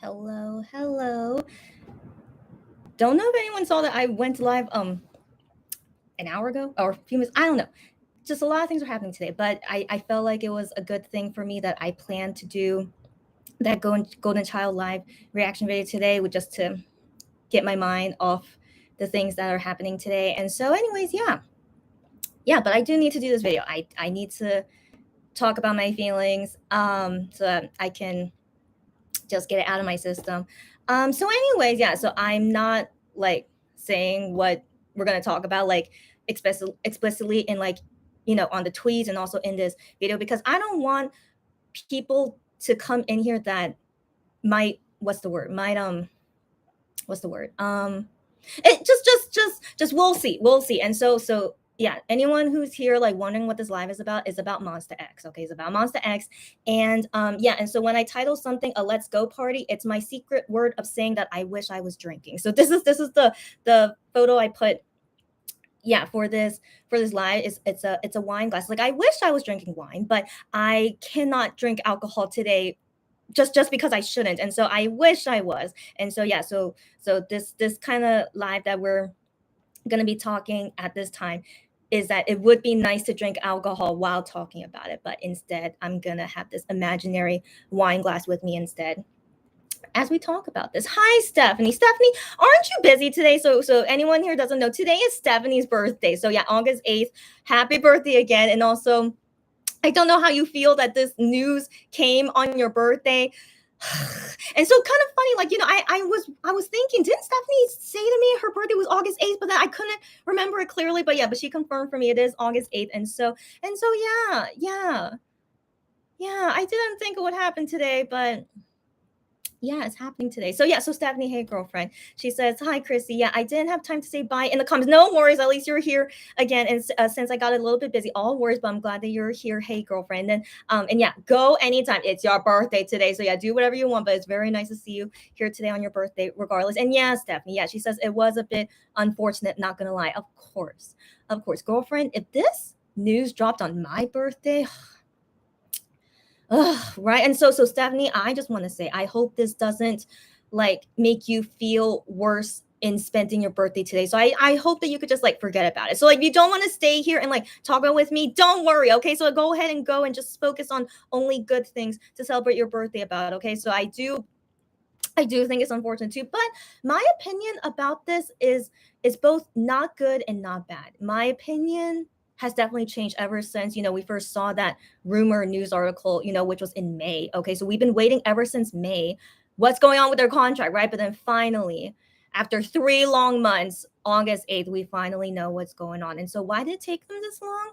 Hello, hello. Don't know if anyone saw that I went live an hour ago or a few minutes. I don't know. Just a lot of things were happening today, but I felt like it was a good thing for me that I planned to do that Golden Child live reaction video today with just to get my mind off the things that are happening today. And so, anyways, yeah. But I do need to do this video. I need to talk about my feelings so that I can just get it out of my system. So anyways, yeah, so I'm not like saying what we're gonna talk about like explicitly in like on the tweets and also in this video because I don't want people to come in here that might what's the word it just we'll see. And so yeah, anyone who's here like wondering what this live is about Monster X. Okay, it's about Monster X. And yeah, and so when I title something a let's go party, it's my secret word of saying that I wish I was drinking. So this is the photo I put, yeah, for this live. Is it's a wine glass. Like I wish I was drinking wine, but I cannot drink alcohol today just because I shouldn't. And so I wish I was. And so yeah, so this kind of live that we're going to be talking at this time is that it would be nice to drink alcohol while talking about it, but instead I'm going to have this imaginary wine glass with me instead as we talk about this. Hi, Stephanie. Stephanie, aren't you busy today? So anyone here doesn't know, today is Stephanie's birthday. So yeah, August 8th. Happy birthday again. And also, I don't know how you feel that this news came on your birthday. And so kind of funny, like, I was thinking, didn't Stephanie say to me her birthday was August 8th, but then I couldn't remember it clearly. But yeah, but she confirmed for me it is August 8th. And so yeah, I didn't think it would happen today, but yeah, it's happening today. So yeah, so Stephanie, hey girlfriend. She says, "Hi Chrissy. Yeah, I didn't have time to say bye in the comments. No worries. At least you're here again. And since I got a little bit busy, all worries, but I'm glad that you're here. Hey girlfriend. And yeah, go anytime. It's your birthday today. So yeah, do whatever you want. But it's very nice to see you here today on your birthday, regardless. And yeah, Stephanie. Yeah, she says it was a bit unfortunate. Not gonna lie. Of course, girlfriend. If this news dropped on my birthday, ugh, right. And so Stephanie, I just want to say I hope this doesn't like make you feel worse in spending your birthday today. So I hope that you could just like forget about it. So like if you don't want to stay here and like talk about with me, don't worry. Okay. So go ahead and go and just focus on only good things to celebrate your birthday about. Okay. So I do think it's unfortunate too, but my opinion about this is both not good and not bad. My opinion has definitely changed ever since we first saw that rumor news article, which was in May. Okay, so we've been waiting ever since May. What's going on with their contract, right? But then finally, after 3 long months, August 8th, we finally know what's going on. And so why did it take them this long?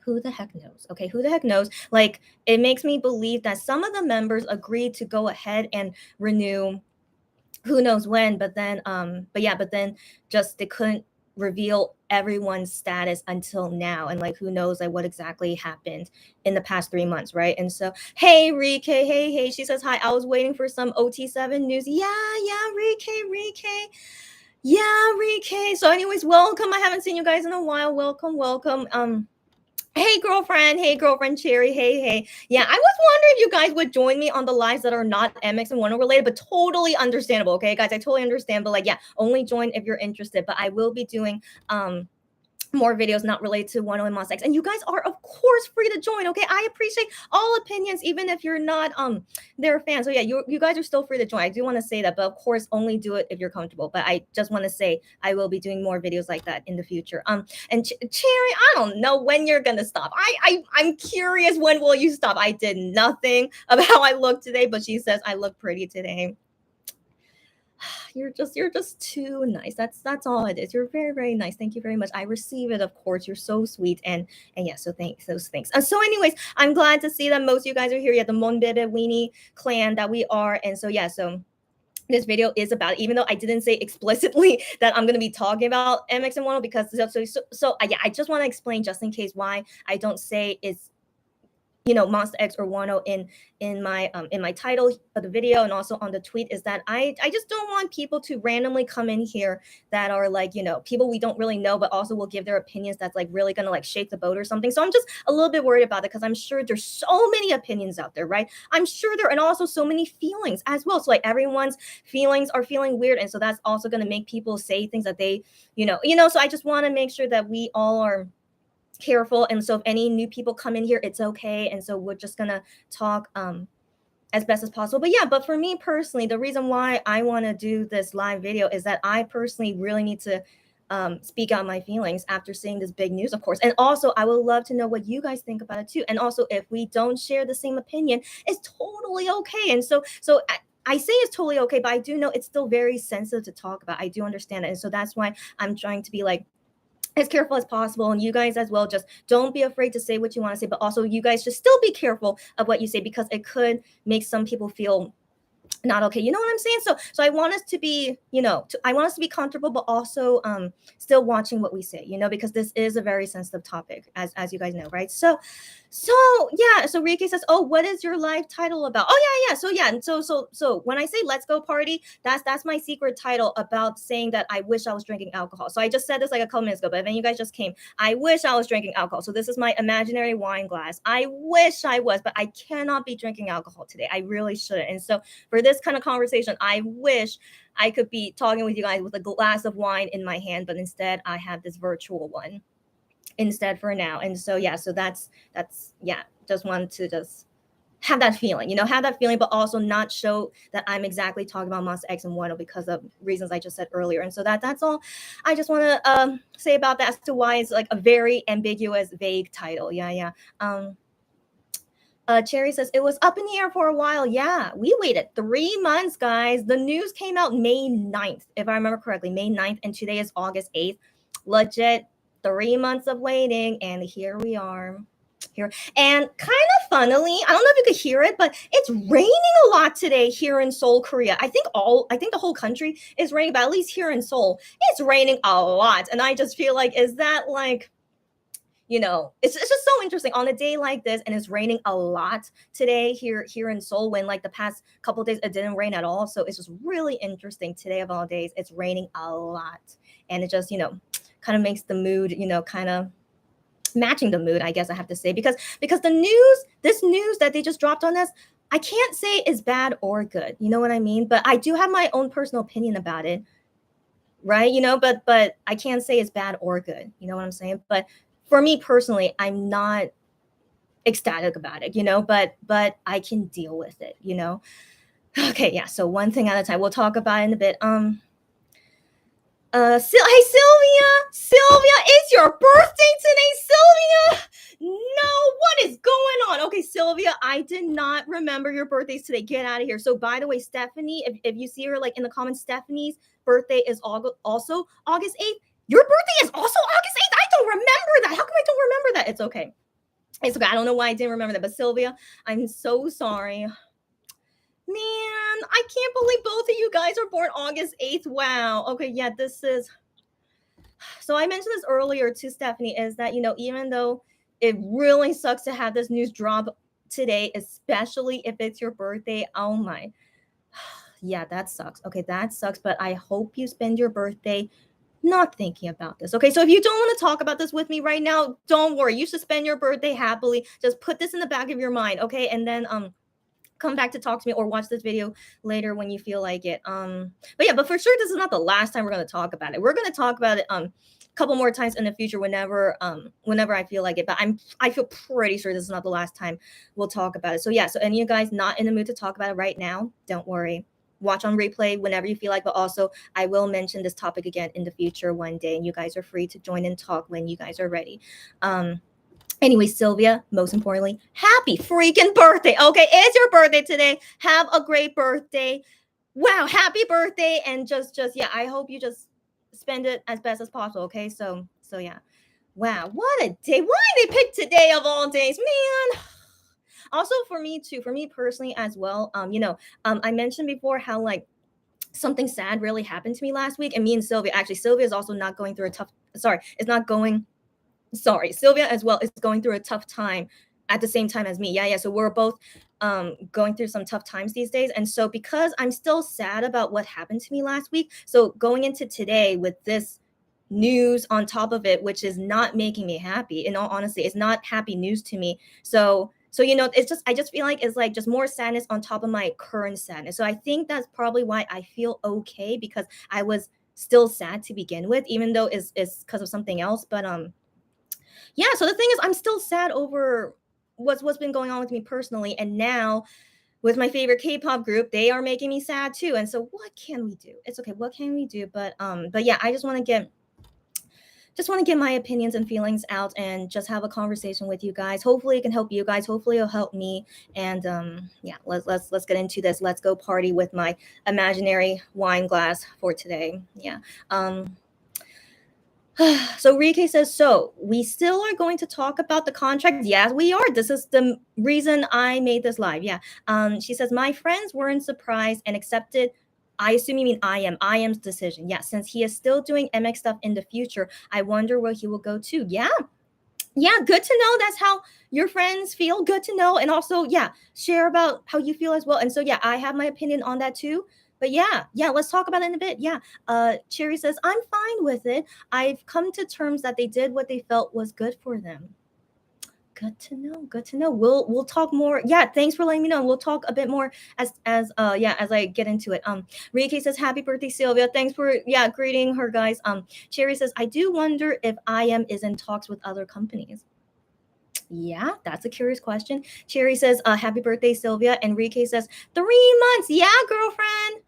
Who the heck knows? Okay, who the heck knows? Like, it makes me believe that some of the members agreed to go ahead and renew who knows when, but then just they couldn't reveal everyone's status until now. And like who knows like what exactly happened in the past 3 months, right? And so hey Rike, hey, she says hi. I was waiting for some OT7 news. Yeah, Rike. Yeah, Rike. So anyways, welcome. I haven't seen you guys in a while. Welcome. Hey girlfriend Cherry, hey. Yeah, I was wondering if you guys would join me on the lives that are not MX and Wano related, but totally understandable. Okay, guys, I totally understand. But like, yeah, only join if you're interested. But I will be doing more videos not related to 101 Monster X. And you guys are of course free to join. Okay, I appreciate all opinions, even if you're not their fan. So yeah, you guys are still free to join. I do want to say that, but of course only do it if you're comfortable. But I just want to say I will be doing more videos like that in the future. And Cherry, I don't know when you're gonna stop. I'm curious, when will you stop? I did nothing about how I look today, but she says I look pretty today. You're just too nice. That's all it is. You're very, very nice. Thank you very much. I receive it, of course. You're so sweet. And yeah, so thanks, those things. So anyways, I'm glad to see that most of you guys are here. Yeah, the Monbebe Weenie clan that we are. And so yeah, so this video is about, even though I didn't say explicitly that I'm going to be talking about MX and Wano, because yeah, I just want to explain just in case why I don't say it's Monster X or Wano in my title of the video and also on the tweet, is that I just don't want people to randomly come in here that are like, people we don't really know, but also will give their opinions that's like really gonna like shake the boat or something. So I'm just a little bit worried about it because I'm sure there's so many opinions out there, right? I'm sure there, and also so many feelings as well. So like everyone's feelings are feeling weird, and so that's also gonna make people say things that they, So I just want to make sure that we all are careful. And so if any new people come in here, it's okay. And so we're just gonna talk as best as possible. But for me personally, the reason why I want to do this live video is that I personally really need to speak out my feelings after seeing this big news, of course. And also I would love to know what you guys think about it too. And also if we don't share the same opinion, it's totally okay. And so I say it's totally okay, but I do know it's still very sensitive to talk about. I do understand it. And so that's why I'm trying to be like as careful as possible, and you guys as well, just don't be afraid to say what you want to say, but also you guys just still be careful of what you say because it could make some people feel not okay. You know what I'm saying? So I want us to be, I want us to be comfortable, but also still watching what we say, because this is a very sensitive topic, as you guys know, right? So yeah. So Ricky says, "Oh, what is your live title about?" Oh yeah. So when I say "Let's Go Party," that's my secret title about saying that I wish I was drinking alcohol. So I just said this like a couple minutes ago, but then you guys just came. I wish I was drinking alcohol. So this is my imaginary wine glass. I wish I was, but I cannot be drinking alcohol today. I really shouldn't. And so for this kind of conversation, I wish I could be talking with you guys with a glass of wine in my hand, but instead I have this virtual one instead for now. And so yeah, so that's yeah, just wanted to just have that feeling, but also not show that I'm exactly talking about Monster X and Wano because of reasons I just said earlier. And so that's all I just want to say about that as to why it's like a very ambiguous, vague title. Yeah. Cherry says it was up in the air for a while. Yeah, we waited 3 months, guys. The news came out May 9th, if I remember correctly, May 9th, and today is August 8th. Legit 3 months of waiting, and here we are. Here and kind of funnily, I don't know if you could hear it, but it's raining a lot today here in Seoul, Korea. I think the whole country is raining, but at least here in Seoul, it's raining a lot. And I just feel like, is that like, it's just so interesting on a day like this, and it's raining a lot today here in Seoul, when like the past couple of days it didn't rain at all. So it's just really interesting this of all days. It's raining a lot, and it just kind of makes the mood kind of matching the mood, I guess I have to say, because this news that they just dropped on us, I can't say is bad or good. You know what I mean? But I do have my own personal opinion about it, right? But I can't say it's bad or good. You know what I'm saying? But for me personally, I'm not ecstatic about it, but I can deal with it, Okay, yeah. So one thing at a time. We'll talk about it in a bit. Hey Sylvia, it's your birthday today, Sylvia. No, what is going on? Okay, Sylvia, I did not remember your birthday's today. Get out of here. So by the way, Stephanie, if you see her like in the comments, Stephanie's birthday is also August 8th. Your birthday is also August 8th. I don't remember that. How come I don't remember that? It's okay. I don't know why I didn't remember that, but Sylvia, I'm so sorry. Man, I can't believe both of you guys are born August 8th. Wow. Okay, yeah, this is... So I mentioned this earlier to Stephanie, is that, even though it really sucks to have this news drop today, especially if it's your birthday, oh my... Yeah, that sucks. Okay, that sucks, but I hope you spend your birthday not thinking about this. Okay, so if you don't want to talk about this with me right now, don't worry. You should spend your birthday happily. Just put this in the back of your mind, okay? And then come back to talk to me or watch this video later when you feel like it. But for sure, this is not the last time we're going to talk about it. We're going to talk about it a couple more times in the future whenever I feel like it. But I feel pretty sure this is not the last time we'll talk about it. So yeah, so any of you guys not in the mood to talk about it right now, don't worry. Watch on replay whenever you feel like, but also I will mention this topic again in the future one day, and you guys are free to join and talk when you guys are ready. Anyway, Sylvia, most importantly, happy freaking birthday. Okay, it's your birthday today. Have a great birthday. Wow, happy birthday. And just yeah, I hope you just spend it as best as possible. Okay, so yeah. Wow, what a day. Why they picked today of all days, man? Also for me personally as well, I mentioned before how like something sad really happened to me last week, and me and Sylvia is also not going through Sylvia as well is going through a tough time at the same time as me. Yeah, yeah. So we're both going through some tough times these days. And so because I'm still sad about what happened to me last week, so going into today with this news on top of it, which is not making me happy, in all honesty, it's not happy news to me. So it's just, I just feel like it's like just more sadness on top of my current sadness. So I think that's probably why I feel okay, because I was still sad to begin with, even though it's because of something else. But yeah, so the thing is, I'm still sad over what's been going on with me personally, and now with my favorite K-pop group, they are making me sad too. And so what can we do? It's okay. What can we do? But yeah, I just want to get my opinions and feelings out and just have a conversation with you guys. Hopefully it can help you guys. Hopefully it'll help me. And yeah, let's get into this. Let's go party with my imaginary wine glass for today. Yeah. So Rike says, so we still are going to talk about the contract. Yes, we are. This is the reason I made this live. Yeah. She says, my friends weren't surprised and accepted. I assume you mean I am's decision. Yeah, since he is still doing MX stuff in the future, I wonder where he will go to. Yeah. Yeah, good to know that's how your friends feel. Good to know. And also, yeah, share about how you feel as well. And so yeah, I have my opinion on that too. But yeah, let's talk about it in a bit. Yeah. Cherry says, I'm fine with it. I've come to terms that they did what they felt was good for them. Good to know. Good to know. We'll talk more. Yeah, thanks for letting me know. We'll talk a bit more as I get into it. Rike says, happy birthday, Sylvia. Thanks for greeting her, guys. Cherry says, I do wonder if IM is in talks with other companies. Yeah, that's a curious question. Cherry says, happy birthday, Sylvia. Enrique says, 3 months. Yeah, girlfriend.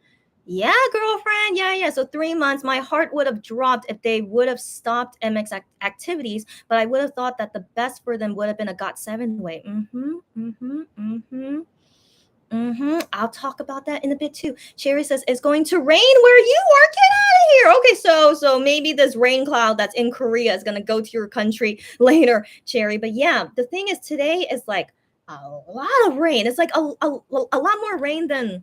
Yeah, girlfriend. Yeah. So 3 months. My heart would have dropped if they would have stopped MX activities, but I would have thought that the best for them would have been a GOT7 way. I'll talk about that in a bit too. Cherry says it's going to rain where you are. Get out of here. Okay, so maybe this rain cloud that's in Korea is gonna go to your country later, Cherry. But yeah, the thing is today is like a lot of rain. It's like a lot more rain than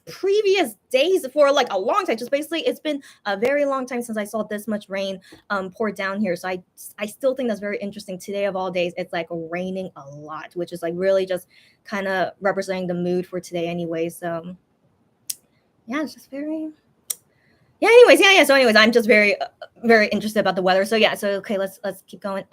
previous days for like a long time. Just basically, it's been a very long time since I saw this much rain pour down here. So I still think that's very interesting. Today of all days, it's like raining a lot, which is like really just kind of representing the mood for today anyway. So yeah, it's just very yeah. So anyways, I'm just very interested about the weather. So yeah, so okay, let's keep going.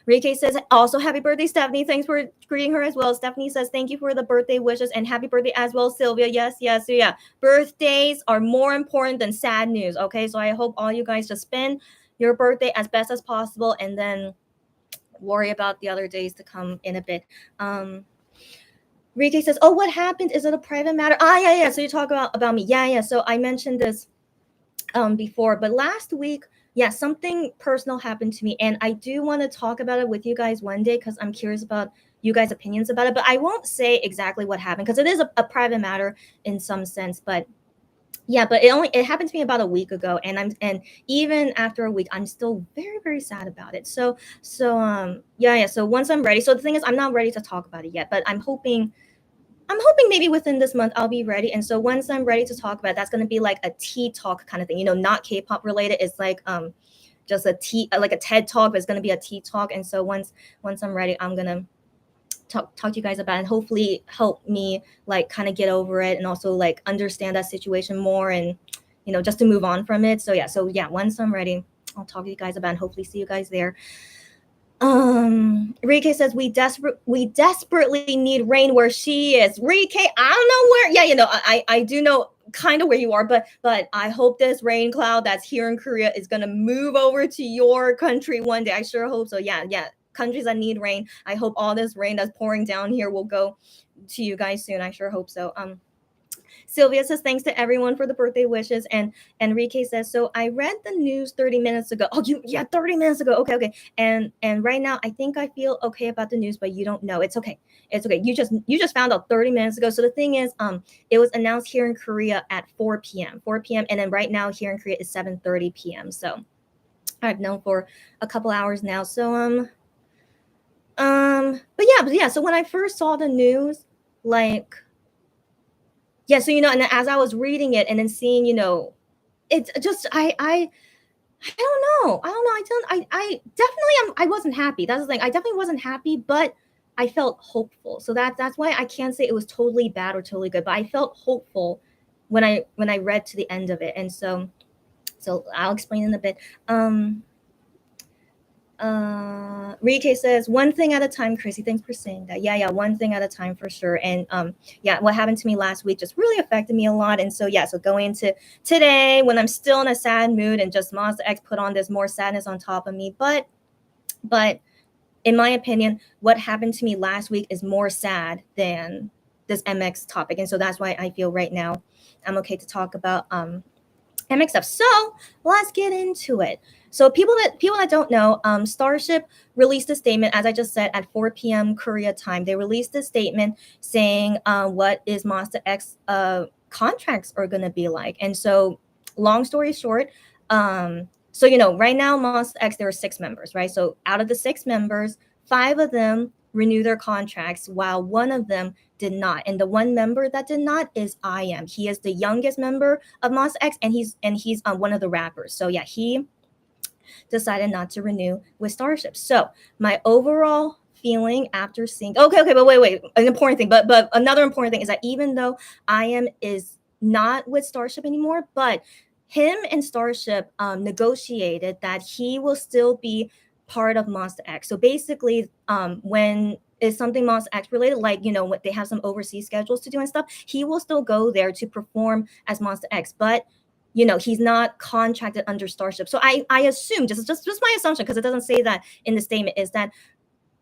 Rike says, also happy birthday, Stephanie. Thanks for greeting her as well. Stephanie says, thank you for the birthday wishes and happy birthday as well, Sylvia. Yes. So yeah, birthdays are more important than sad news. Okay, so I hope all you guys just spend your birthday as best as possible and then worry about the other days to come in a bit. Rike says, oh, what happened? Is it a private matter? Yeah. So you talk about me. Yeah. So I mentioned this before, but last week, yeah, something personal happened to me, and I do want to talk about it with you guys one day because I'm curious about you guys' opinions about it. But I won't say exactly what happened because it is a private matter in some sense. But yeah, but it happened to me about a week ago, and even after a week, I'm still very sad about it. So yeah. So once I'm ready, so the thing is, I'm not ready to talk about it yet, but I'm hoping maybe within this month I'll be ready. And so once I'm ready to talk about it, that's going to be like a tea talk kind of thing, not K-pop related. It's like just like a TED talk, but it's going to be a tea talk. And so once I'm ready, I'm going to talk to you guys about it and hopefully help me like kind of get over it and also like understand that situation more and just to move on from it. So yeah, once I'm ready, I'll talk to you guys about it and hopefully see you guys there. Rike says we desperately need rain where she is. Rike, I don't know where. Yeah, I do know kind of where you are, but I hope this rain cloud that's here in Korea is gonna move over to your country one day. I sure hope so. Yeah. Countries that need rain. I hope all this rain that's pouring down here will go to you guys soon. I sure hope so. Sylvia says, thanks to everyone for the birthday wishes. And Enrique says, so I read the news 30 minutes ago. Oh, 30 minutes ago. Okay. And right now, I think I feel okay about the news, but you don't know. It's okay. You just found out 30 minutes ago. So the thing is, it was announced here in Korea at 4 p.m. And then right now here in Korea is 7:30 p.m. So I've known for a couple hours now. So, but yeah. So when I first saw the news, like, yeah, so and as I was reading it and then seeing, it's just I don't know. I don't know. I definitely I wasn't happy. That's the thing. I definitely wasn't happy, but I felt hopeful. So that's why I can't say it was totally bad or totally good, but I felt hopeful when I read to the end of it. And so I'll explain in a bit. Rike says one thing at a time, Chrissy. Thanks for saying that. Yeah, one thing at a time for sure. And yeah, what happened to me last week just really affected me a lot. And so yeah, so going into today when I'm still in a sad mood and just Monster X put on this more sadness on top of me. But in my opinion, what happened to me last week is more sad than this MX topic. And so that's why I feel right now I'm okay to talk about MX stuff. So let's get into it. So people that don't know, Starship released a statement, as I just said, at 4 p.m. Korea time. They released a statement saying what is Monster X contracts are going to be like. And so, long story short, so right now Monster X there are 6 members, right? So out of the 6 members, 5 of them renew their contracts, while one of them did not. And the one member that did not is I.M. He is the youngest member of Monster X, and he's one of the rappers. So yeah, he decided not to renew with Starship. So my overall feeling after seeing okay, but wait, an important thing, but another important thing is that even though I.M is not with Starship anymore, but him and Starship negotiated that he will still be part of Monster X. So basically, when is something Monster X related, like what they have some overseas schedules to do and stuff, he will still go there to perform as Monster X, but he's not contracted under Starship. So I assume just my assumption, because it doesn't say that in the statement, is that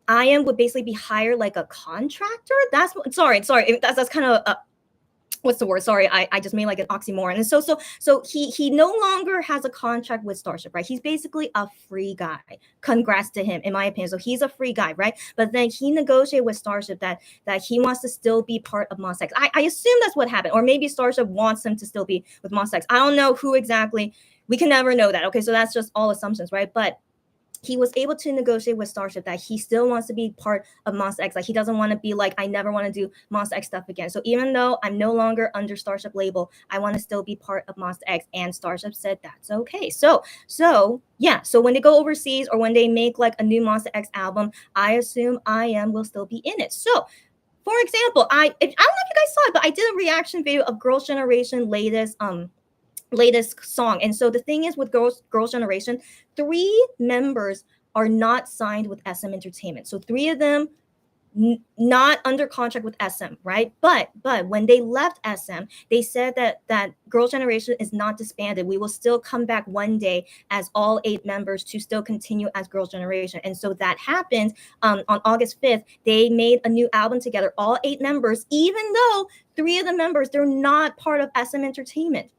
I.M would basically be hired like a contractor. That's sorry. That's kind of what's the word? Sorry, I just made like an oxymoron. And so he no longer has a contract with Starship, right? He's basically a free guy. Congrats to him, in my opinion. So he's a free guy, right? But then he negotiated with Starship that he wants to still be part of Monster X. I assume that's what happened, or maybe Starship wants him to still be with Monster X. I don't know who exactly. We can never know that. Okay, so that's just all assumptions, right? But he was able to negotiate with Starship that he still wants to be part of Monster X. Like, he doesn't want to be like, I never want to do Monster X stuff again. So even though I'm no longer under Starship label, I want to still be part of Monster X. And Starship said that's okay. So yeah. So when they go overseas or when they make like a new Monster X album, I assume I.M will still be in it. So for example, I don't know if you guys saw it, but I did a reaction video of Girls' Generation latest song. And so the thing is with Girls' Generation, 3 members are not signed with SM Entertainment. So 3 of them not under contract with SM, right? But when they left SM, they said that Girls' Generation is not disbanded. We will still come back one day as all 8 members to still continue as Girls' Generation. And so that happened on August 5th. They made a new album together, all 8 members, even though 3 of the members, they're not part of SM Entertainment.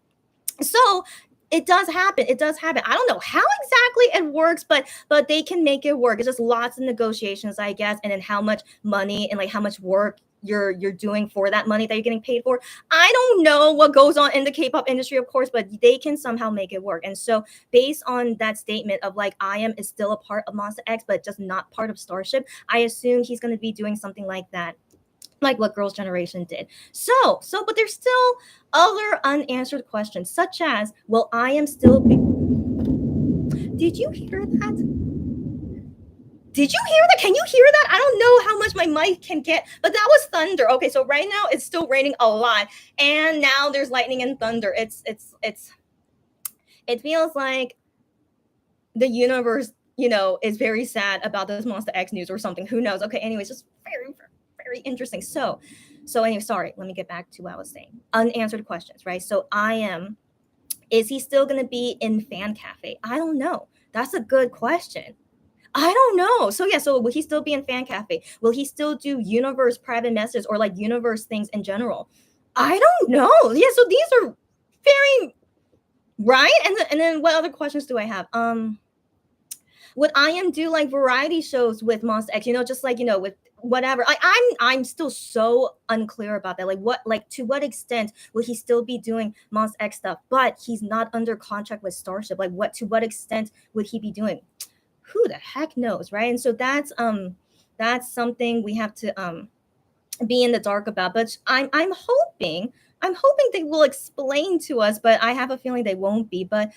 So it does happen. I don't know how exactly it works, but they can make it work. It's just lots of negotiations, I guess, and then how much money and like how much work you're doing for that money that you're getting paid for. I don't know what goes on in the K-pop industry, of course, but they can somehow make it work. And so based on that statement of like I.M is still a part of Monster X, but just not part of Starship, I assume he's going to be doing something like that, like what Girls' Generation did. So, but there's still other unanswered questions, such as, will I.M still be... Did you hear that? Did you hear that? Can you hear that? I don't know how much my mic can get, but that was thunder. Okay, so right now it's still raining a lot, and now there's lightning and thunder. It feels like the universe, is very sad about this Monster X news or something. Who knows? Okay, anyways, just very, very interesting. So anyway, sorry, let me get back to what I was saying. Unanswered questions, right? So I.M, is he still going to be in Fan Cafe? I don't know. That's a good question. I don't know. So yeah, so will he still be in Fan Cafe? Will he still do Universe private messages or like Universe things in general? I don't know. Yeah, so these are very right. And then what other questions do I have? Would I.M do like variety shows with Monster X? Just like with whatever. I'm still so unclear about that. Like to what extent will he still be doing Monster X stuff? But he's not under contract with Starship. Like to what extent would he be doing? Who the heck knows, right? And so that's something we have to be in the dark about. But I'm hoping they will explain to us, but I have a feeling they won't be. But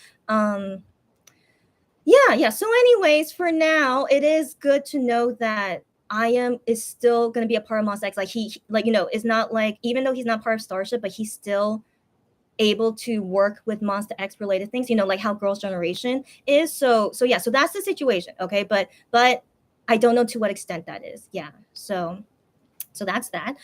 Yeah. So, anyways, for now, it is good to know that I am is still gonna be a part of Monster X. Like like it's not like even though he's not part of Starship, but he's still able to work with Monster X related things. Like how Girls' Generation is. So yeah. So that's the situation. Okay, but I don't know to what extent that is. Yeah. So that's that.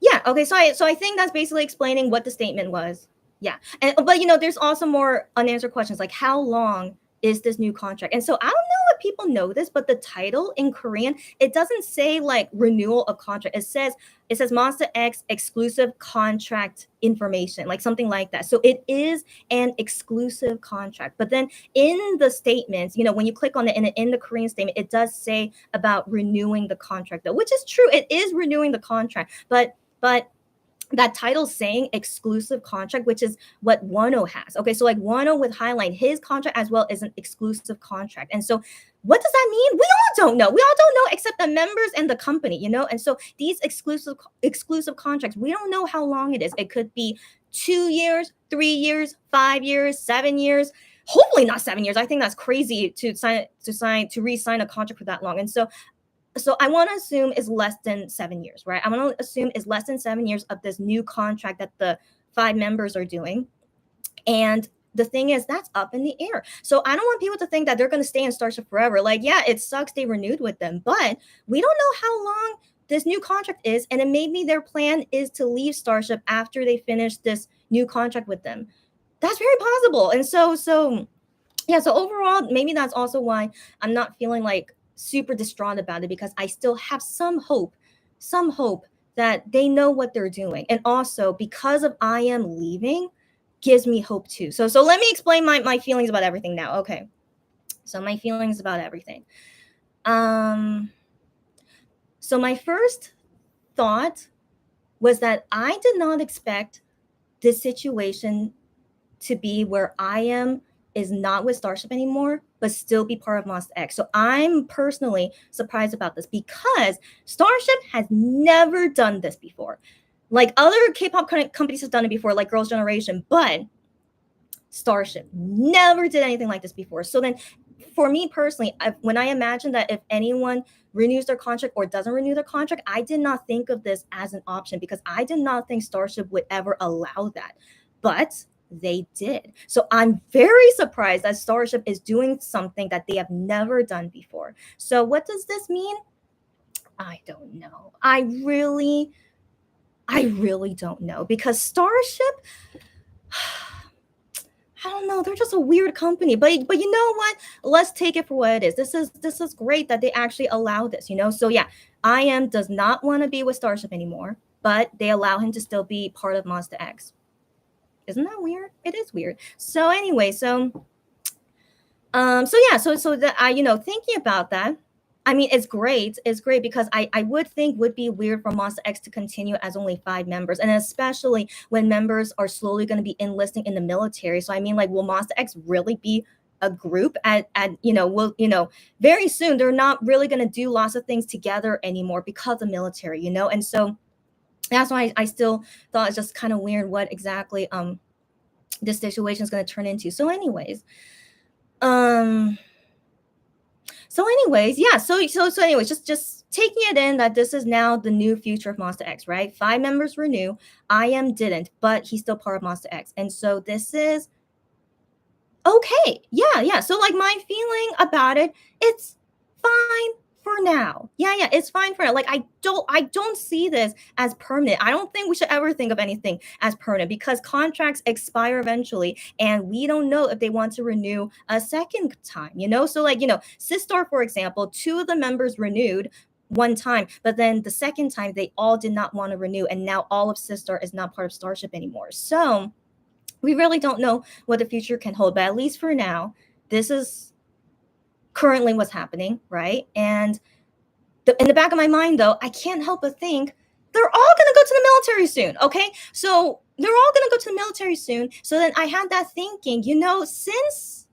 Yeah. Okay. So I think that's basically explaining what the statement was. Yeah. And but there's also more unanswered questions like how long is this new contract? And so I don't know if people know this, but the title in Korean, it doesn't say like renewal of contract. It says Monster X exclusive contract information, like something like that. So it is an exclusive contract. But then in the statements, when you click on it in the Korean statement, it does say about renewing the contract though, which is true. It is renewing the contract, but that title saying exclusive contract, which is what Wano has. Okay, so like Wano with Highline, his contract as well is an exclusive contract. And so what does that mean? We all don't know. We all don't know except the members and the company. And so these exclusive contracts, we don't know how long it is. It could be 2 years, 3 years, 5 years, 7 years. Hopefully not 7 years. I think that's crazy to re-sign a contract for that long. And so I want to assume is less than 7 years, right? I want to assume is less than 7 years of this new contract that the 5 members are doing. And the thing is, that's up in the air. So I don't want people to think that they're going to stay in Starship forever. Like, yeah, it sucks they renewed with them, but we don't know how long this new contract is. And then maybe their plan is to leave Starship after they finish this new contract with them. That's very possible. And so yeah, so overall, maybe that's also why I'm not feeling like super distraught about it because I still have some hope that they know what they're doing. And also because of I am leaving gives me hope too. So let me explain my feelings about everything now. Okay. So my feelings about everything. Um so my first thought was that I did not expect this situation to be where I am is not with Starship anymore, but still be part of Monster X. So I'm personally surprised about this because Starship has never done this before. Like other K-pop companies have done it before, like Girls' Generation, but Starship never did anything like this before. So then, for me personally, when I imagine that if anyone renews their contract or doesn't renew their contract, I did not think of this as an option because I did not think Starship would ever allow that. But they did. So I'm very surprised that Starship is doing something that they have never done before. So what does this mean? I don't know. I really don't know because Starship I don't know. They're just a weird company, but you know what? Let's take it for what it is. This is great that they actually allow this. So yeah, IM does not want to be with Starship anymore, but they allow him to still be part of Monster X. Isn't that weird? It is weird. So anyway, so yeah, so that I thinking about that. I mean, it's great. It's great because I would think would be weird for Monster X to continue as only 5 members, and especially when members are slowly going to be enlisting in the military. So I mean, like, will Monster X really be a group at will very soon they're not really going to do lots of things together anymore because of military. And so that's why I still thought it's just kind of weird what exactly this situation is going to turn into. Um yeah. So anyways, just taking it in that this is now the new future of Monster X, right? 5 members renew. IM didn't, but he's still part of Monster X, and so this is okay. Yeah. So like my feeling about it, it's fine for now. Yeah, it's fine for now. Like I don't see this as permanent. I don't think we should ever think of anything as permanent because contracts expire eventually and we don't know if they want to renew a second time. So like, Sistar, for example, 2 of the members renewed one time, but then the second time they all did not want to renew and now all of Sistar is not part of Starship anymore. So we really don't know what the future can hold, but at least for now, this is currently what's happening, right? And in the back of my mind, though, I can't help but think they're all going to go to the military soon, okay? So they're all going to go to the military soon. So then I had that thinking, since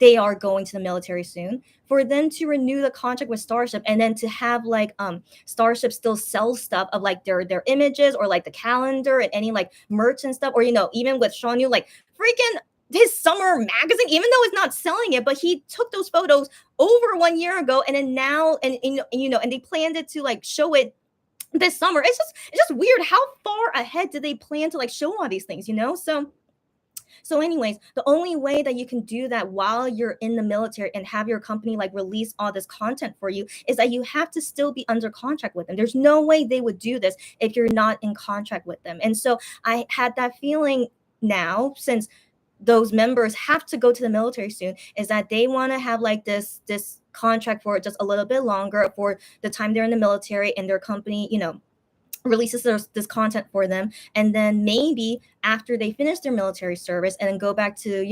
they are going to the military soon, for them to renew the contract with Starship and then to have like Starship still sell stuff of like their images or like the calendar and any like merch and stuff, or even with Sean Yu, like freaking his summer magazine, even though it's not selling it, but he took those photos over 1 year ago, and then now and they planned it to like show it this summer. It's just weird how far ahead did they plan to like show all these things, so anyways, the only way that you can do that while you're in the military and have your company like release all this content for you is that you have to still be under contract with them. There's no way they would do this if you're not in contract with them. And so I had that feeling now, since those members have to go to the military soon, is that they want to have like this contract for just a little bit longer for the time they're in the military, and their company, releases this content for them, and then maybe after they finish their military service and then go back to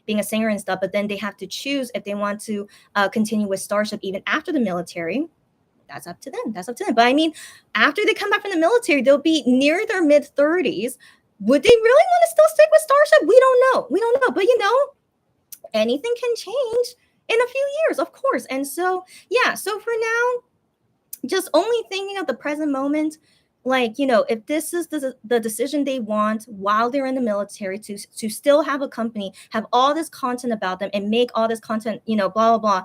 being a singer and stuff, but then they have to choose if they want to continue with Starship even after the military. That's up to them. But I mean, after they come back from the military, they'll be near their mid-30s. Would they really want to still stick with Starship? We don't know, but anything can change in a few years, of course. And so so for now, just only thinking of the present moment, like if this is the decision they want while they're in the military, to still have a company, have all this content about them, and make all this content, blah blah blah,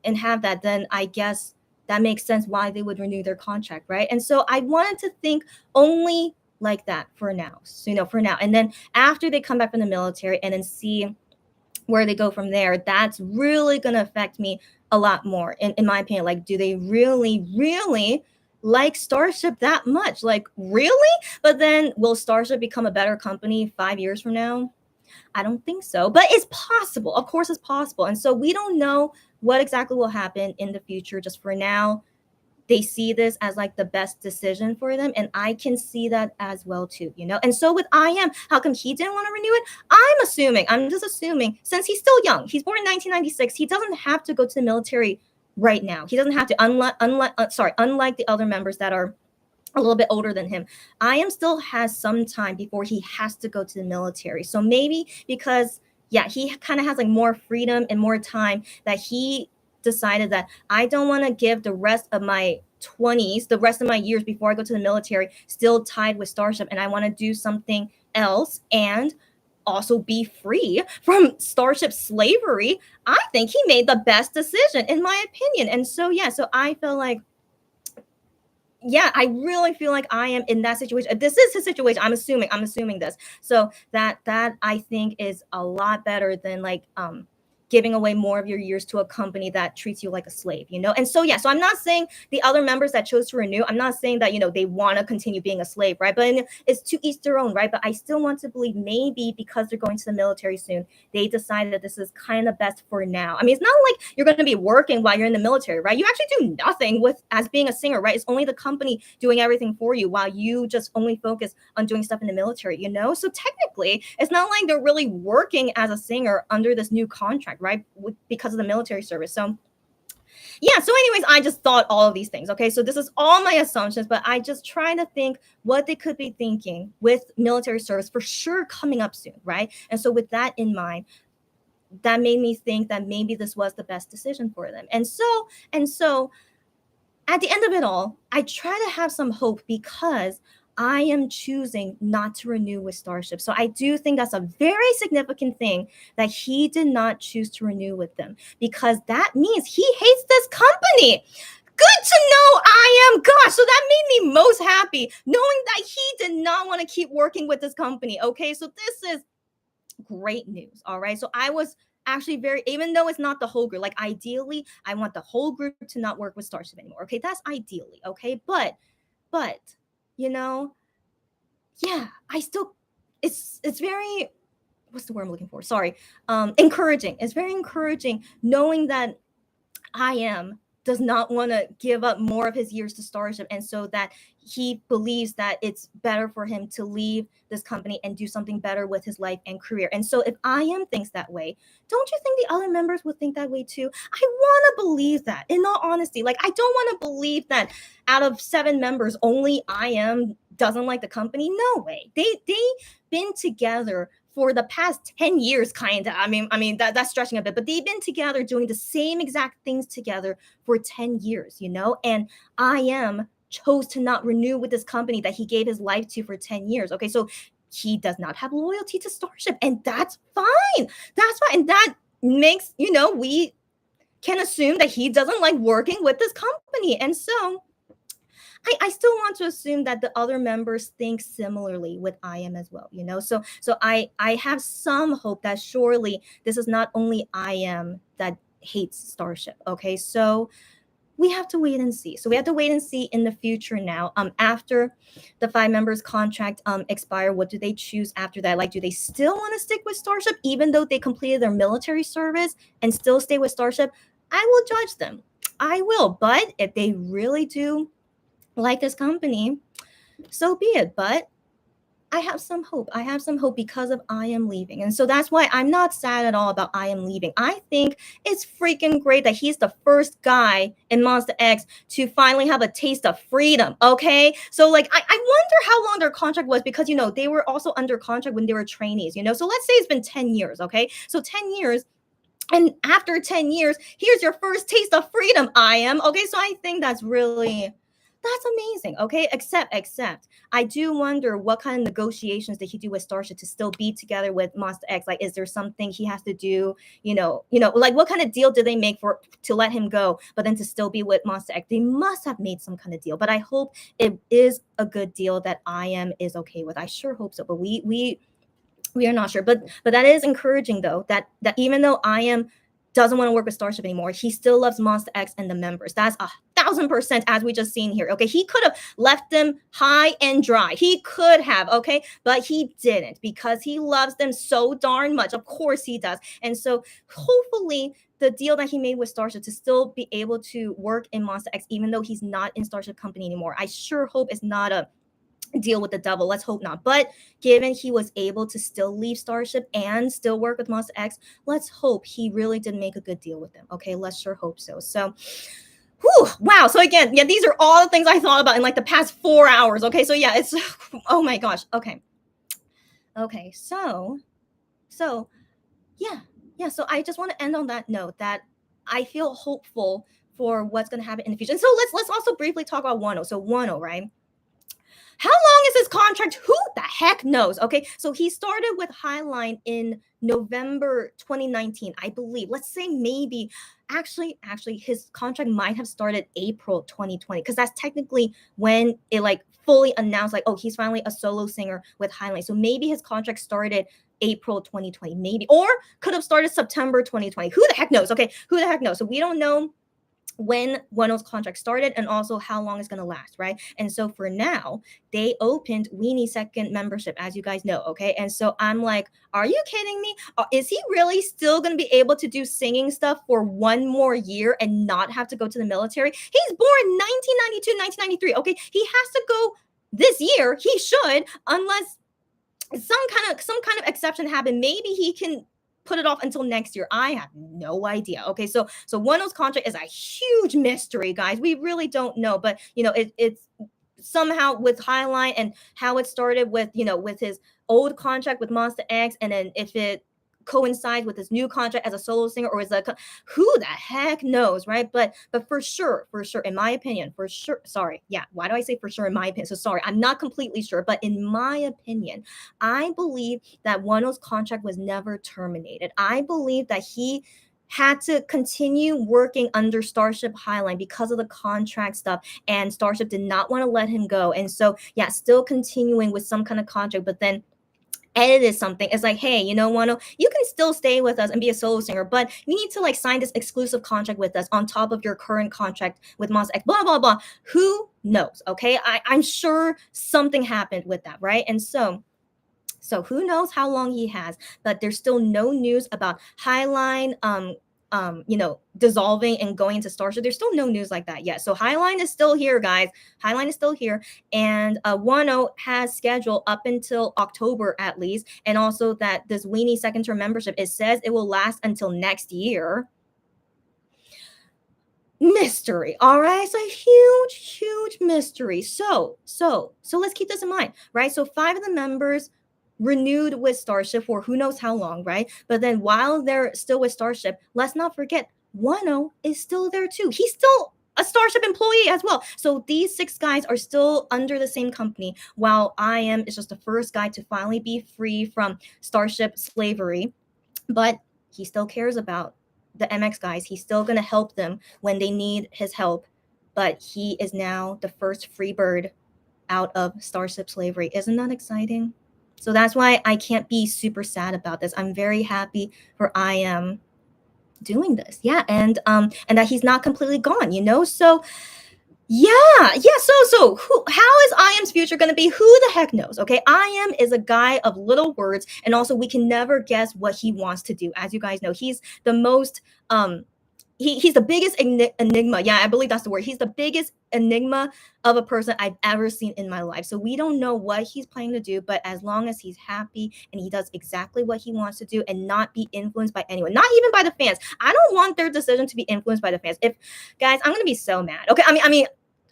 and have that, then I guess that makes sense why they would renew their contract, right? And so I wanted to think only like that for now, and then after they come back from the military and then see where they go from there, that's really going to affect me a lot more, in my opinion. Like, do they really like Starship that much? Like, really? But then will Starship become a better company 5 years from now? I don't think so, but it's possible. Of course, it's possible. And so we don't know what exactly will happen in the future. Just for now, they see this as like the best decision for them, and I can see that as well too. And so with IM, how come he didn't want to renew it? I'm just assuming, since he's still young, he's born in 1996, he doesn't have to go to the military right now. He doesn't have to, unlike the other members that are a little bit older than him. IM still has some time before he has to go to the military. So maybe because he kind of has like more freedom and more time, that he decided that I don't want to give the rest of my 20s, the rest of my years before I go to the military, still tied with Starship, and I want to do something else and also be free from Starship slavery. I think he made the best decision, in my opinion. And so so I feel like I really feel like I am in that situation. This is his situation. I'm assuming this. So that I think is a lot better than like giving away more of your years to a company that treats you like a slave, And so so I'm not saying the other members that chose to renew, I'm not saying that they want to continue being a slave, right? But it's to each their own, right? But I still want to believe maybe because they're going to the military soon, they decided that this is kind of best for now. I mean, it's not like you're going to be working while you're in the military, right? You actually do nothing as being a singer, right? It's only the company doing everything for you while you just only focus on doing stuff in the military, So technically, it's not like they're really working as a singer under this new contract, right? Because of the military service. So anyways, I just thought all of these things. Okay, so this is all my assumptions, but I just try to think what they could be thinking with military service for sure coming up soon, right? And so with that in mind, that made me think that maybe this was the best decision for them. And so at the end of it all, I try to have some hope because I am choosing not to renew with Starship. So I do think that's a very significant thing, that he did not choose to renew with them, because that means he hates this company. Good to know, I am. Gosh, so that made me most happy, knowing that he did not want to keep working with this company. Okay, so this is great news. All right, so I was actually even though it's not the whole group, like ideally, I want the whole group to not work with Starship anymore. Okay, that's ideally. Okay, but I still, it's very, what's the word I'm looking for? Sorry. Encouraging. It's very encouraging knowing that IM does not want to give up more of his years to Starship, and so that he believes that it's better for him to leave this company and do something better with his life and career. And so if IM thinks that way, don't you think the other members would think that way too? I want to believe that, in all honesty. Like, I don't want to believe that out of 7 members, only IM doesn't like the company. No way. They've been together for the past 10 years, kind of. I mean that's stretching a bit, but they've been together doing the same exact things together for 10 years, you know? And I am chose to not renew with this company that he gave his life to for 10 years. Okay, so he does not have loyalty to Starship, and that's fine. That's fine. And that makes, we can assume that he doesn't like working with this company. And so I still want to assume that the other members think similarly with I am as well, So I have some hope that surely this is not only I am that hates Starship. Okay, so we have to wait and see. So we have to wait and see in the future now. After the five members contract expire, what do they choose after that? Like, do they still want to stick with Starship even though they completed their military service and still stay with Starship? I will judge them. I will. But if they really do like this company, so be it. But I have some hope. I have some hope because of I am leaving. And so that's why I'm not sad at all about I am leaving. I think it's freaking great that he's the first guy in Monster X to finally have a taste of freedom. Okay. So like I wonder how long their contract was, because they were also under contract when they were trainees, So let's say it's been 10 years. Okay. So 10 years. And after 10 years, here's your first taste of freedom, I am. Okay, so I think that's amazing. Okay, except I do wonder what kind of negotiations did he do with Starship to still be together with Monster X? Like, is there something he has to do? Like what kind of deal did they make to let him go, but then to still be with Monster X? They must have made some kind of deal. But I hope it is a good deal that I am is okay with. I sure hope so. But we are not sure, but that is encouraging though, that even though I am doesn't want to work with Starship anymore, he still loves Monster X and the members. That's 1,000%, as we just seen here. Okay, he could have left them high and dry. He could have, okay, but he didn't, because he loves them so darn much. Of course he does. And so hopefully the deal that he made with Starship to still be able to work in Monster X, even though he's not in Starship Company anymore, I sure hope it's not a deal with the devil. Let's hope not. But given he was able to still leave Starship and still work with Monster X, let's hope he really did make a good deal with them. Okay, let's sure hope so. So wow. So again, yeah, these are all the things I thought about in like the past 4 hours. Okay, so yeah, it's oh my gosh. Okay, so yeah, so I just want to end on that note that I feel hopeful for what's going to happen in the future. And so let's also briefly talk about Wano. So Wano, right? How long is his contract? Who the heck knows? Okay, so he started with Highline in November 2019, I believe. Let's say maybe, actually, his contract might have started April 2020, because that's technically when it like fully announced, like, oh, he's finally a solo singer with Highline. So maybe his contract started April 2020, maybe, or could have started September 2020. Who the heck knows? Okay, who the heck knows? So we don't know when Wano's contract started and also how long it's going to last, right? And so for now, they opened Weenie second membership, as you guys know, okay? And so I'm like, are you kidding me? Is he really still going to be able to do singing stuff for one more year and not have to go to the military? He's born 1992, 1993, okay? He has to go this year. He should, unless some kind of exception happened. Maybe he can put it off until next year. I have no idea. Okay, so Wano's contract is a huge mystery, guys. We really don't know, but it's somehow with Highline and how it started with with his old contract with Monster X, and then if it coincides with his new contract as a solo singer, or is who the heck knows, right? But for sure, in my opinion, for sure. Sorry, yeah. Why do I say for sure in my opinion? So sorry, I'm not completely sure, but in my opinion, I believe that Wano's contract was never terminated. I believe that he had to continue working under Starship Highline because of the contract stuff, and Starship did not want to let him go. And so, yeah, still continuing with some kind of contract, but then edited something. It's like, hey, Wano, you can still stay with us and be a solo singer, but you need to like sign this exclusive contract with us on top of your current contract with Monster X, blah, blah, blah. Who knows? Okay. I'm sure something happened with that, right? And so who knows how long he has, but there's still no news about Highline dissolving and going to Starship. There's still no news like that yet. So Highline is still here, guys. Highline is still here. And Wano has scheduled up until October at least. And also that this Weenie second term membership, it says it will last until next year. Mystery. All right. It's a huge mystery. So let's keep this in mind, right? So 5 of the members renewed with Starship for who knows how long, right? But then while they're still with Starship, let's not forget Wano is still there too. He's still a Starship employee as well. So these 6 guys are still under the same company, while I.M is just the first guy to finally be free from Starship slavery. But he still cares about the MX guys. He's still going to help them when they need his help. But he is now the first free bird out of Starship slavery. Isn't that exciting? So that's why I can't be super sad about this. I'm very happy for I.M doing this. Yeah, and that he's not completely gone, you know? So so how is I.M's future going to be? Who the heck knows? Okay, I.M is a guy of little words, and also we can never guess what he wants to do. As you guys know, he's the most he's the biggest enigma. Yeah, I believe that's the word. He's the biggest enigma of a person I've ever seen in my life. So we don't know what he's planning to do, but as long as he's happy and he does exactly what he wants to do and not be influenced by anyone, not even by the fans. I don't want their decision to be influenced by the fans. If guys, I'm gonna be so mad. Okay, I mean,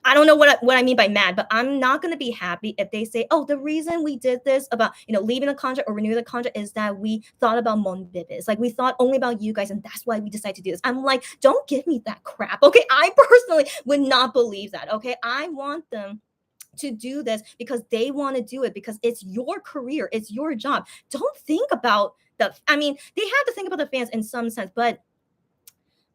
I don't know what I mean by mad, but I'm not going to be happy if they say, "Oh, the reason we did this about leaving the contract or renewing the contract is that we thought about Monbibis. Like we thought only about you guys, and that's why we decided to do this." I'm like, don't give me that crap, okay? I personally would not believe that. Okay, I want them to do this because they want to do it because it's your career, it's your job. Don't think about the. I mean, they have to think about the fans in some sense, but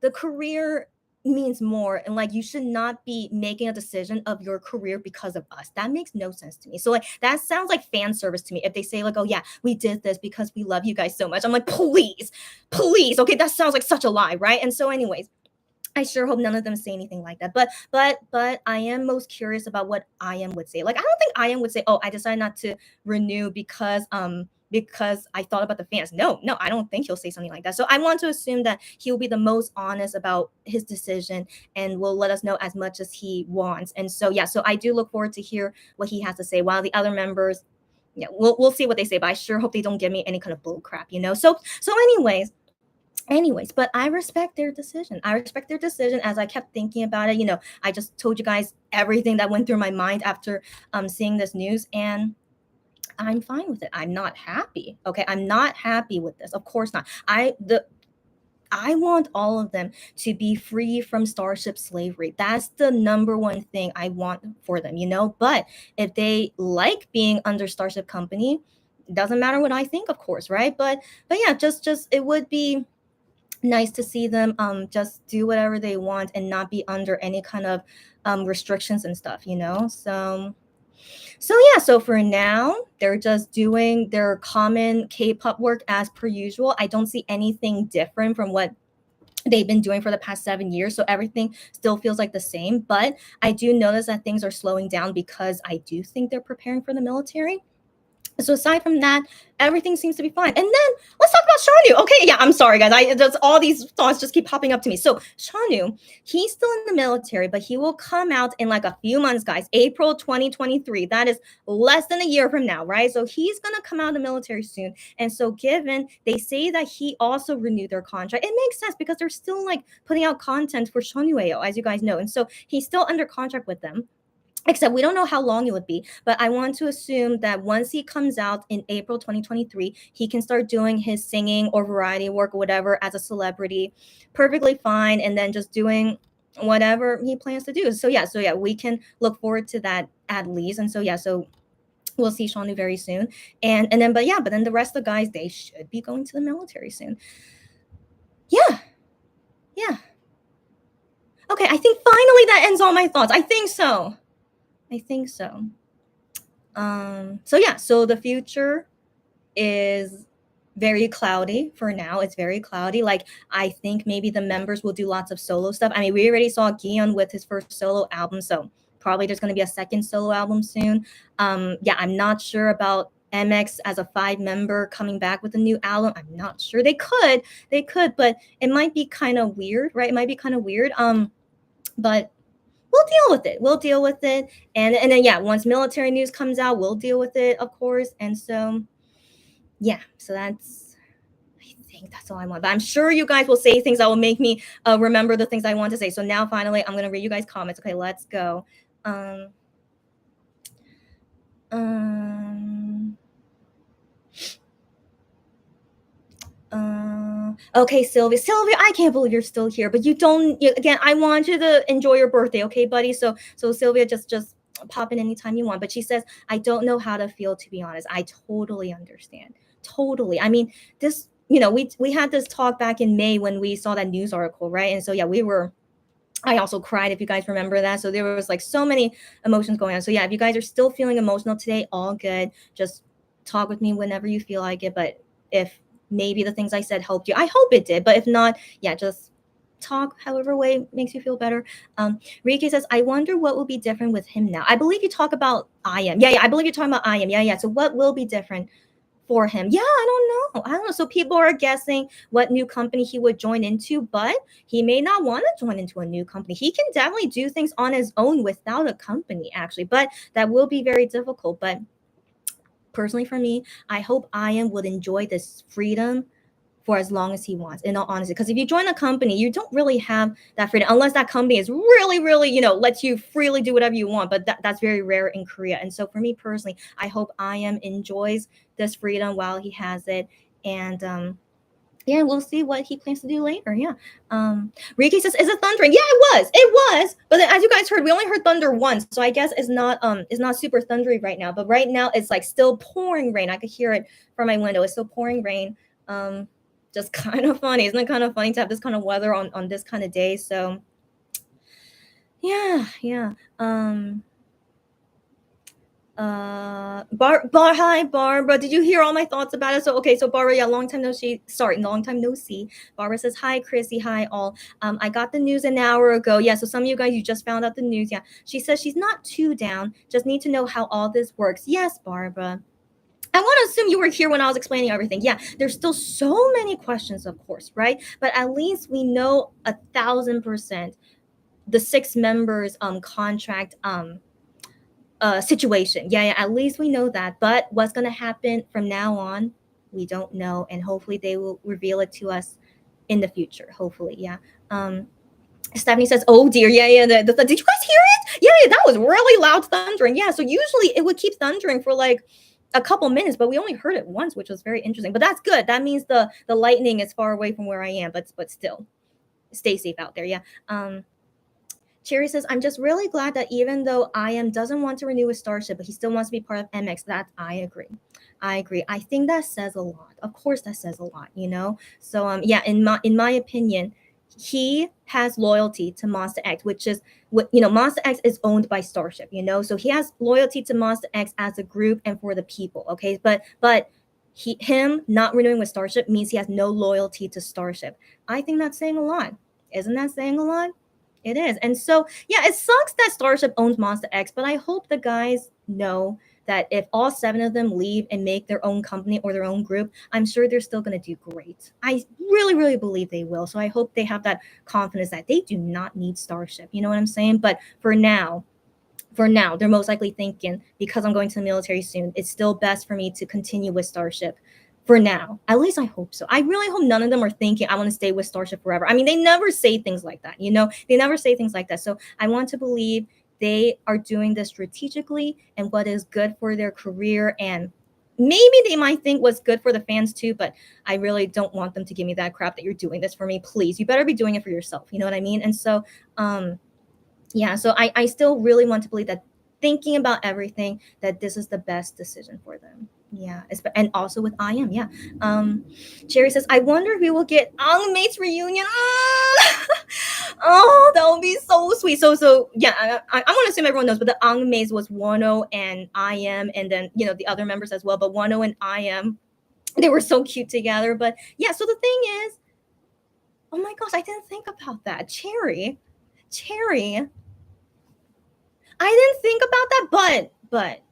the career means more, and like you should not be making a decision of your career because of us. That makes no sense to me. So like that sounds like fan service to me if they say like, "Oh yeah, we did this because we love you guys so much." I'm like, please, okay, that sounds like such a lie, right? And so anyways, I sure hope none of them say anything like that. But I am most curious about what I.M would say. Like I don't think I.M would say, "Oh, I decided not to renew because I thought about the fans." No, I don't think he'll say something like that. So I want to assume that he'll be the most honest about his decision and will let us know as much as he wants. And so yeah, so I do look forward to hear what he has to say. While the other members, yeah, we'll see what they say. But I sure hope they don't give me any kind of bull crap, you know. So anyways, but I respect their decision. I respect their decision as I kept thinking about it. I just told you guys everything that went through my mind after seeing this news, and I'm fine with it. I'm not happy. Okay, I'm not happy with this. Of course not. I want all of them to be free from Starship slavery. That's the number one thing I want for them, But if they like being under Starship Company, doesn't matter what I think, of course, right? But yeah, just it would be nice to see them just do whatever they want and not be under any kind of restrictions and stuff. So yeah, so for now they're just doing their common K-pop work as per usual. I don't see anything different from what they've been doing for the past 7 years, so everything still feels like the same. But I do notice that things are slowing down because I do think they're preparing for the military. So aside from that, everything seems to be fine. And then let's talk about Shanu. Okay, yeah, I'm sorry, guys. I just all these thoughts just keep popping up to me. So Shanu, he's still in the military, but he will come out in like a few months, guys. April 2023. That is less than a year from now, right? So he's gonna come out of the military soon. And so given they say that he also renewed their contract, it makes sense because they're still like putting out content for Shanu, as you guys know. And so he's still under contract with them. Except we don't know how long it would be, but I want to assume that once he comes out in April 2023, he can start doing his singing or variety work or whatever as a celebrity, perfectly fine, and then just doing whatever he plans to do. So yeah, we can look forward to that at least. And so we'll see Shanu very soon. And then but then the rest of the guys, they should be going to the military soon. Yeah. Yeah. Okay, I think finally that ends all my thoughts. I think so. So the future is very cloudy for now. It's very cloudy. Like I think maybe the members will do lots of solo stuff. I mean, we already saw Gion with his first solo album, so probably there's going to be a second solo album soon. Yeah, I'm not sure about MX as a 5-member coming back with a new album. I'm not sure. They could, but it might be kind of weird, right? It might be kind of weird. But we'll deal with it. And then yeah, once military news comes out, we'll deal with it, of course. And so yeah, so I think that's all I want. But I'm sure you guys will say things that will make me remember the things I want to say. So now finally I'm gonna read you guys comments. Okay, let's go. um Okay, Sylvia. Sylvia, I can't believe you're still here. But you don't. Again, I want you to enjoy your birthday, okay, buddy? So Sylvia, just pop in anytime you want. But she says, I don't know how to feel, to be honest. I totally understand. Totally. I mean, this. We had this talk back in May when we saw that news article, right? And so yeah, we were. I also cried, if you guys remember that. So there was like so many emotions going on. So yeah, if you guys are still feeling emotional today, all good. Just talk with me whenever you feel like it. But if maybe the things I said helped you, I hope it did. But if not, yeah, just talk however way makes you feel better. Rike says, I wonder what will be different with him now. I believe you talk about I am. Yeah, I believe you're talking about I am. Yeah. So what will be different for him? Yeah, I don't know. So people are guessing what new company he would join into, but he may not want to join into a new company. He can definitely do things on his own without a company, actually, but that will be very difficult. But personally, for me, I hope Ian would enjoy this freedom for as long as he wants, in all honesty. Because if you join a company, you don't really have that freedom unless that company is really, really, lets you freely do whatever you want. But that's very rare in Korea. And so for me personally, I hope Iam enjoys this freedom while he has it. And yeah, we'll see what he plans to do later. Yeah. Riki says, "Is it thundering?" Yeah, it was. It was. But then, as you guys heard, we only heard thunder once, so I guess it's not super thundery right now. But right now, it's like still pouring rain. I could hear it from my window. It's still pouring rain. Just kind of funny, isn't it? Kind of funny to have this kind of weather on this kind of day. So yeah, yeah. Hi Barbara, did you hear all my thoughts about it? So okay, so Barbara, yeah, long time no see. Sorry, long time no see. Barbara says, hi Chrissy, hi all. I got the news an hour ago. Yeah, so some of you guys, you just found out the news. Yeah, she says she's not too down, just need to know how all this works. Yes, Barbara, I want to assume you were here when I was explaining everything. Yeah, there's still so many questions, of course, right? But at least we know 1,000% the 6 members contract situation. Yeah, at least we know that. But what's going to happen from now on, we don't know. And hopefully they will reveal it to us in the future. Hopefully, yeah. Stephanie says, "Oh dear, yeah. Did you guys hear it? Yeah, that was really loud thundering. Yeah, so usually it would keep thundering for like a couple minutes, but we only heard it once, which was very interesting. But that's good. That means the lightning is far away from where I am. But still, stay safe out there. Yeah. Cherry says, I'm just really glad that even though IM doesn't want to renew with Starship, but he still wants to be part of MX. That I agree. I agree. I think that says a lot. Of course, that says a lot. So yeah, in my opinion, he has loyalty to Monster X, which is what Monster X is owned by Starship. So he has loyalty to Monster X as a group and for the people. Okay, but him not renewing with Starship means he has no loyalty to Starship. I think that's saying a lot. Isn't that saying a lot? It is. And so, yeah, it sucks that Starship owns Monster X, but I hope the guys know that if all 7 of them leave and make their own company or their own group, I'm sure they're still going to do great. I really, really believe they will. So I hope they have that confidence that they do not need Starship. You know what I'm saying? But for now, they're most likely thinking, because I'm going to the military soon, it's still best for me to continue with Starship for now. At least I hope so. I really hope none of them are thinking I want to stay with Starship forever. I mean, they never say things like that. They never say things like that. So I want to believe they are doing this strategically and what is good for their career, and maybe they might think what's good for the fans too, but I really don't want them to give me that crap that you're doing this for me. Please, you better be doing it for yourself. You know what I mean? And so yeah, so I still really want to believe that, thinking about everything, that this is the best decision for them. Yeah, and also with IM. Yeah. Cherry says, I wonder if we will get Mates reunion. Oh, that would be so sweet. So yeah, I'm gonna assume everyone knows, but the Mates was Wano and IM, and then the other members as well. But Wano and IM, they were so cute together. But yeah, so the thing is, oh my gosh, I didn't think about that. Cherry, I didn't think about that, but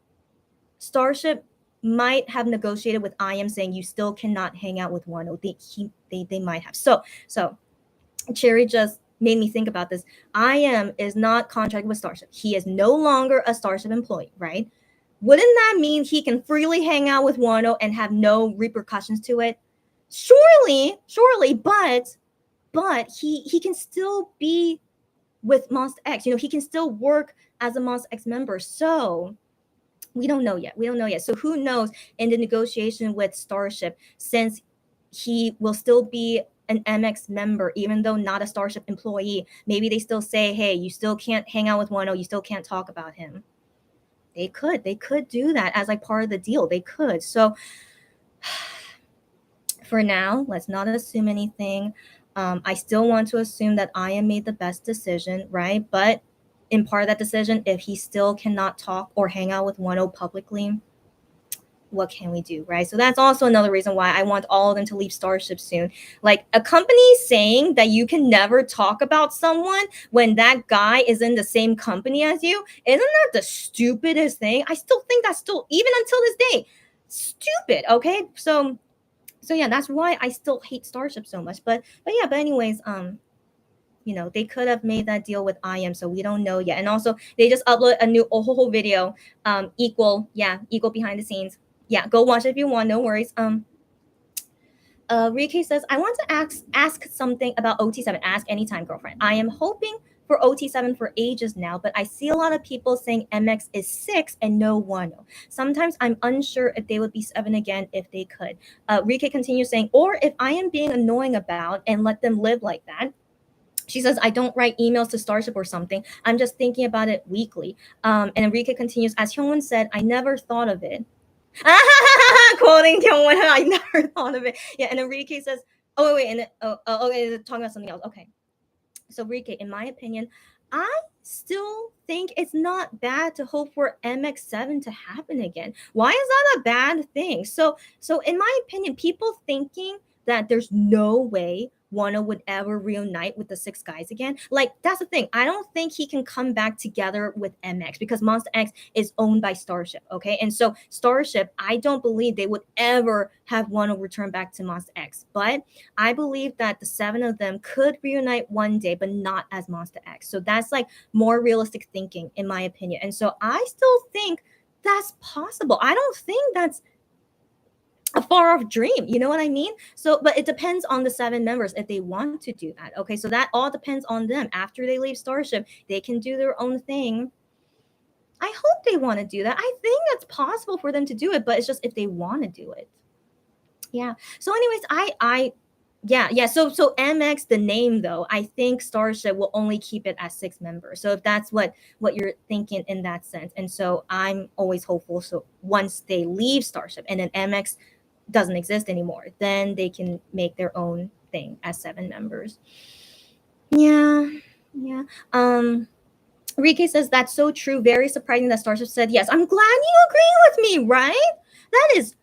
Starship might have negotiated with IM saying you still cannot hang out with one. They might have. So Cherry just made me think about this. IM is not contracted with Starship. He is no longer a Starship employee, right? Wouldn't that mean he can freely hang out with Wano and have no repercussions to it? Surely, but he can still be with Monster X. He can still work as a Monster X member. So we don't know yet. So who knows in the negotiation with Starship, since he will still be an MX member, even though not a Starship employee. Maybe they still say, hey, you still can't hang out with Wano, you still can't talk about him. They could do that as like part of the deal. They could. So for now, let's not assume anything. I still want to assume that Ian made the best decision, right? But in part of that decision, if he still cannot talk or hang out with Wano publicly, what can we do, right? So that's also another reason why I want all of them to leave Starship soon. Like, a company saying that you can never talk about someone when that guy is in the same company as you, isn't that the stupidest thing? I still think that's still, even until this day, stupid. Okay, so yeah, that's why I still hate Starship so much. But anyways, they could have made that deal with IM, so we don't know yet. And also, they just upload a new Ohoho video, equal behind the scenes. Yeah, go watch it if you want, no worries. Rike says, I want to ask something about OT7. Ask anytime, girlfriend. I am hoping for OT7 for ages now, but I see a lot of people saying MX is 6 and no 1. Sometimes I'm unsure if they would be 7 again if they could. Rike continues saying, or if I am being annoying about and let them live like that. She says, I don't write emails to Starship or something. I'm just thinking about it weekly. And Enrique continues, as Hyungwon said, I never thought of it. Quoting Kyungwon, I never thought of it. Yeah, and Enrique says, oh, wait, and okay, talking about something else. Okay. So, Enrique, in my opinion, I still think it's not bad to hope for MX7 to happen again. Why is that a bad thing? So in my opinion, people thinking that there's no way Wano would ever reunite with the 6 guys again. Like, that's the thing. I don't think he can come back together with MX because Monster X is owned by Starship. Okay. And so Starship, I don't believe they would ever have Wano return back to Monster X. But I believe that the 7 of them could reunite one day, but not as Monster X. So that's like more realistic thinking, in my opinion. And so I still think that's possible. I don't think that's a far off dream, you know what I mean? So, but it depends on the 7 members if they want to do that. Okay, so that all depends on them. After they leave Starship, they can do their own thing. I hope they want to do that. I think that's possible for them to do it, but it's just if they want to do it. Yeah. So, anyways, So MX, the name though, I think Starship will only keep it as 6 members. So if that's what you're thinking in that sense, and so I'm always hopeful. So once they leave Starship and then MX doesn't exist anymore, then they can make their own thing as 7 members. Yeah. Rike says that's so true. Very surprising that Starship said yes. I'm glad you agree with me, right? That is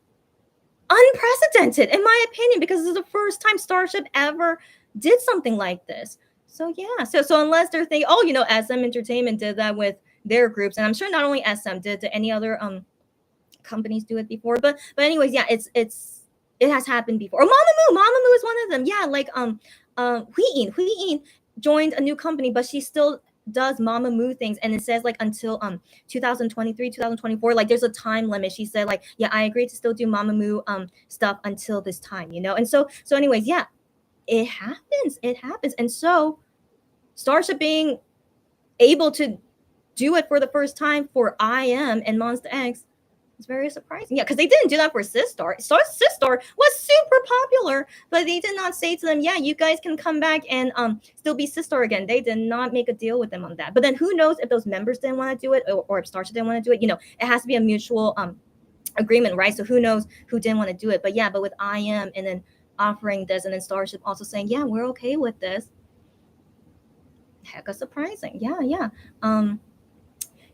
unprecedented in my opinion, because this is the first time Starship ever did something like this. So yeah, so unless they're thinking, SM Entertainment did that with their groups, and I'm sure not only SM did any other companies do it before, but anyways, yeah, it has happened before. Or Mamamoo is one of them. Yeah, like Huiyin joined a new company, but she still does Mamamoo things, and it says like until 2023 2024, like there's a time limit. She said like, yeah, I agree to still do Mamamoo stuff until this time, and so anyways, yeah, it happens. And so Starship being able to do it for the first time for IM and Monster X, it's very surprising. Yeah, because they didn't do that for Sistar. Sistar was super popular, but they did not say to them, yeah, you guys can come back and still be Sistar again. They did not make a deal with them on that. But then who knows if those members didn't want to do it, or if Starship didn't want to do it. It has to be a mutual agreement, right? So who knows who didn't want to do it. But yeah, but with IM and then offering this, and then Starship also saying, yeah, we're okay with this. Hecka surprising. Yeah.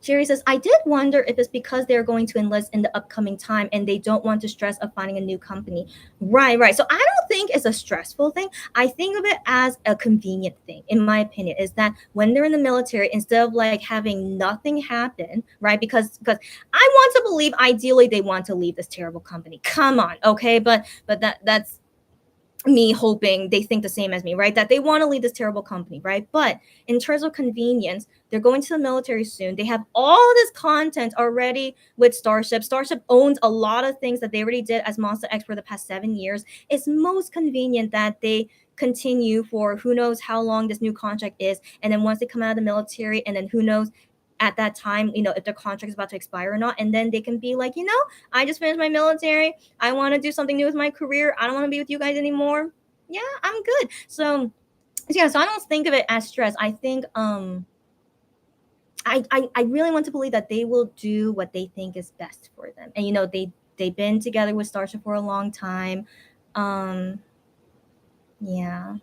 Sherry says, I did wonder if it's because they're going to enlist in the upcoming time and they don't want to stress of finding a new company. Right. So I don't think it's a stressful thing. I think of it as a convenient thing, in my opinion, is that when they're in the military, instead of like having nothing happen, right? Because I want to believe ideally they want to leave this terrible company. Come on, okay? But that's me hoping they think the same as me, right? That they want to leave this terrible company, right? But in terms of convenience, they're going to the military soon. They have all this content already with Starship. Starship owns a lot of things that they already did as Monster X for the past 7 years. It's most convenient that they continue for who knows how long this new contract is. And then once they come out of the military, and then who knows at that time, if their contract is about to expire or not. And then they can be like, I just finished my military. I want to do something new with my career. I don't want to be with you guys anymore. Yeah, I'm good. So yeah, so I don't think of it as stress. I think I really want to believe that they will do what they think is best for them. And they've been together with Starship for a long time. Yeah.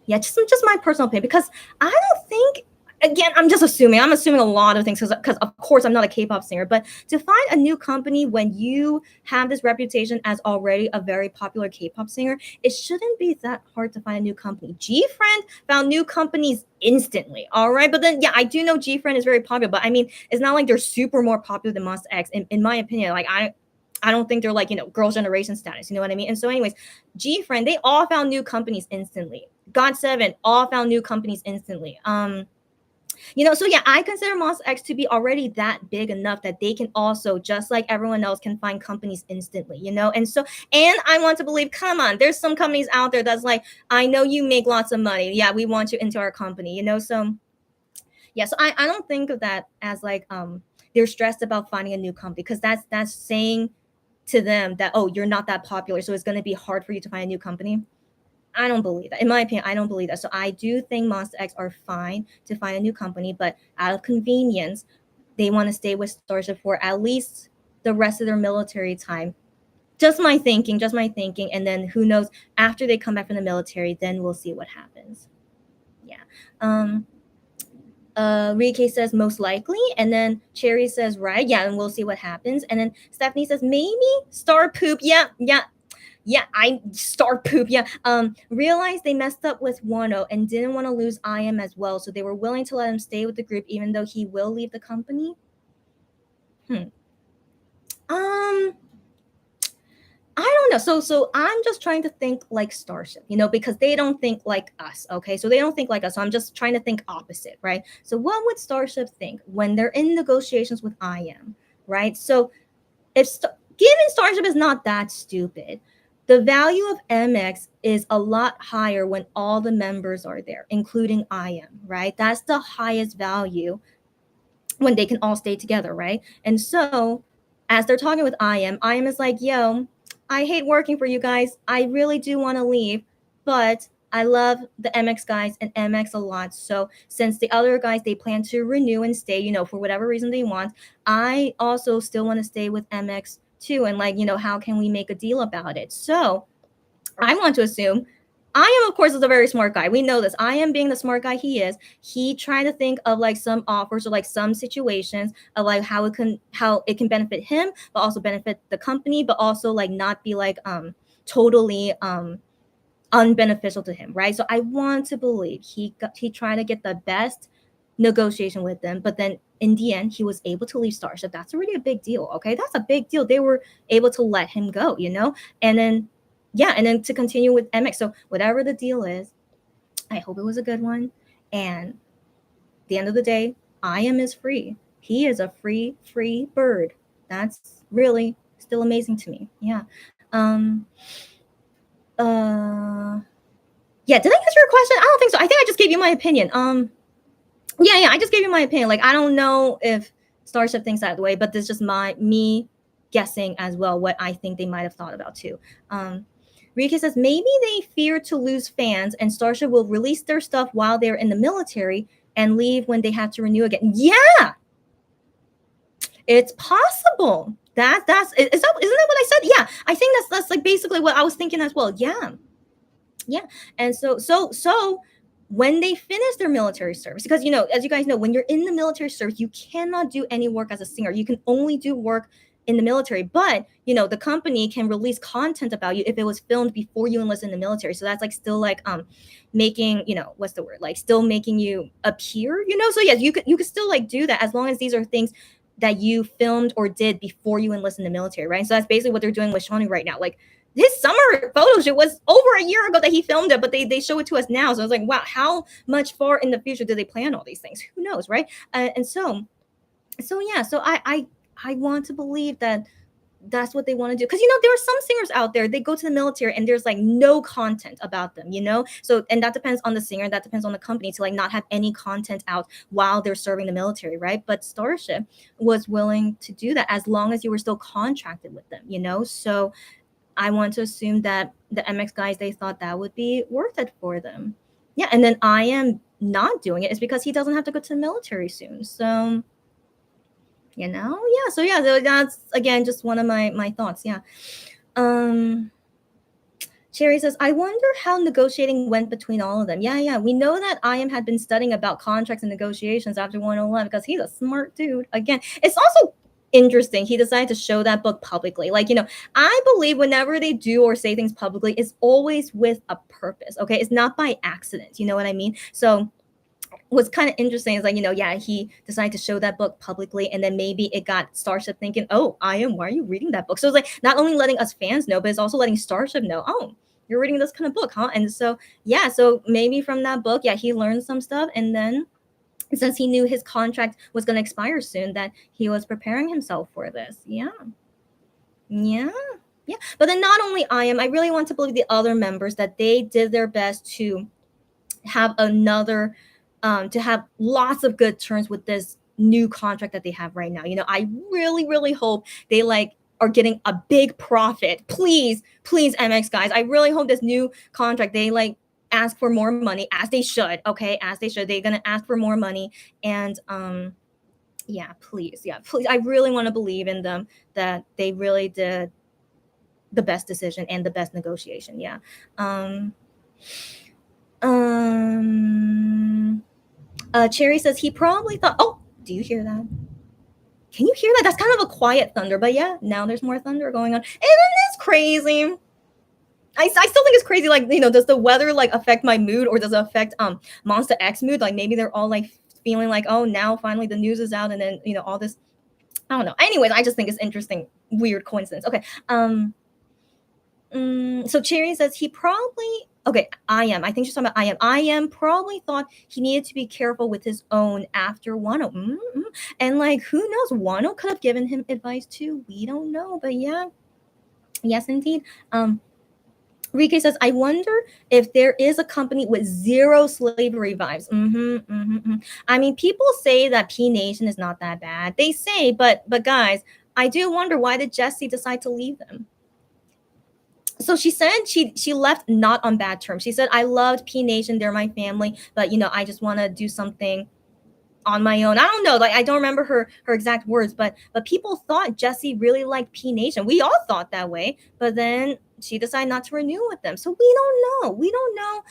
Yeah, just my personal opinion, because I don't think, again, I'm assuming a lot of things, because of course I'm not a K-pop singer, but to find a new company when you have this reputation as already a very popular K-pop singer, it shouldn't be that hard to find a new company. GFriend found new companies instantly, all right? But then, yeah, I do know GFriend is very popular, but I mean, it's not like they're super more popular than Monsta X, in my opinion. Like, I don't think they're like, Girls' Generation status, you know what I mean? And so anyways, GFriend, they all found new companies instantly. GOT7 all found new companies instantly. So yeah, I consider Monsta X to be already that big enough that they can also, just like everyone else, can find companies instantly, and I want to believe, come on, there's some companies out there that's like, I know you make lots of money. Yeah, we want you into our company, so yeah, so I don't think of that as like they're stressed about finding a new company, because that's saying to them that, oh, you're not that popular, so it's going to be hard for you to find a new company. I don't believe that. In my opinion, I don't believe that. So I do think Monsta X are fine to find a new company, but out of convenience, they want to stay with Starship for at least the rest of their military time. Just my thinking. And then who knows, after they come back from the military, then we'll see what happens. Yeah. Rike says most likely, and then Cherry says right, yeah, and we'll see what happens. And then Stephanie says maybe Star Poop, yeah, I Star Poop, yeah. Realized they messed up with Wano and didn't want to lose IM as well, so they were willing to let him stay with the group even though he will leave the company. I don't know. So I'm just trying to think like Starship, because they don't think like us. Okay, so they don't think like us. So I'm just trying to think opposite, right? So what would Starship think when they're in negotiations with IM, right? So given Starship is not that stupid, the value of MX is a lot higher when all the members are there, including IM, right? That's the highest value when they can all stay together, right? And so as they're talking with IM is like, yo, I hate working for you guys. I really do want to leave, but I love the MX guys and MX a lot. So since the other guys, they plan to renew and stay, for whatever reason they want, I also still want to stay with MX too. And like, how can we make a deal about it? So I want to assume IM, of course, is a very smart guy. We know this. IM, being the smart guy he is, he tried to think of like some offers or like some situations of like how it can benefit him, but also benefit the company, but also like not be like totally unbeneficial to him, right? So I want to believe he tried to get the best negotiation with them, but then in the end he was able to leave Starship. That's already a big deal. Okay, that's a big deal. They were able to let him go, and then to continue with MX. So whatever the deal is, I hope it was a good one. And at the end of the day, IM is free. He is a free bird. That's really still amazing to me. Yeah. Yeah, did I answer your question? I don't think so. I think I just gave you my opinion. Yeah, I just gave you my opinion. Like, I don't know if Starship thinks that way, but this is just me guessing as well what I think they might have thought about too. Rika says maybe they fear to lose fans and Starship will release their stuff while they're in the military and leave when they have to renew again. Yeah, it's possible. Isn't that what I said? Yeah, I think that's like basically what I was thinking as well. Yeah. And so when they finish their military service, because as you guys know, when you're in the military service, you cannot do any work as a singer. You can only do work in the military, but the company can release content about you if it was filmed before you enlist in the military. So that's like still like making, what's the word, like still making you appear, so yes, you could still like do that as long as these are things that you filmed or did before you enlist in the military, right? So that's basically what they're doing with Shawnee right now. Like his summer photo shoot was over a year ago that he filmed it, but they show it to us now. So I was like, wow, how much far in the future do they plan all these things? Who knows, right? And so yeah, so I want to believe that that's what they want to do. Because there are some singers out there, they go to the military and there's like no content about them. So, and that depends on the singer, that depends on the company to like not have any content out while they're serving the military, right? But Starship was willing to do that as long as you were still contracted with them. So I want to assume that the MX guys, they thought that would be worth it for them. Yeah, and then I am not doing it is because he doesn't have to go to the military soon. So so that's again just one of my thoughts. Cherry says, I wonder how negotiating went between all of them. We know that IM had been studying about contracts and negotiations after 101 because he's a smart dude. Again, it's also interesting he decided to show that book publicly. I believe whenever they do or say things publicly, it's always with a purpose. Okay, it's not by accident. You know what I mean? So what's kind of interesting is he decided to show that book publicly, and then maybe it got Starship thinking, oh, why are you reading that book? So it's like not only letting us fans know, but it's also letting Starship know, oh, you're reading this kind of book, huh? And so so maybe from that book, he learned some stuff, and then since he knew his contract was going to expire soon, that he was preparing himself for this. But then not only I really want to believe the other members that they did their best to have another to have lots of good terms with this new contract that they have right now. I really, really hope they are getting a big profit. Please, MX guys, I really hope this new contract, they ask for more money, as they should. Okay, as they should. They're gonna ask for more money, and please, I really want to believe in them that they really did the best decision and the best negotiation. Cherry says he probably thought, oh, do you hear that? Can you hear that? That's kind of a quiet thunder, but now there's more thunder going on. And it's crazy. I still think it's crazy. Does the weather affect my mood, or does it affect Monster X mood? Maybe they're all feeling oh, now finally the news is out, and then all this. I don't know. Anyways, I just think it's interesting, weird coincidence. Okay. So Cherry says he probably. Okay, I think she's talking about IM probably thought he needed to be careful with his own after Wano. And who knows? Wano could have given him advice too. We don't know, but yes, indeed. Rike says, I wonder if there is a company with zero slavery vibes. I mean, people say that P Nation is not that bad. They say, but guys, I do wonder, why did Jessie decide to leave them? So she said she left not on bad terms. She said, I loved P Nation, they're my family, but I just want to do something on my own. I don't know, I don't remember her exact words, but people thought Jessie really liked P Nation. We all thought that way, but then she decided not to renew with them. So we don't know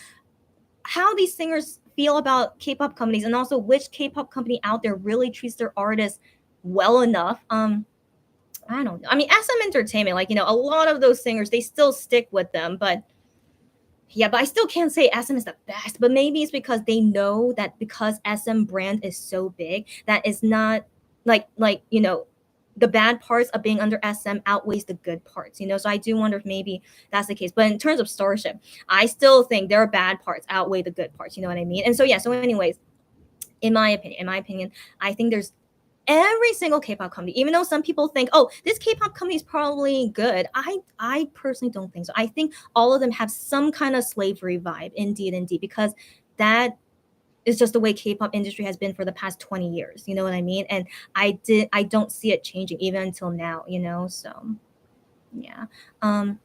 how these singers feel about K-pop companies, and also which K-pop company out there really treats their artists well enough. I don't know. I mean, SM Entertainment, a lot of those singers, they still stick with them, but I still can't say SM is the best. But maybe it's because they know that because SM brand is so big, that it's not the bad parts of being under SM outweighs the good parts. So I do wonder if maybe that's the case. But in terms of Starship, I still think their bad parts outweigh the good parts. You know what I mean? And so anyways, in my opinion, I think there's every single K-pop company, even though some people think, oh, this K-pop company is probably good, I personally don't think so. I think all of them have some kind of slavery vibe, indeed, because that is just the way K-pop industry has been for the past 20 years. You know what I mean? And I don't see it changing even until now, so yeah. Oh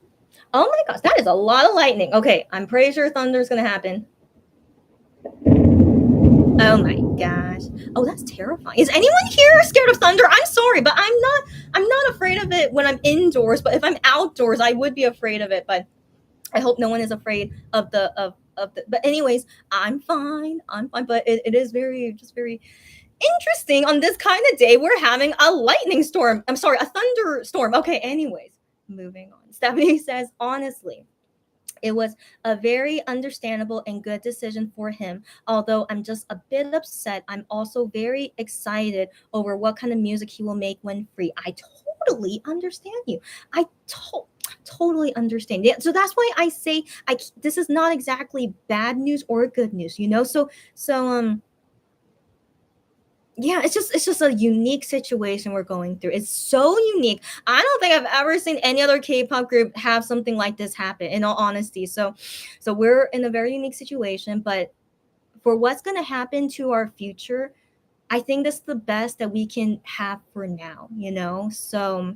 my gosh, that is a lot of lightning. Okay, I'm pretty sure thunder is gonna happen. Oh my gosh. Oh, that's terrifying. Is anyone here scared of thunder? I'm sorry, but I'm not afraid of it when I'm indoors, but if I'm outdoors, I would be afraid of it. But I hope no one is afraid of the but anyways, I'm fine. But it is very interesting on this kind of day. We're having a lightning storm. I'm sorry, a thunderstorm. Okay, anyways, moving on. Stephanie says, honestly, it was a very understandable and good decision for him. Although I'm just a bit upset, I'm also very excited over what kind of music he will make when free. I totally understand you. I totally understand. Yeah, so that's why I say this is not exactly bad news or good news, So Yeah, it's just a unique situation we're going through. It's so unique. I don't think I've ever seen any other K-pop group have something like this happen, in all honesty. So we're in a very unique situation, but for what's going to happen to our future, I think that's the best that we can have for now, you know? So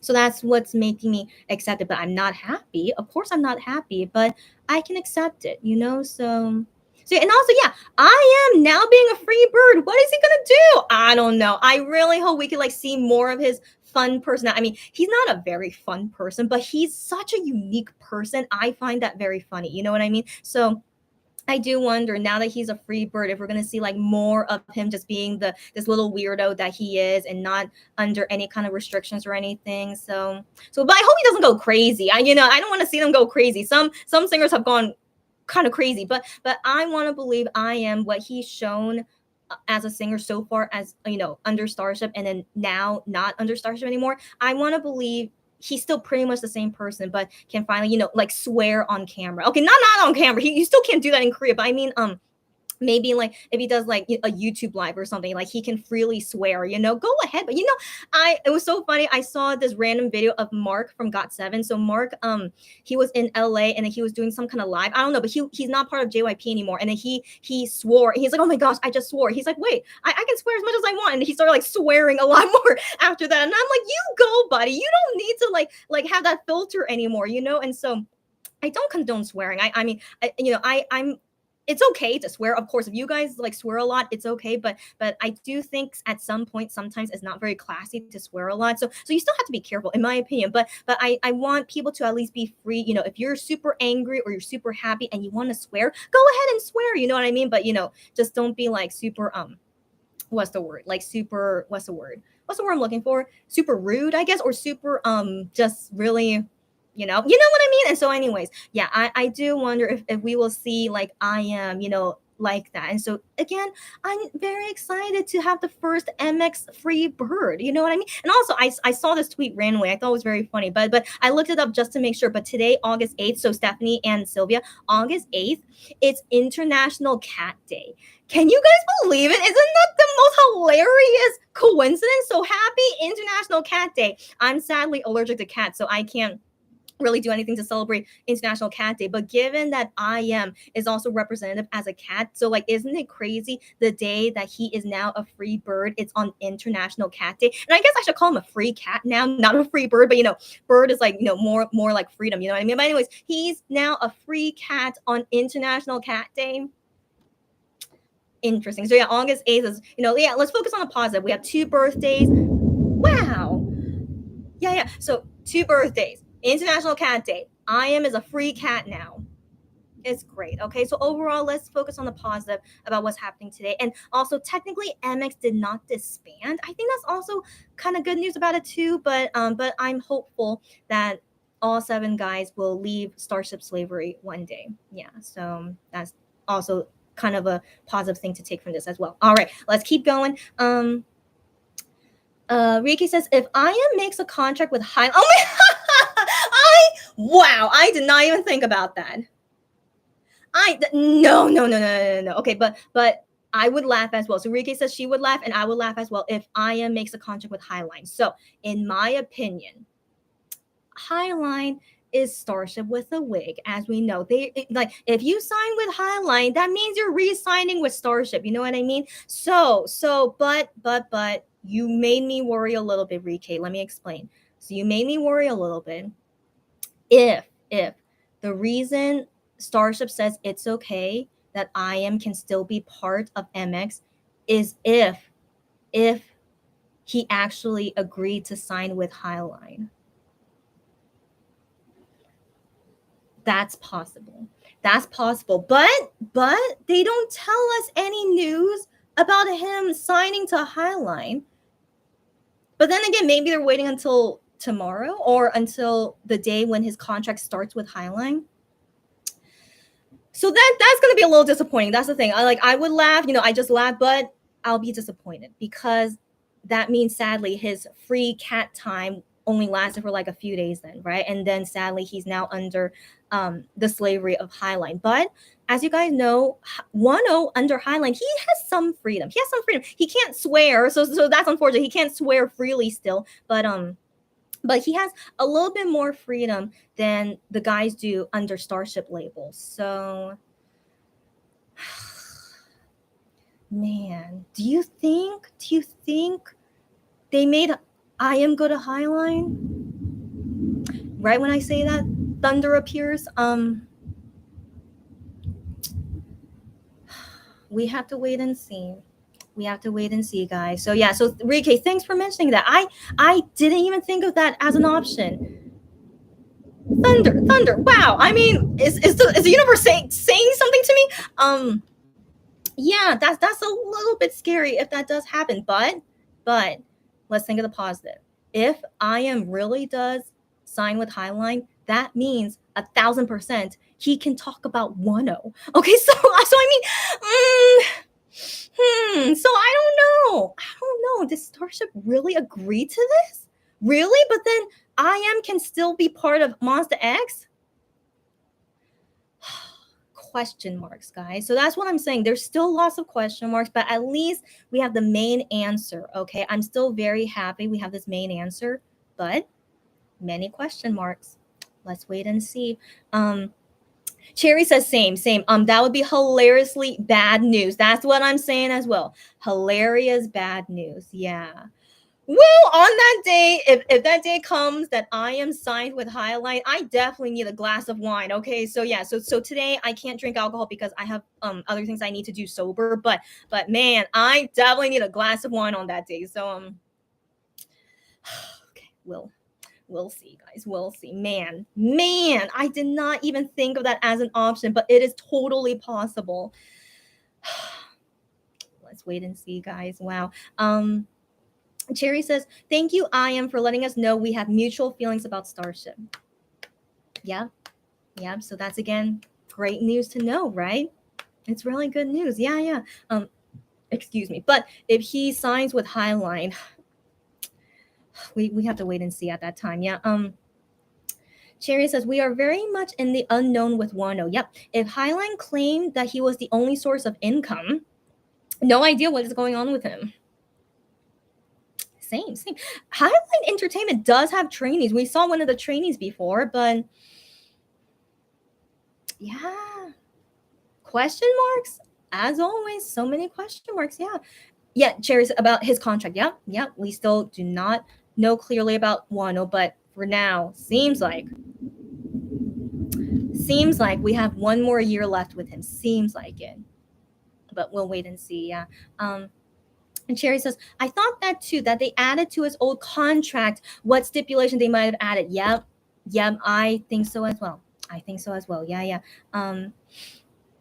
that's what's making me accept it, but I'm not happy. Of course I'm not happy, but I can accept it, you know? So and also, yeah, I am now being a free bird. What is he gonna do? I don't know. I really hope we could like see more of his fun person. I mean, he's not a very fun person, but he's such a unique person. I find that very funny. You know what I mean? So I do wonder now that he's a free bird if we're gonna see like more of him just being the this little weirdo that he is and not under any kind of restrictions or anything. So but I hope he doesn't go crazy. I don't want to see them go crazy. Some singers have gone kind of crazy, but I want to believe I am what he's shown as a singer so far as under Starship and then now not under Starship anymore. I want to believe he's still pretty much the same person, but can finally like swear on camera. Okay, not on camera. You still can't do that in Korea, but I mean maybe like if he does like a YouTube live or something, like he can freely swear, go ahead. But I it was so funny. I saw this random video of Mark from Got7. So Mark, he was in LA and then he was doing some kind of live. I don't know, but he's not part of JYP anymore. And then he swore. He's like, oh my gosh, I just swore. He's like, wait, I can swear as much as I want. And he started like swearing a lot more after that. And I'm like, you go, buddy. You don't need to like have that filter anymore, And so I don't condone swearing. I mean, I'm it's okay to swear. Of course, if you guys like swear a lot, it's okay. But I do think at some point, sometimes it's not very classy to swear a lot. So you still have to be careful, in my opinion. But I want people to at least be free. If you're super angry or you're super happy and you want to swear, go ahead and swear. You know what I mean? But just don't be like super what's the word? Like super what's the word? What's the word I'm looking for? Super rude, I guess, or super just really you know what I mean. And so anyways, yeah, I do wonder if we will see like I am like that. And so again, I'm very excited to have the first MX free bird, you know what I mean. And also I saw this tweet randomly. I thought it was very funny, but I looked it up just to make sure. But today, August 8th, so Stephanie and Sylvia, August 8th, it's International Cat Day. Can you guys believe it? Isn't that the most hilarious coincidence? So happy International Cat Day. I'm sadly allergic to cats, so I can't really do anything to celebrate International Cat Day. But given that I am is also representative as a cat, so like, isn't it crazy the day that he is now a free bird, it's on International Cat Day? And I guess I should call him a free cat now, not a free bird, but bird is like, more like freedom, you know what I mean? But anyways, he's now a free cat on International Cat Day. Interesting. So yeah, August 8th is, yeah, let's focus on the positive. We have 2 birthdays. Wow. Yeah. So 2 birthdays. International Cat Day. I am is a free cat now. It's great. Okay, so overall, let's focus on the positive about what's happening today. And also, technically, MX did not disband. I think that's also kind of good news about it too. But I'm hopeful that all 7 guys will leave Starship slavery one day. Yeah, so that's also kind of a positive thing to take from this as well. All right, let's keep going. Riki says, if IM makes a contract with High, oh my, wow, I did not even think about that. No. Okay, but I would laugh as well. So Riki says she would laugh, and I would laugh as well if IM makes a contract with Highline. So in my opinion, Highline is Starship with a wig, as we know. Like, if you sign with Highline, that means you're re-signing with Starship. You know what I mean? But you made me worry a little bit, Riki. Let me explain. So you made me worry a little bit. If the reason Starship says it's okay that IM can still be part of MX is if he actually agreed to sign with Highline. That's possible. But they don't tell us any news about him signing to Highline. But then again, maybe they're waiting until tomorrow or until the day when his contract starts with Highline. So that's going to be a little disappointing. That's the thing. I would laugh, I just laugh, but I'll be disappointed because that means sadly his free cat time only lasted for like a few days then, right? And then sadly he's now under the slavery of Highline. But as you guys know, Wano under Highline, he has some freedom. He has some freedom. He can't swear, so that's unfortunate. He can't swear freely still, but he has a little bit more freedom than the guys do under Starship labels. So, man, do you think they made I Am Go to Highline? Right when I say that, Thunder appears. We have to wait and see. We have to wait and see, guys. So yeah, so Rike, thanks for mentioning that. I didn't even think of that as an option. Thunder. Wow. I mean, is the universe saying something to me? Yeah, that's a little bit scary if that does happen. But let's think of the positive. If I Am really does sign with Highline, that means 1,000% he can talk about Wano. Okay, so I mean, so I don't know. Does Starship really agree to this? Really? But then I Am can still be part of Monster X? Question marks, guys. So that's what I'm saying. There's still lots of question marks, but at least we have the main answer. Okay, I'm still very happy we have this main answer, but many question marks. Let's wait and see. Cherry says same. That would be hilariously bad news. That's what I'm saying as well. Hilarious bad news. Yeah. Well, on that day, if that day comes that I am signed with Highline, I definitely need a glass of wine. Okay, so yeah, so today I can't drink alcohol because I have other things I need to do sober. But man, I definitely need a glass of wine on that day. So okay, we'll see, guys. We'll see. Man, I did not even think of that as an option, but it is totally possible. Let's wait and see, guys. Wow. Cherry says, thank you, I Am, for letting us know we have mutual feelings about Starship. Yeah. So that's, again, great news to know, right? It's really good news. Yeah. Excuse me. But if he signs with Highline, we have to wait and see at that time. Yeah. Cherry says, we are very much in the unknown with Wano. Yep. If Highline claimed that he was the only source of income, no idea what is going on with him. Same. Highline Entertainment does have trainees. We saw one of the trainees before, but yeah. Question marks? As always, so many question marks. Yeah, Cherry's about his contract. Yeah. We still do not know clearly about Wano, but for now, seems like we have one more year left with him. Seems like it. But we'll wait and see. Yeah. And Cherry says, I thought that too, that they added to his old contract what stipulation they might have added. Yep, I think so as well. Yeah.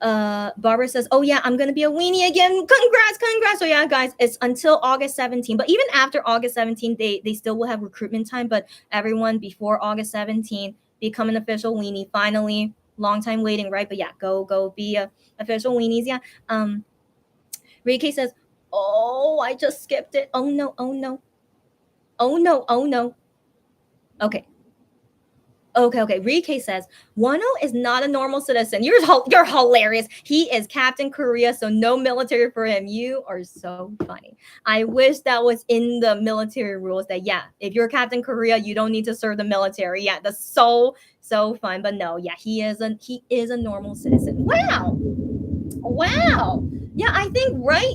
Barbara says, oh yeah, I'm gonna be a weenie again. Congrats. So yeah, guys, it's until August 17th. But even after August 17th, they still will have recruitment time. But everyone before August 17th, become an official weenie. Finally, long time waiting, right? But yeah, go be a official weenies. Yeah. Rike says, oh, I just skipped it. Oh no. Okay. Rike says, Wano is not a normal citizen. You're hilarious. He is Captain Korea, so no military for him. You are so funny. I wish that was in the military rules that, yeah, if you're Captain Korea, you don't need to serve the military. Yeah, that's so fun. But no, yeah, he is a normal citizen. Wow. Yeah, I think right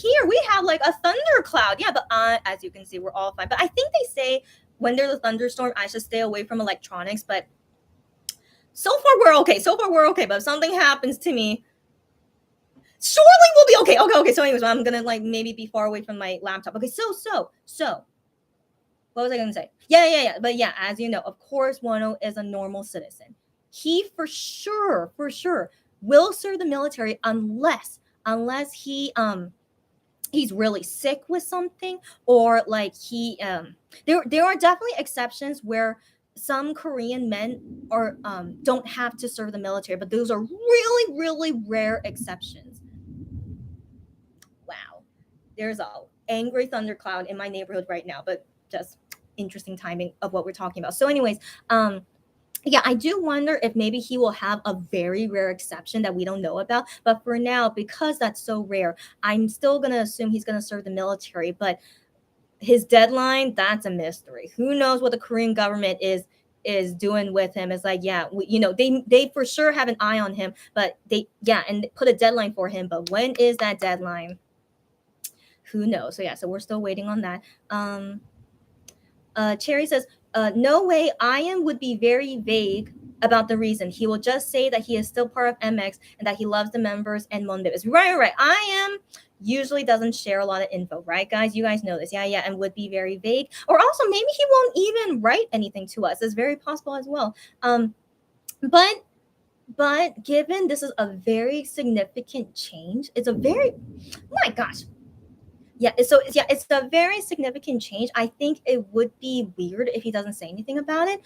here we have like a thundercloud. Yeah, but as you can see, we're all fine. But I think they say when there's a thunderstorm, I should stay away from electronics. But so far we're okay. But if something happens to me, surely we'll be okay. Okay. So anyways, I'm gonna like maybe be far away from my laptop. Okay. So what was I gonna say? Yeah. But yeah, as you know, of course, Wano is a normal citizen. He for sure will serve the military unless he's really sick with something, or like he there are definitely exceptions where some Korean men are don't have to serve the military, but those are really rare exceptions. Wow, there's a angry thundercloud in my neighborhood right now, but just interesting timing of what we're talking about. So anyways, Yeah, I do wonder if maybe he will have a very rare exception that we don't know about. But for now, because that's so rare, I'm still going to assume he's going to serve the military. But his deadline, that's a mystery. Who knows what the Korean government is doing with him? It's like, yeah, they for sure have an eye on him, but and put a deadline for him. But when is that deadline? Who knows? So yeah, so we're still waiting on that. Cherry says, no way, Ian would be very vague about the reason. He will just say that he is still part of MX and that he loves the members and Monbibs. Right. Ian usually doesn't share a lot of info, right, guys? You guys know this. Yeah, and would be very vague. Or also, maybe he won't even write anything to us. It's very possible as well. But given this is a very significant change, it's a very, my gosh, it's a very significant change. I think it would be weird if he doesn't say anything about it.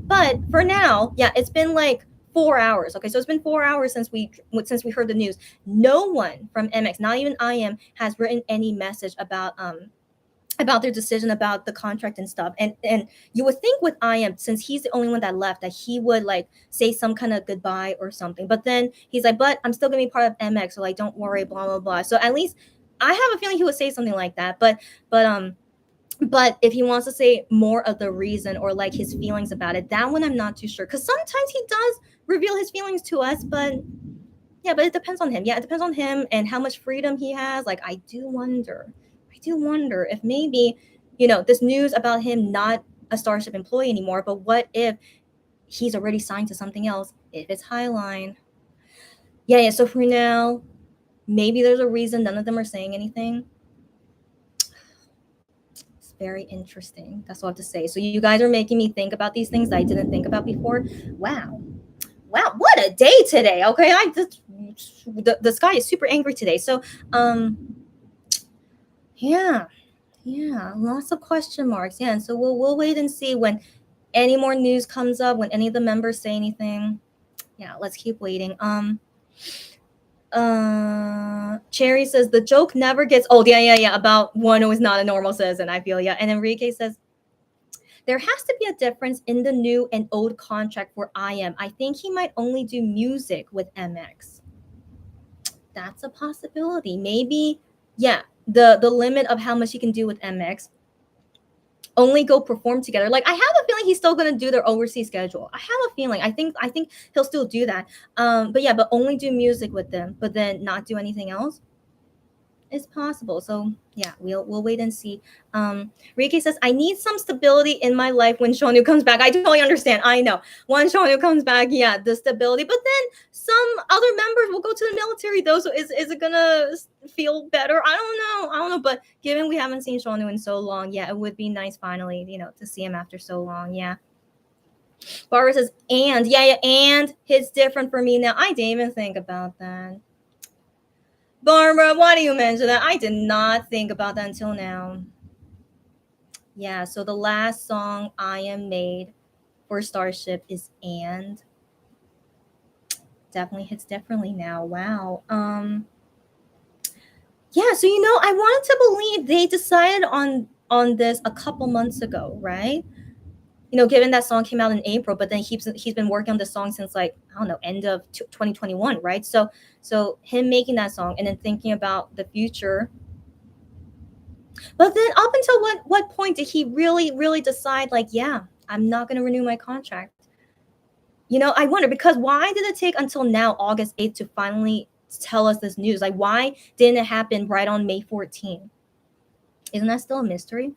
But for now, yeah, it's been like 4 hours. Okay, so it's been 4 hours since we heard the news. No one from MX, not even IM, has written any message about their decision about the contract and stuff. And you would think with IM, since he's the only one that left, that he would like say some kind of goodbye or something. But then he's like, but I'm still gonna be part of MX, so like don't worry, blah blah blah. So at least I have a feeling he would say something like that. But if he wants to say more of the reason or like his feelings about it, that one I'm not too sure. Because sometimes he does reveal his feelings to us, but yeah, but it depends on him. Yeah, it depends on him and how much freedom he has. Like I do wonder if maybe, this news about him not a Starship employee anymore, but what if he's already signed to something else, if it's Highline? Yeah, so for now, maybe there's a reason none of them are saying anything. It's very interesting. That's all I have to say. So you guys are making me think about these things that I didn't think about before. Wow, what a day today. Okay, the sky is super angry today. So yeah, lots of question marks. Yeah, and so we'll wait and see when any more news comes up, when any of the members say anything. Yeah, let's keep waiting. Cherry says the joke never gets old. Yeah, about one who is not a normal citizen. I feel, yeah. And Enrique says there has to be a difference in the new and old contract for IM. I think he might only do music with MX. That's a possibility. Maybe, yeah, the limit of how much he can do with MX, only go perform together. Like I have a feeling he's still gonna do their overseas schedule. I have a feeling. I think he'll still do that. But only do music with them, but then not do anything else. It's possible. So yeah, we'll wait and see. Riki says, I need some stability in my life when Shonu comes back. I totally understand. I know. When Shonu comes back, yeah, the stability. But then some other members will go to the military though. So is it gonna feel better? I don't know. But given we haven't seen Shonu in so long, yeah, it would be nice finally, to see him after so long. Yeah. Barbara says, and it's different for me now. I didn't even think about that. Barbara, why do you mention that? I did not think about that until now. Yeah, so the last song IM made for Starship is And. Definitely hits differently now. Wow. Yeah, so I wanted to believe they decided on this a couple months ago, right? Given that song came out in April, but then he's been working on the song since like, I don't know, end of 2021, right? So him making that song and then thinking about the future. But then up until what point did he really decide like, yeah, I'm not going to renew my contract? I wonder, because why did it take until now, August 8th, to finally tell us this news? Like, why didn't it happen right on May 14th? Isn't that still a mystery?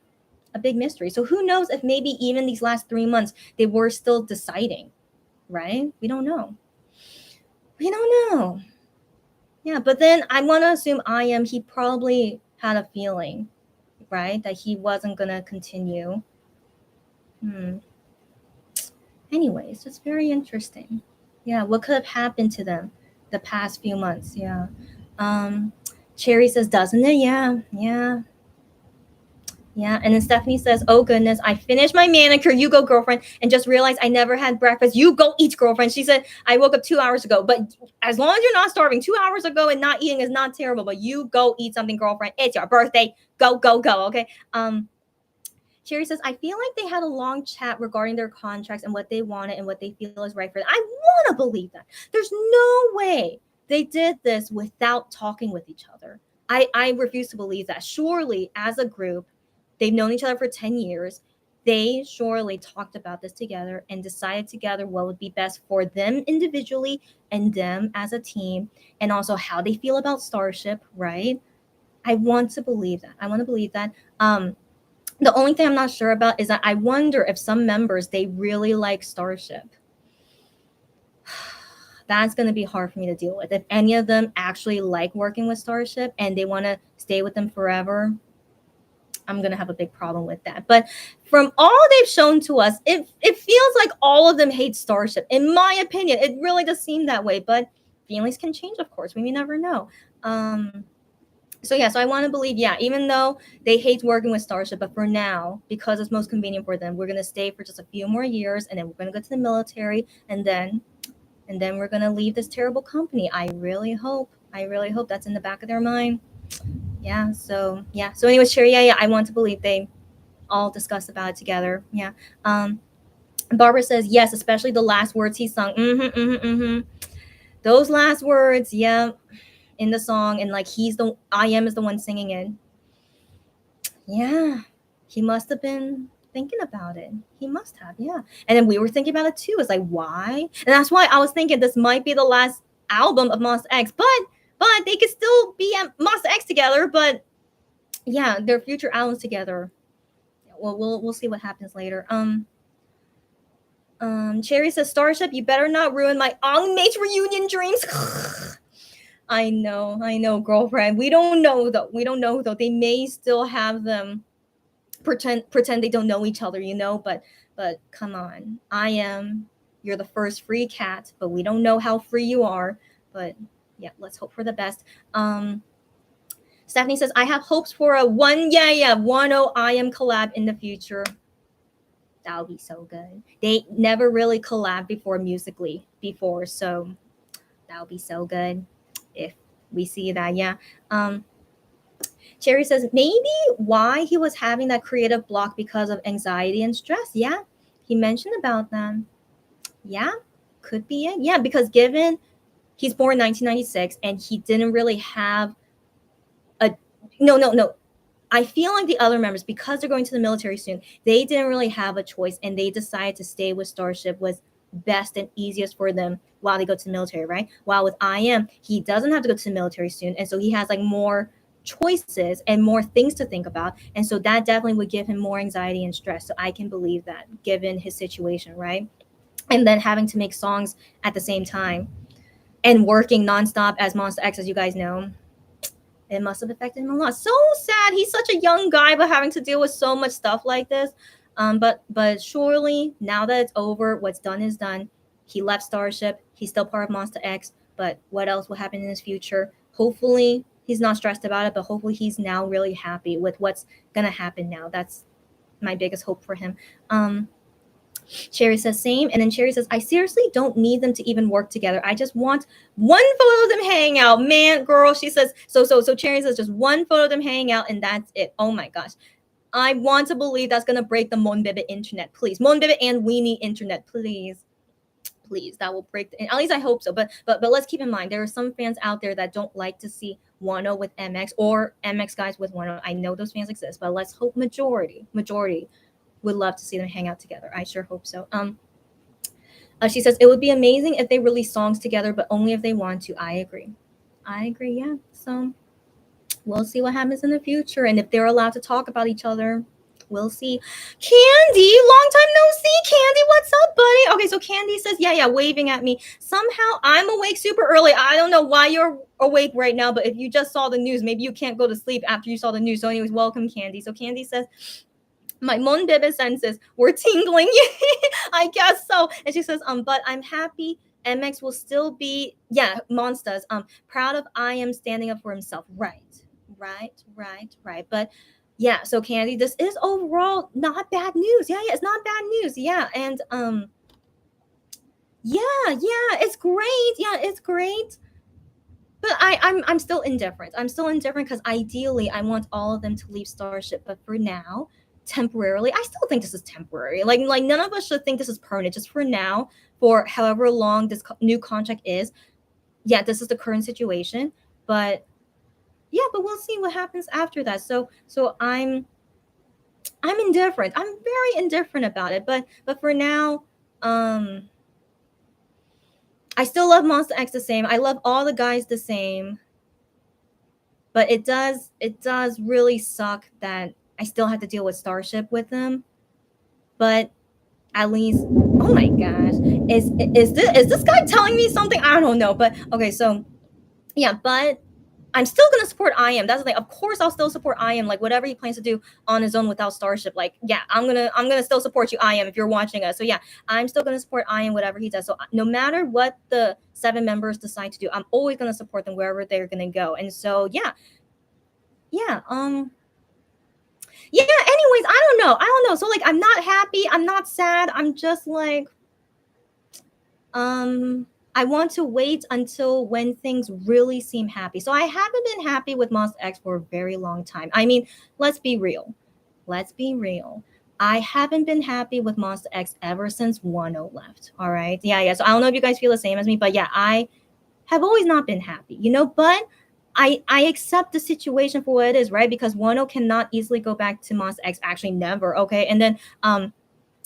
A big mystery. So who knows if maybe even these last 3 months they were still deciding, right? We don't know. Yeah, but then I want to assume he probably had a feeling, right, that he wasn't gonna continue. Anyways, it's very interesting. Yeah, what could have happened to them the past few months? Yeah. Cherry says, doesn't it? Yeah. And then Stephanie says, oh goodness, I finished my manicure. You go, girlfriend. And just realized I never had breakfast. You go eat, girlfriend. She said, I woke up 2 hours ago. But as long as you're not starving, 2 hours ago and not eating is not terrible. But you go eat something, girlfriend. It's your birthday. Go. Okay. Cherry says, I feel like they had a long chat regarding their contracts and what they wanted and what they feel is right for them. I want to believe that. There's no way they did this without talking with each other. I refuse to believe that. Surely, as a group, they've known each other for 10 years. They surely talked about this together and decided together what would be best for them individually and them as a team, and also how they feel about Starship, right? I want to believe that. I want to believe that. The only thing I'm not sure about is that I wonder if some members they really like Starship. That's going to be hard for me to deal with. If any of them actually like working with Starship and they want to stay with them forever, I'm going to have a big problem with that. But from all they've shown to us, it feels like all of them hate Starship. In my opinion, it really does seem that way. But feelings can change, of course. We may never know. So I want to believe, even though they hate working with Starship, but for now, because it's most convenient for them, we're going to stay for just a few more years, and then we're going to go to the military, and then we're going to leave this terrible company. I really hope that's in the back of their mind. So anyways, Sherry, I want to believe they all discussed about it together. Barbara says yes, especially the last words he sung. Those last words, in the song, and like I.M is the one singing it. He must have been thinking about it. He must have, and then we were thinking about it too. It's like, why? And that's why I was thinking this might be the last album of Monsta X, but they could still be at Monsta X together. But their future albums together. Well, we'll see what happens later. Cherry says, Starship, you better not ruin my Angmate reunion dreams. I know, girlfriend. We don't know though. They may still have them pretend they don't know each other, but come on. You're the first free cat, but we don't know how free you are. But let's hope for the best. Stephanie says, I have hopes for a 1-0 I.M collab in the future. That would be so good. They never really collabed musically before, so that would be so good if we see that. Cherry says, maybe why he was having that creative block because of anxiety and stress. He mentioned about them. Could be it. Because given he's born 1996 and he didn't really have no. I feel like the other members, because they're going to the military soon, they didn't really have a choice, and they decided to stay with Starship was best and easiest for them while they go to the military, right? While with I.M, he doesn't have to go to the military soon, and so he has like more choices and more things to think about, and so that definitely would give him more anxiety and stress. So I can believe that, given his situation, right? And then having to make songs at the same time and working nonstop as Monsta X, as you guys know, it must have affected him a lot. So sad. He's such a young guy, but having to deal with so much stuff like this. But surely now that it's over, what's done is done. He left Starship. He's still part of Monsta X. But what else will happen in his future? Hopefully he's not stressed about it, but hopefully he's now really happy with what's gonna happen now. That's my biggest hope for him. Cherry says same, and then Cherry says, I seriously don't need them to even work together. I just want one photo of them hanging out. Man, girl, she says, so Cherry says just one photo of them hanging out, and that's it. Oh my gosh. I want to believe that's gonna break the Monbebe internet, please. Monbebe and Weenie internet, please. That will break at least I hope so. But let's keep in mind, there are some fans out there that don't like to see Wano with MX or MX guys with Wano. I know those fans exist, but let's hope majority would love to see them hang out together. I sure hope so. She says, it would be amazing if they release songs together, but only if they want to. I agree. So we'll see what happens in the future. And if they're allowed to talk about each other, we'll see. Candy, long time no see. Candy, what's up, buddy? Okay, so Candy says, waving at me. Somehow I'm awake super early. I don't know why you're awake right now, but if you just saw the news, maybe you can't go to sleep after you saw the news. So anyways, welcome, Candy. So Candy says, my Monbebe senses were tingling. I guess so. And she says, but I'm happy MX will still be, Monstas. Proud of I.M standing up for himself. Right. But so Candy, this is overall not bad news. It's not bad news. And it's great. It's great. But I'm still indifferent. I'm still indifferent because ideally I want all of them to leave Starship. But for now, temporarily. I still think this is temporary. Like none of us should think this is permanent. Just for now, for however long this new contract is. Yeah, this is the current situation, but yeah, but we'll see what happens after that. So I'm indifferent. I'm very indifferent about it. But for now, um, I still love Monster X the same. I love all the guys the same. But it does really suck that I still have to deal with Starship with them. But at least, oh my gosh, is this guy telling me something? I don't know. But okay, so yeah, but I'm still gonna support IM. That's the thing. Of course, I'll still support IM. Like whatever he plans to do on his own without Starship. Like yeah, I'm gonna still support you, IM, if you're watching us. So yeah, I'm still gonna support IM whatever he does. So no matter what the 7 members decide to do, I'm always gonna support them wherever they're gonna go. And so yeah. Yeah. Anyways, I don't know. So like, I'm not happy. I'm not sad. I'm just like I want to wait until when things really seem happy. So I haven't been happy with Monster X for a very long time. I mean, let's be real. Let's be real. I haven't been happy with Monster X ever since Wano left. All right. Yeah. So I don't know if you guys feel the same as me, but yeah, I have always not been happy, but I accept the situation for what it is, right? Because Wano cannot easily go back to Monster X, actually never. Okay. And then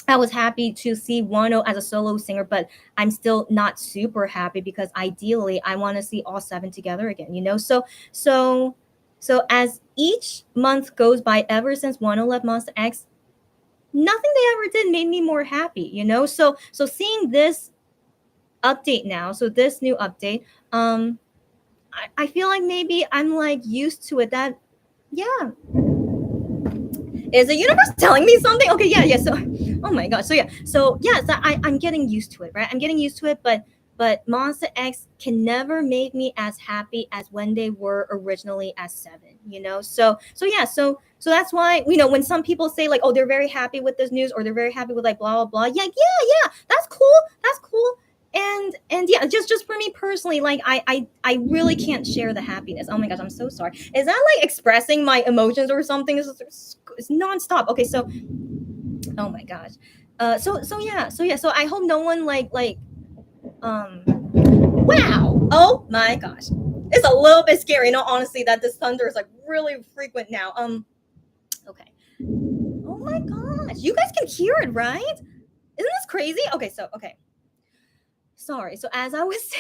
I was happy to see Wano as a solo singer, but I'm still not super happy because ideally I want to see all 7 together again. So as each month goes by, ever since Wano left Monster X, nothing they ever did made me more happy. So seeing this update now, so this new update, I feel like maybe I'm like used to it. That yeah, is the universe telling me something? Okay, yeah. So, oh my gosh. So I'm getting used to it, right? I'm getting used to it, but Monster X can never make me as happy as when they were originally as 7. So that's why when some people say like, oh, they're very happy with this news or they're very happy with like blah blah blah. Yeah. That's cool. That's cool. And yeah, just for me personally, like I really can't share the happiness. Oh my gosh, I'm so sorry. Is that like expressing my emotions or something? It's nonstop. Okay, so oh my gosh. So I hope no one wow. Oh my gosh. It's a little bit scary, honestly, that this thunder is like really frequent now. Okay. Oh my gosh. You guys can hear it, right? Isn't this crazy? Okay. Sorry. So as I was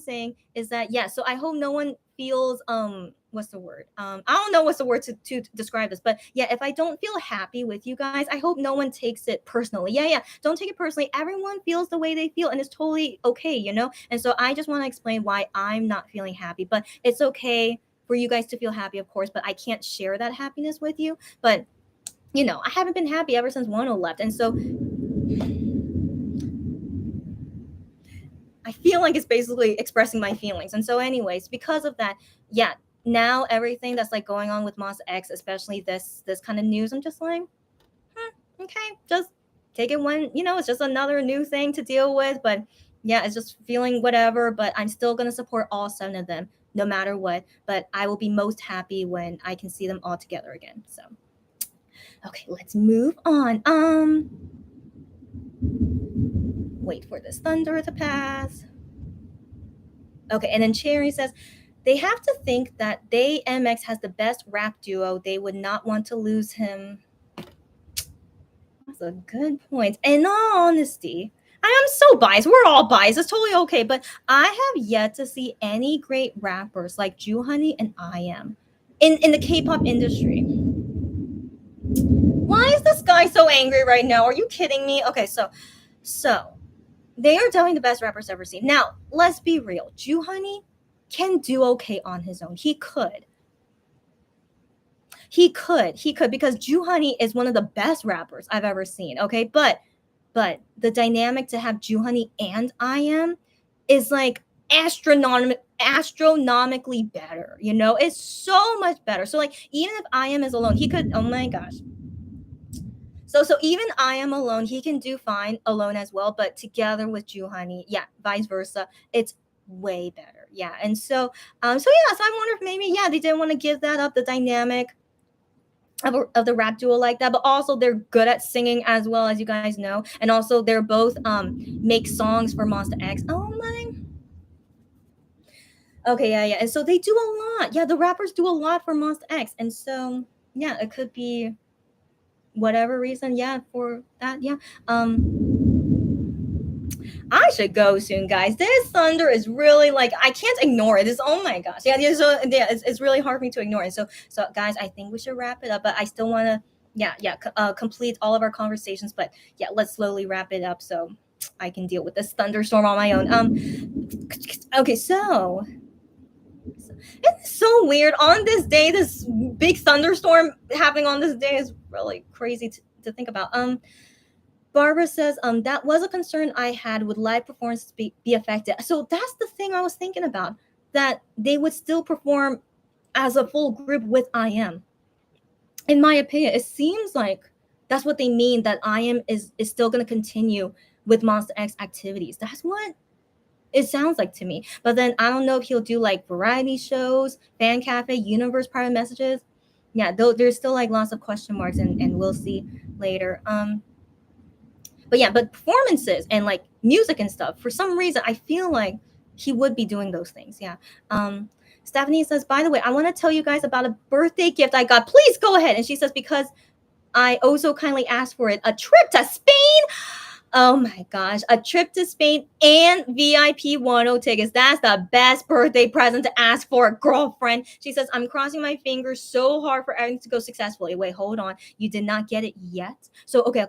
saying is that yeah, so I hope no one feels what's the word? I don't know what's the word to describe this, but yeah, if I don't feel happy with you guys, I hope no one takes it personally. Yeah. Don't take it personally. Everyone feels the way they feel and it's totally okay. And so I just want to explain why I'm not feeling happy, but it's okay for you guys to feel happy, of course, but I can't share that happiness with you. But I haven't been happy ever since Wano left. And so I feel like it's basically expressing my feelings. And so, anyways, because of that, yeah, now everything that's like going on with Monster X, especially this kind of news, I'm just like, okay, just take it when, it's just another new thing to deal with. But yeah, it's just feeling whatever. But I'm still gonna support all 7 of them, no matter what. But I will be most happy when I can see them all together again. So okay, let's move on. Wait for this thunder to pass. Okay, and then Cherry says they have to think that they MX has the best rap duo. They would not want to lose him. That's a good point. In all honesty, I am so biased. We're all biased. It's totally okay. But I have yet to see any great rappers like Juhani and IM in the K-pop industry. Why is this guy so angry right now? Are you kidding me? Okay, so they are definitely the best rappers ever seen. Now, let's be real. Juhani can do okay on his own. He could because Juhani is one of the best rappers I've ever seen. Okay, but the dynamic to have Juhani and IM is like astronomically better. It's so much better. So like even if IM is alone, he could. Oh my gosh. So even IM alone, he can do fine alone as well, but together with Juhani, yeah, vice versa, it's way better. Yeah. And so I wonder if maybe, yeah, they didn't want to give that up, the dynamic of the rap duo like that, but also they're good at singing as well, as you guys know, and also they're both make songs for Monster X. Oh my. Okay, yeah, and so they do a lot. Yeah, the rappers do a lot for Monster X, and so yeah, it could be whatever reason. Yeah, for that. Yeah. I should go soon, guys. This thunder is really like I can't ignore it. It's oh my gosh, yeah. So yeah, it's really hard for me to ignore it. So guys, I think we should wrap it up. But I still want to complete all of our conversations. But yeah, let's slowly wrap it up so I can deal with this thunderstorm on my own. Okay, so it's so weird on this day. This big thunderstorm happening on this day is really crazy to think about. Barbara says, that was a concern I had. Would live performances be affected? So that's the thing I was thinking about, that they would still perform as a full group with I.M. In my opinion, it seems like that's what they mean, that I.M is still going to continue with Monster X activities. That's what it sounds like to me. But then I don't know if he'll do like variety shows, fan cafe, universe private messages. Yeah, though there's still like lots of question marks, and we'll see later. But yeah, but performances and like music and stuff, for some reason, I feel like he would be doing those things. Yeah. Stephanie says, by the way, I want to tell you guys about a birthday gift I got. Please go ahead. And she says, because I also kindly asked for it, a trip to Spain. Oh my gosh, a trip to Spain and VIP 10 tickets. That's the best birthday present to ask for, girlfriend. She says, I'm crossing my fingers so hard for everything to go successfully. Wait, hold on. You did not get it yet? So, okay.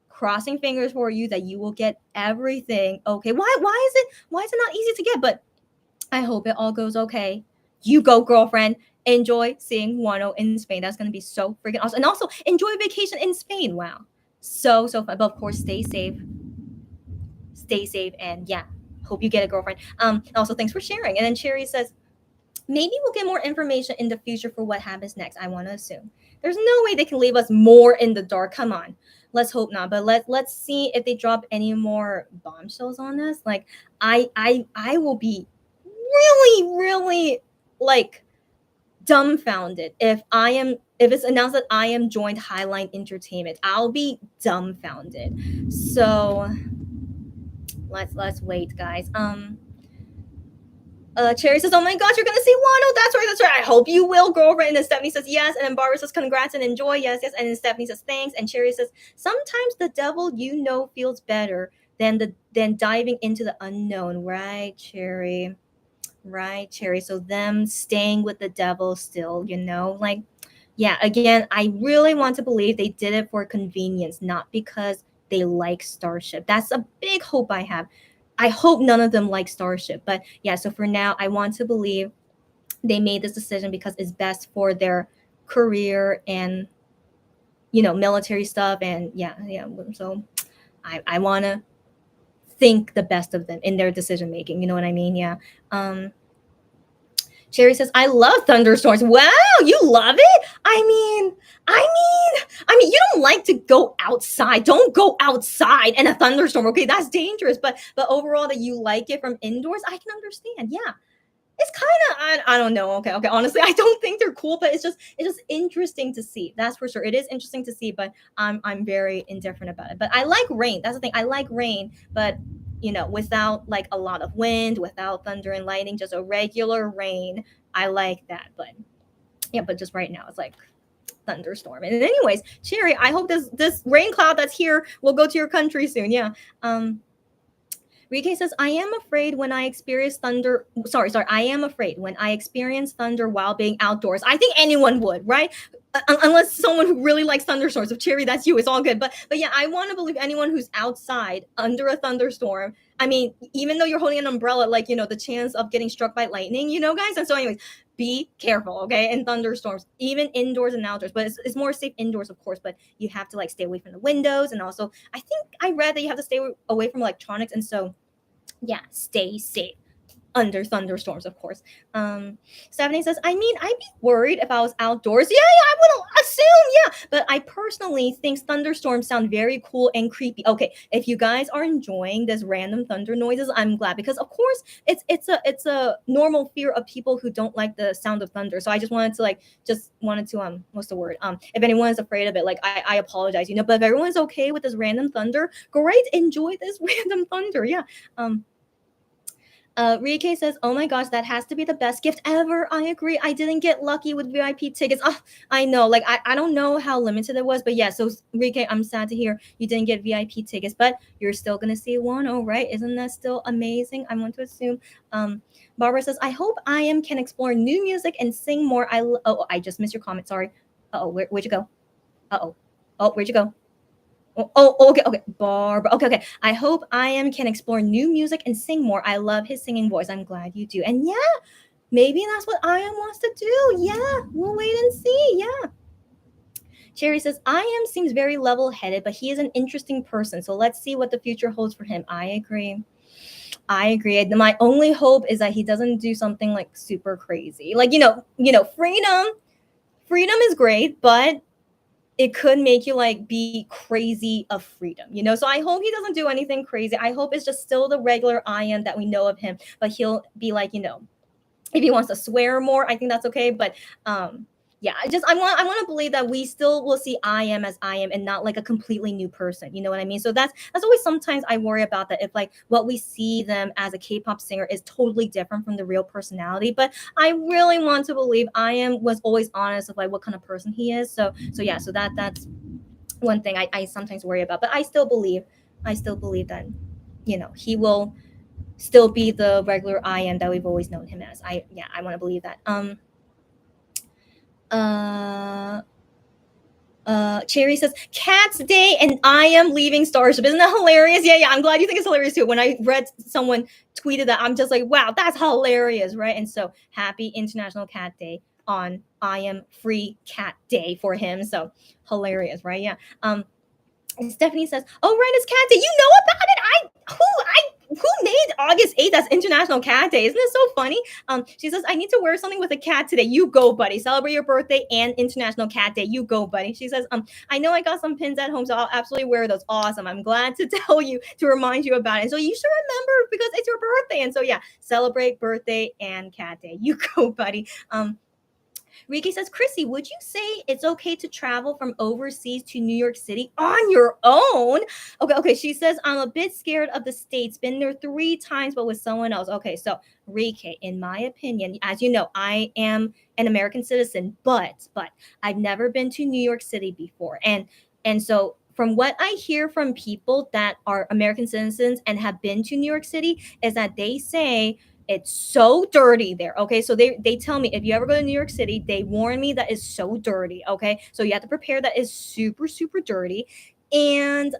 Crossing fingers for you that you will get everything. Okay. Why is it not easy to get? But I hope it all goes okay. You go, girlfriend. Enjoy seeing Wano in Spain. That's going to be so freaking awesome. And also enjoy a vacation in Spain. Wow. So fun. But of course, stay safe. And yeah, hope you get a girlfriend. Also thanks for sharing. And then Cherry says, maybe we'll get more information in the future for what happens next. I want to assume there's no way they can leave us more in the dark. Come on, let's hope not. But let's see if they drop any more bombshells on us. Like I will be really like dumbfounded if it's announced that I.M joined Highline Entertainment. I'll be dumbfounded. So let's wait, guys. Cherry says, oh my gosh, you're gonna see Wano. That's right. I hope you will, girlfriend. And then Stephanie says, yes. And then Barbara says, congrats and enjoy. Yes. And then Stephanie says, thanks. And Cherry says, sometimes the devil feels better than diving into the unknown. Right, Cherry? So them staying with the devil still, like, yeah, again, I really want to believe they did it for convenience, not because they like Starship. That's a big hope I have. I hope none of them like Starship. But yeah, so for now, I want to believe they made this decision because it's best for their career and, military stuff. And yeah. So I want to think the best of them in their decision making. You know what I mean? Yeah. Cherry says, I love thunderstorms. Wow, you love it? I mean, you don't like to go outside. Don't go outside in a thunderstorm. Okay, that's dangerous. But overall, that you like it from indoors, I can understand. Yeah, it's kind of I don't know. Okay. Honestly, I don't think they're cool, but it's just interesting to see. That's for sure. It is interesting to see, but I'm very indifferent about it. But I like rain. That's the thing. I like rain, but without like a lot of wind, without thunder and lightning, just a regular rain. I like that. But yeah, but just right now it's like thunderstorm. And anyways, Cherry, I hope this rain cloud that's here will go to your country soon. Yeah. Rike says, I am afraid when I experience thunder. Sorry. I am afraid when I experience thunder while being outdoors. I think anyone would, right? Unless someone who really likes thunderstorms. If Cherry, that's you, it's all good. But yeah, I want to believe anyone who's outside under a thunderstorm. I mean, even though you're holding an umbrella, like, the chance of getting struck by lightning, guys. And so anyways, be careful, okay? In thunderstorms, even indoors and outdoors. But it's more safe indoors, of course. But you have to like stay away from the windows. And also, I think I read that you have to stay away from electronics. And so, yeah, stay safe. under thunderstorms, of course. Stephanie says, I mean, I'd be worried if I was outdoors. Yeah, I would assume, yeah. But I personally think thunderstorms sound very cool and creepy. Okay, if you guys are enjoying this random thunder noises, I'm glad, because of course it's a normal fear of people who don't like the sound of thunder. So I just wanted to what's the word? If anyone is afraid of it, like I apologize, but if everyone's okay with this random thunder, great, enjoy this random thunder. Yeah. Rike says, "Oh my gosh, that has to be the best gift ever." I agree. I didn't get lucky with VIP tickets. Oh, I know. Like I don't know how limited it was, but yeah. So Rike, I'm sad to hear you didn't get VIP tickets, but you're still gonna see Wano, right? Isn't that still amazing? I want to assume. Barbara says, "I hope I am can explore new music and sing more." Oh, I just missed your comment. Sorry. Oh, where'd you go? Oh, where'd you go? Okay, Barbara. Okay. I hope I am can explore new music and sing more. I love his singing voice. I'm glad you do. And yeah, maybe that's what I am wants to do. Yeah, we'll wait and see. Yeah. Cherry says, I am seems very level headed, but he is an interesting person. So let's see what the future holds for him. I agree. My only hope is that he doesn't do something like super crazy. Like, freedom is great, but it could make you like be crazy of freedom, So I hope he doesn't do anything crazy. I hope it's just still the regular Ian that we know of him, but he'll be like, if he wants to swear more, I think that's okay. But yeah, I want to believe that we still will see I am as I am and not like a completely new person. You know what I mean? So that's always sometimes I worry about that, if like what we see them as a K-pop singer is totally different from the real personality. But I really want to believe I am was always honest of like what kind of person he is. So yeah, so that's one thing I sometimes worry about. But I still believe that he will still be the regular I am that we've always known him as. I want to believe that. Cherry says, Cat's Day and I am leaving Starship. Isn't that hilarious? Yeah, I'm glad you think it's hilarious too. When I read someone tweeted that, I'm just like, wow, that's hilarious, right? And so happy International Cat Day on I am free cat day for him. So hilarious, right? Yeah. And Stephanie says, "Oh, right, it's Cat Day. You know about it? Who made August 8th as International Cat Day? Isn't it so funny?" She says, "I need to wear something with a cat today. You go, buddy. Celebrate your birthday and International Cat Day. You go, buddy." She says, "I know I got some pins at home, so I'll absolutely wear those. Awesome. I'm glad to tell you to remind you about it. So you should remember because it's your birthday. And so yeah, celebrate birthday and Cat Day. You go, buddy." Riki says, Chrissy, would you say it's okay to travel from overseas to New York City on your own? Okay. She says, I'm a bit scared of the States. Been there 3 times, but with someone else. Okay, so Riki, in my opinion, as you know, I am an American citizen, but I've never been to New York City before. And so from what I hear from people that are American citizens and have been to New York City is that they say it's so dirty there. Okay. So they tell me if you ever go to New York City, they warn me that it's so dirty. Okay. So you have to prepare that is super, super dirty. And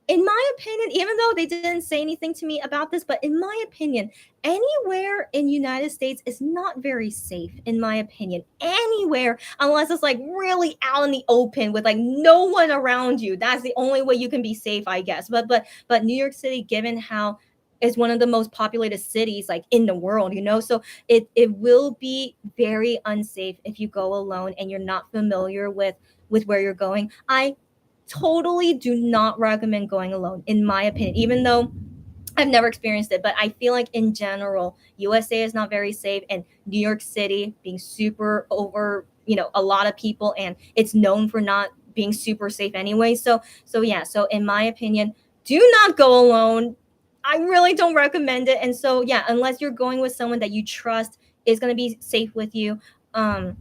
in my opinion, even though they didn't say anything to me about this, but in my opinion, anywhere in United States is not very safe, in my opinion. Anywhere, unless it's like really out in the open with like no one around you. That's the only way you can be safe, I guess. But New York City, given how is one of the most populated cities like in the world, so it will be very unsafe if you go alone and you're not familiar with where you're going. I totally do not recommend going alone, in my opinion, even though I've never experienced it. But I feel like in general, USA is not very safe, and New York City being super over, a lot of people, and it's known for not being super safe anyway. So yeah. So in my opinion, do not go alone. I really don't recommend it. And so yeah, unless you're going with someone that you trust is going to be safe with you, or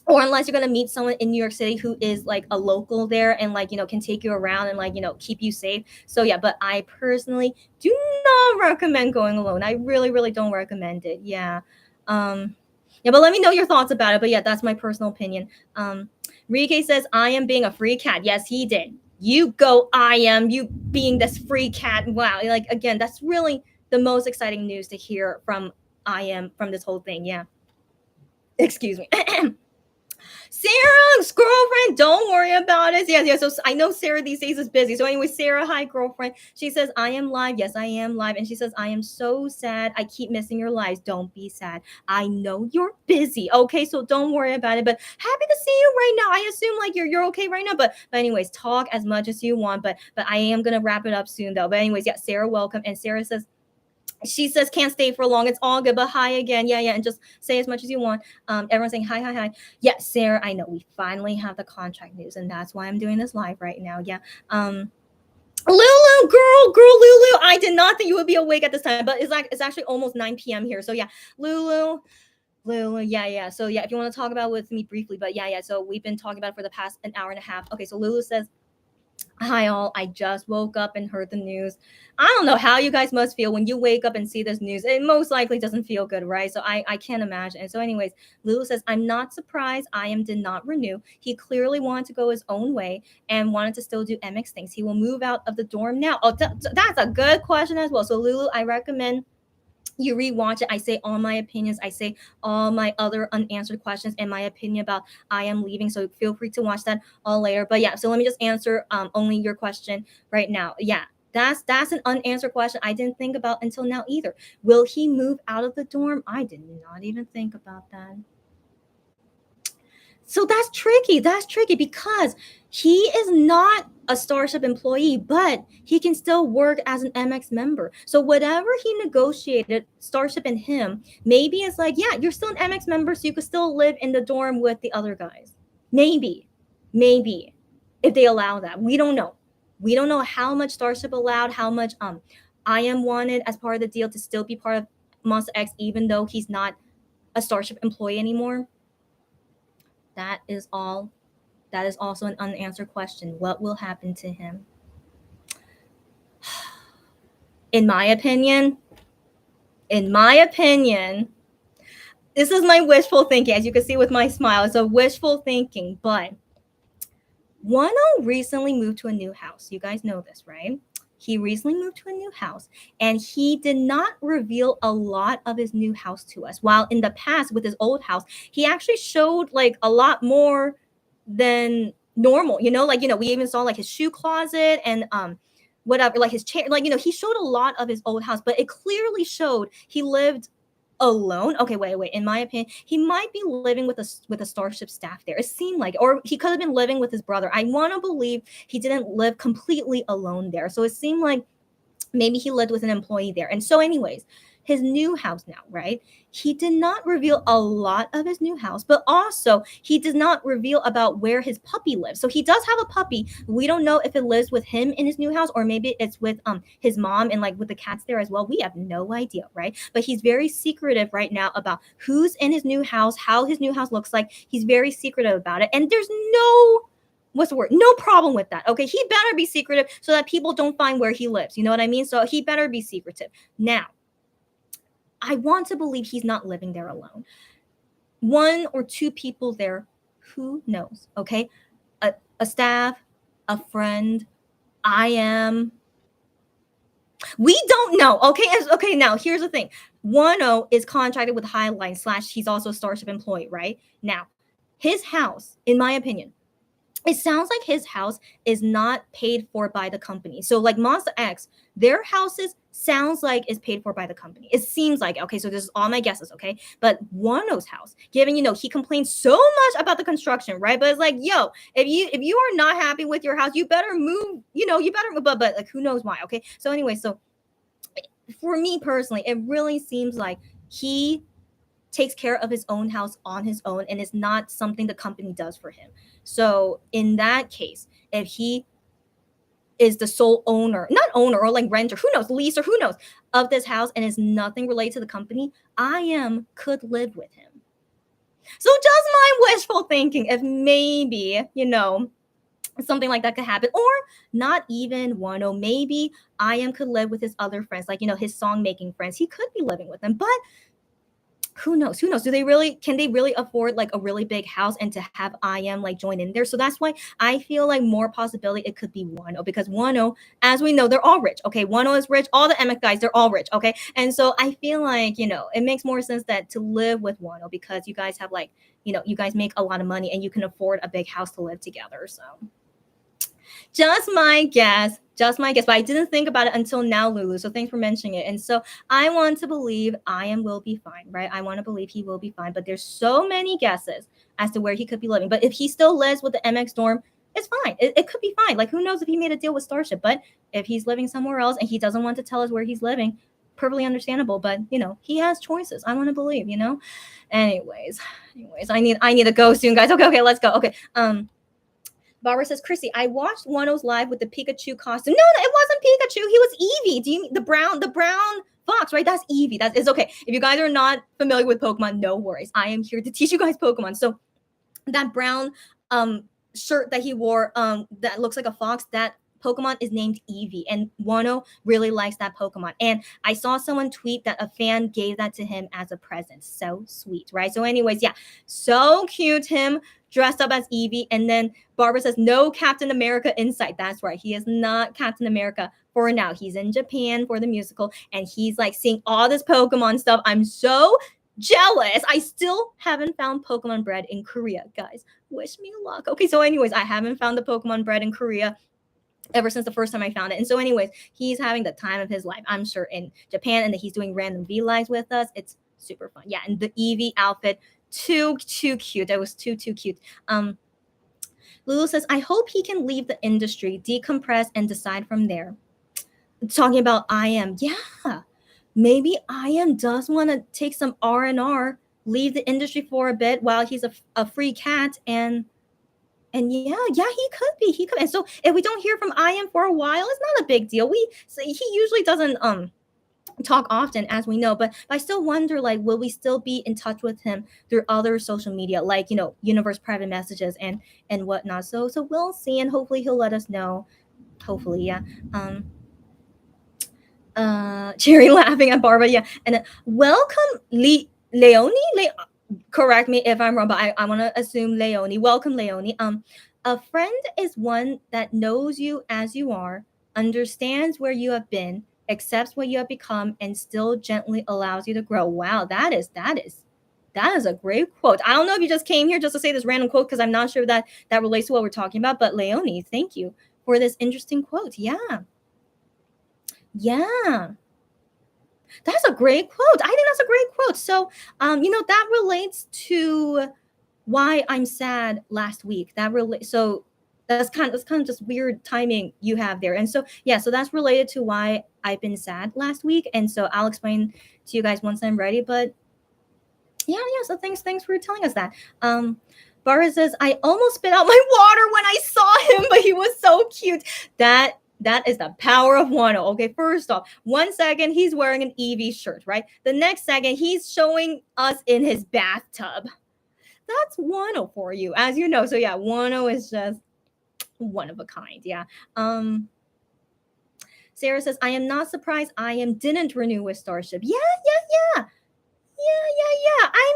unless you're going to meet someone in New York City who is like a local there and like, can take you around and like, keep you safe. So yeah, but I personally do not recommend going alone. I really, really don't recommend it. Yeah. Yeah, but let me know your thoughts about it. But yeah, that's my personal opinion. Rike says, I am being a free cat. Yes, he did. You go, I am, you being this free cat. Wow. Like, again, that's really the most exciting news to hear from I am from this whole thing. Yeah. Excuse me. Sarah's girlfriend, don't worry about it. Yeah, yeah. So I know Sarah these days is busy. So anyway, Sarah, hi girlfriend. She says, I am live. Yes, I am live. And she says, I am so sad. I keep missing your lives. Don't be sad. I know you're busy. Okay, so don't worry about it. But happy to see you right now. I assume like you're okay right now. But anyways, talk as much as you want. But I am gonna wrap it up soon though. But anyways, yeah, Sarah, welcome. And Sarah says, she says can't stay for long. It's all good, but hi again. Yeah, yeah, and just say as much as you want. Everyone's saying hi, hi, hi. Yeah, Sarah, I know we finally have the contract news, and that's why I'm doing this live right now. Yeah. Lulu, girl, Lulu. I did not think you would be awake at this time, but it's actually almost 9 p.m. here. So yeah, Lulu. Lulu, yeah, yeah. So yeah, if you want to talk about it with me briefly, but yeah, yeah. So we've been talking about it for the past an hour and a half. Okay, so Lulu says, hi, all. I just woke up and heard the news. I don't know how you guys must feel when you wake up and see this news. It most likely doesn't feel good, right? So I can't imagine. And so, anyways, Lulu says, I'm not surprised IM did not renew. He clearly wanted to go his own way and wanted to still do MX things. He will move out of the dorm now. Oh, that's a good question as well. So, Lulu, I recommend you rewatch it. I say all my opinions. I say all my other unanswered questions and my opinion about I am leaving. So feel free to watch that all later. But yeah, so let me just answer only your question right now. Yeah, that's an unanswered question I didn't think about until now either. Will he move out of the dorm? I did not even think about that. So that's tricky. That's tricky because he is not a Starship employee, but he can still work as an MX member. So whatever he negotiated, Starship and him, maybe it's like, yeah, you're still an MX member, so you could still live in the dorm with the other guys. Maybe, if they allow that. We don't know. We don't know how much Starship allowed, how much IM wanted as part of the deal to still be part of Monster X, even though he's not a Starship employee anymore. That is all. That is also an unanswered question. What will happen to him? In my opinion, this is my wishful thinking. As you can see with my smile, it's a wishful thinking. But Wano recently moved to a new house. You guys know this, right? He recently moved to a new house and he did not reveal a lot of his new house to us. While in the past with his old house, he actually showed like a lot more than normal, like, we even saw like his shoe closet and whatever, like his chair, like, he showed a lot of his old house, but it clearly showed he lived alone. Okay, wait. In my opinion, he might be living with a Starship staff there. It seemed like, or he could have been living with his brother. I want to believe he didn't live completely alone there. So it seemed like maybe he lived with an employee there. And so, anyways, his new house now, right? He did not reveal a lot of his new house, but also he does not reveal about where his puppy lives. So he does have a puppy. We don't know if it lives with him in his new house or maybe it's with his mom and like with the cats there as well. We have no idea, right? But he's very secretive right now about who's in his new house, how his new house looks like. He's very secretive about it. And there's what's the word? No problem with that. Okay, he better be secretive so that people don't find where he lives. You know what I mean? So he better be secretive. Now, I want to believe he's not living there alone. One or two people there, who knows? Okay, a staff, a friend. I am. We don't know. Okay. Now here's the thing. Wano is contracted with Highline / he's also a Starship employee, right? Now, his house, in my opinion, it sounds like his house is not paid for by the company. So like Monster X, their houses sounds like is paid for by the company. It seems like, okay, so this is all my guesses, okay? But Wano's house, given, he complains so much about the construction, right? But it's like, yo, if you are not happy with your house, you better move, you better move, but like who knows why, okay? So anyway, so for me personally, it really seems like he takes care of his own house on his own and it's not something the company does for him. So in that case, if he is the sole owner, not owner or like renter, who knows, lease or who knows, of this house and is nothing related to the company, IM could live with him. So just my wishful thinking, if maybe, something like that could happen, or not even Wano, maybe IM could live with his other friends, like, his song making friends. He could be living with them, but Who knows, can they really afford like a really big house and to have IM like join in there? So that's why I feel like more possibility it could be Wano, because Wano, as we know, they're all rich. Okay, Wano is rich, all the MX guys, they're all rich. Okay, and so I feel like, it makes more sense that to live with Wano, because you guys have like, you guys make a lot of money and you can afford a big house to live together. So just my guess. Just my guess. But I didn't think about it until now, Lulu. So thanks for mentioning it. And so I want to believe Ian will be fine, right? I want to believe he will be fine. But there's so many guesses as to where he could be living. But if he still lives with the MX dorm, it's fine. It could be fine. Like, who knows if he made a deal with Starship. But if he's living somewhere else and he doesn't want to tell us where he's living, perfectly understandable. But he has choices. I want to believe. Anyways, I need to go soon, guys. Okay, let's go. Okay. Barbara says, Chrissy, I watched Wano's live with the Pikachu costume. No, it wasn't Pikachu. He was Eevee. Do you mean the brown fox, right? That's Eevee. It's okay. If you guys are not familiar with Pokemon, no worries. I am here to teach you guys Pokemon. So that brown shirt that he wore that looks like a fox, that Pokemon is named Eevee, and Wano really likes that Pokemon. And I saw someone tweet that a fan gave that to him as a present. So sweet, right? So anyways, yeah, so cute, him dressed up as Eevee. And then Barbara says, no Captain America insight. That's right. He is not Captain America for now. He's in Japan for the musical, and he's like seeing all this Pokemon stuff. I'm so jealous. I still haven't found Pokemon bread in Korea, guys. Wish me luck. Okay, so anyways, I haven't found the Pokemon bread in Korea ever since the first time I found it. And so anyways, he's having the time of his life, I'm sure, in Japan, and that he's doing random V lives with us. It's super fun. Yeah, and the Eevee outfit, too cute. That was too cute. Lulu says, I hope he can leave the industry, decompress, and decide from there. Talking about IM, yeah, maybe IM does want to take some R&R, leave the industry for a bit while he's a free cat, and yeah, he could. And so if we don't hear from IM for a while, it's not a big deal. He usually doesn't talk often, as we know, but I still wonder, like, will we still be in touch with him through other social media, like, universe private messages and whatnot. So we'll see, and hopefully he'll let us know. Hopefully, yeah. Cherry laughing at Barbara, yeah. And welcome Leonie. Correct me if I'm wrong, but I want to assume Leonie. Welcome, Leonie. A friend is one that knows you as you are, understands where you have been, accepts what you have become, and still gently allows you to grow. Wow, that is a great quote. I don't know if you just came here just to say this random quote, because I'm not sure that relates to what we're talking about. But Leonie, thank you for this interesting quote. Yeah. That's a great quote. I think that's a great quote. So, that relates to why I'm sad last week. So that's kind of just weird timing you have there. And so, yeah, so that's related to why I've been sad last week. And so I'll explain to you guys once I'm ready. But yeah. So thanks for telling us that. Barbara says, I almost spit out my water when I saw him, but he was so cute. That is the power of Wano. Okay, first off, 1 second he's wearing an Eevee shirt, right? The next second he's showing us in his bathtub. That's Wano for you, as you know. So yeah, Wano is just one of a kind. Yeah. Sarah says, I am not surprised IM didn't renew with Starship. Yeah. I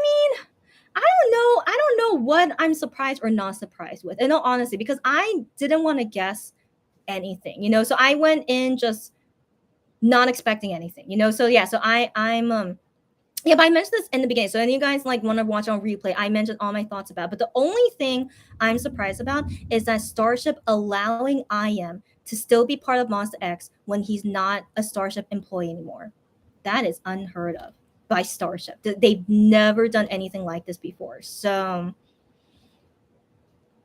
mean, I don't know what I'm surprised or not surprised with, in all honesty, because I didn't want to guess anything, so I went in just not expecting anything, so yeah, so I'm yeah, but I mentioned this in the beginning, so any of you guys like want to watch on replay, I mentioned all my thoughts about, but the only thing I'm surprised about is that Starship allowing IM to still be part of Monster X when he's not a Starship employee anymore. That is unheard of by Starship. They've never done anything like this before. So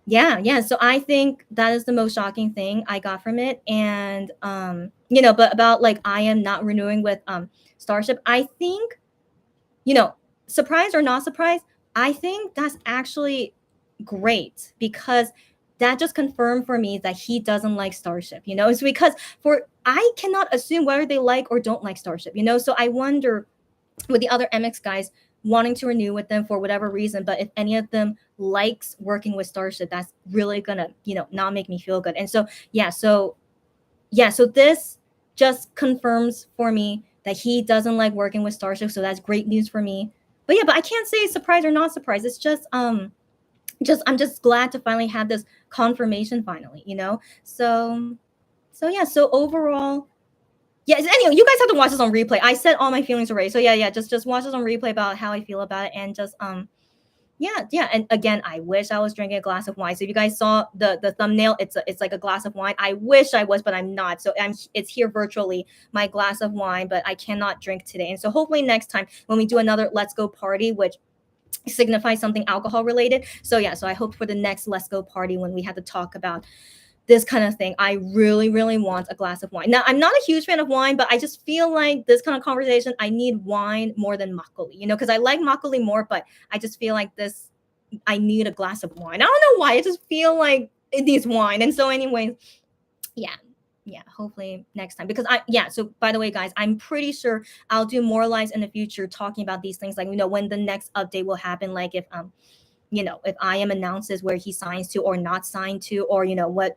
yeah, so I think that is the most shocking thing I got from it. And but about like IM not renewing with Starship, I think, surprised or not surprised, I think that's actually great, because that just confirmed for me that he doesn't like Starship. It's because I cannot assume whether they like or don't like Starship, so I wonder with the other MX guys wanting to renew with them for whatever reason, but if any of them likes working with Starship, that's really gonna not make me feel good. And so this just confirms for me that he doesn't like working with Starship, so that's great news for me. but yeah, but I can't say surprised or not surprised. It's just I'm just glad to finally have this confirmation finally, you know. So yeah, so overall, yes. Anyway, you guys have to watch this on replay. I said all my feelings already. So yeah, just watch this on replay about how I feel about it, and just yeah. And again, I wish I was drinking a glass of wine. So if you guys saw the thumbnail, it's like a glass of wine. I wish I was, but I'm not. So it's here virtually, my glass of wine, but I cannot drink today. And so hopefully next time when we do another Let's Go party, which signifies something alcohol related. So yeah, so I hope for the next Let's Go party when we have to talk about this kind of thing, I really, really want a glass of wine. Now, I'm not a huge fan of wine, but I just feel like this kind of conversation, I need wine more than makgeolli, you know, because I like makgeolli more, but I just feel like this, I need a glass of wine. I don't know why. I just feel like it needs wine. And so, anyways, yeah. Yeah, hopefully next time. Because so by the way, guys, I'm pretty sure I'll do more lives in the future talking about these things, like, you know, when the next update will happen, like if you know, if IM announces where he signs to or not signed to, or you know what,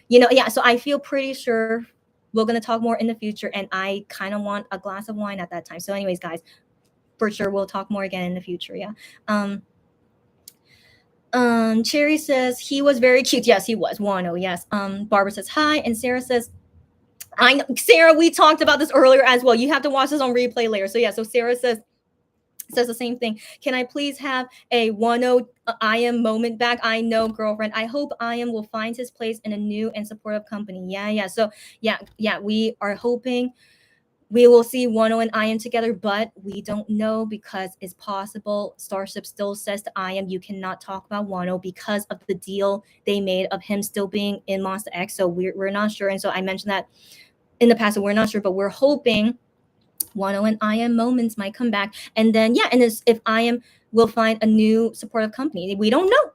you know, yeah. So I feel pretty sure we're gonna talk more in the future, and I kind of want a glass of wine at that time. So, anyways, guys, for sure we'll talk more again in the future. Yeah. Cherry says he was very cute. Yes, he was. Wano, yes. Barbara says hi, and Sarah says, I know, Sarah, we talked about this earlier as well. You have to watch this on replay later. So yeah, so Sarah says the same thing. Can I please have a 1-0 IM moment back? I know, girlfriend. I hope IM will find his place in a new and supportive company. Yeah. So yeah, we are hoping we will see 1-0 and IM together, but we don't know because it's possible. Starship still says to IM, you cannot talk about 1-0 because of the deal they made of him still being in Monster X. So we're not sure. And so I mentioned that in the past, so we're not sure, but we're hoping 1-0 and IM moments might come back. And then, yeah, and if IM will find a new supportive company, we don't know.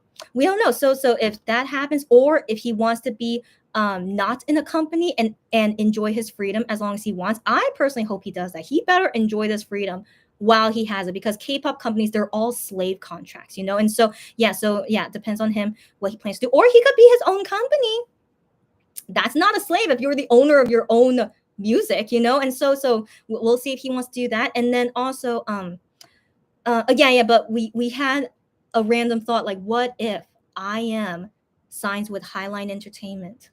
So if that happens, or if he wants to be not in a company and enjoy his freedom as long as he wants, I personally hope he does that. He better enjoy this freedom while he has it, because K-pop companies, they're all slave contracts, you know. And so yeah, it depends on him what he plans to do. Or he could be his own company. That's not a slave if you're the owner of your own music, you know. And so we'll see if he wants to do that. And then also but we had a random thought, like, what if IM signs with Highline Entertainment?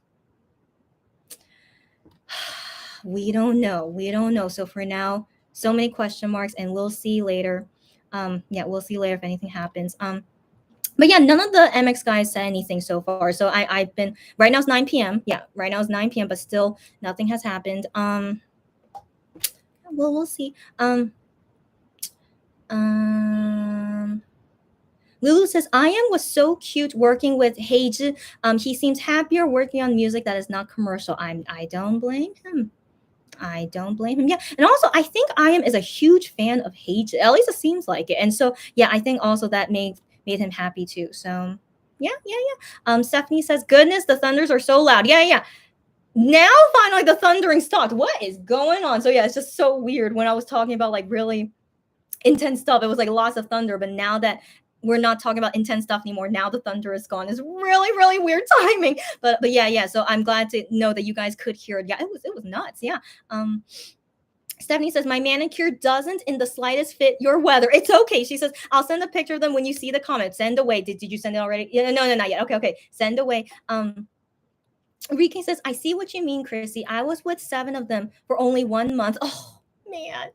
We don't know. So for now, so many question marks, and we'll see later. We'll see later if anything happens. But yeah, none of the MX guys said anything so far. So I've been, right now it's 9 p.m. Yeah, right now it's 9 p.m. But still nothing has happened. We'll see. Lulu says, IM was so cute working with Heiji. He seems happier working on music that is not commercial. I don't blame him. Yeah. And also, I think IM is a huge fan of Heiji. At least it seems like it. And so yeah, I think also that made him happy too. So yeah. Stephanie says, goodness, the thunders are so loud. Yeah. Now finally the thundering stopped. What is going on? So yeah, it's just so weird. When I was talking about like really intense stuff, it was like lots of thunder, but now that we're not talking about intense stuff anymore, now the thunder is gone. It's really, really weird timing. But yeah. So I'm glad to know that you guys could hear it. Yeah, it was nuts. Yeah. Stephanie says, my manicure doesn't in the slightest fit your weather. It's okay. She says, I'll send a picture of them when you see the comment. Send away. Did you send it already? No, not yet. Okay. Send away. Rike says, I see what you mean, Chrissy. I was with 7 of them for only 1 month. Oh man,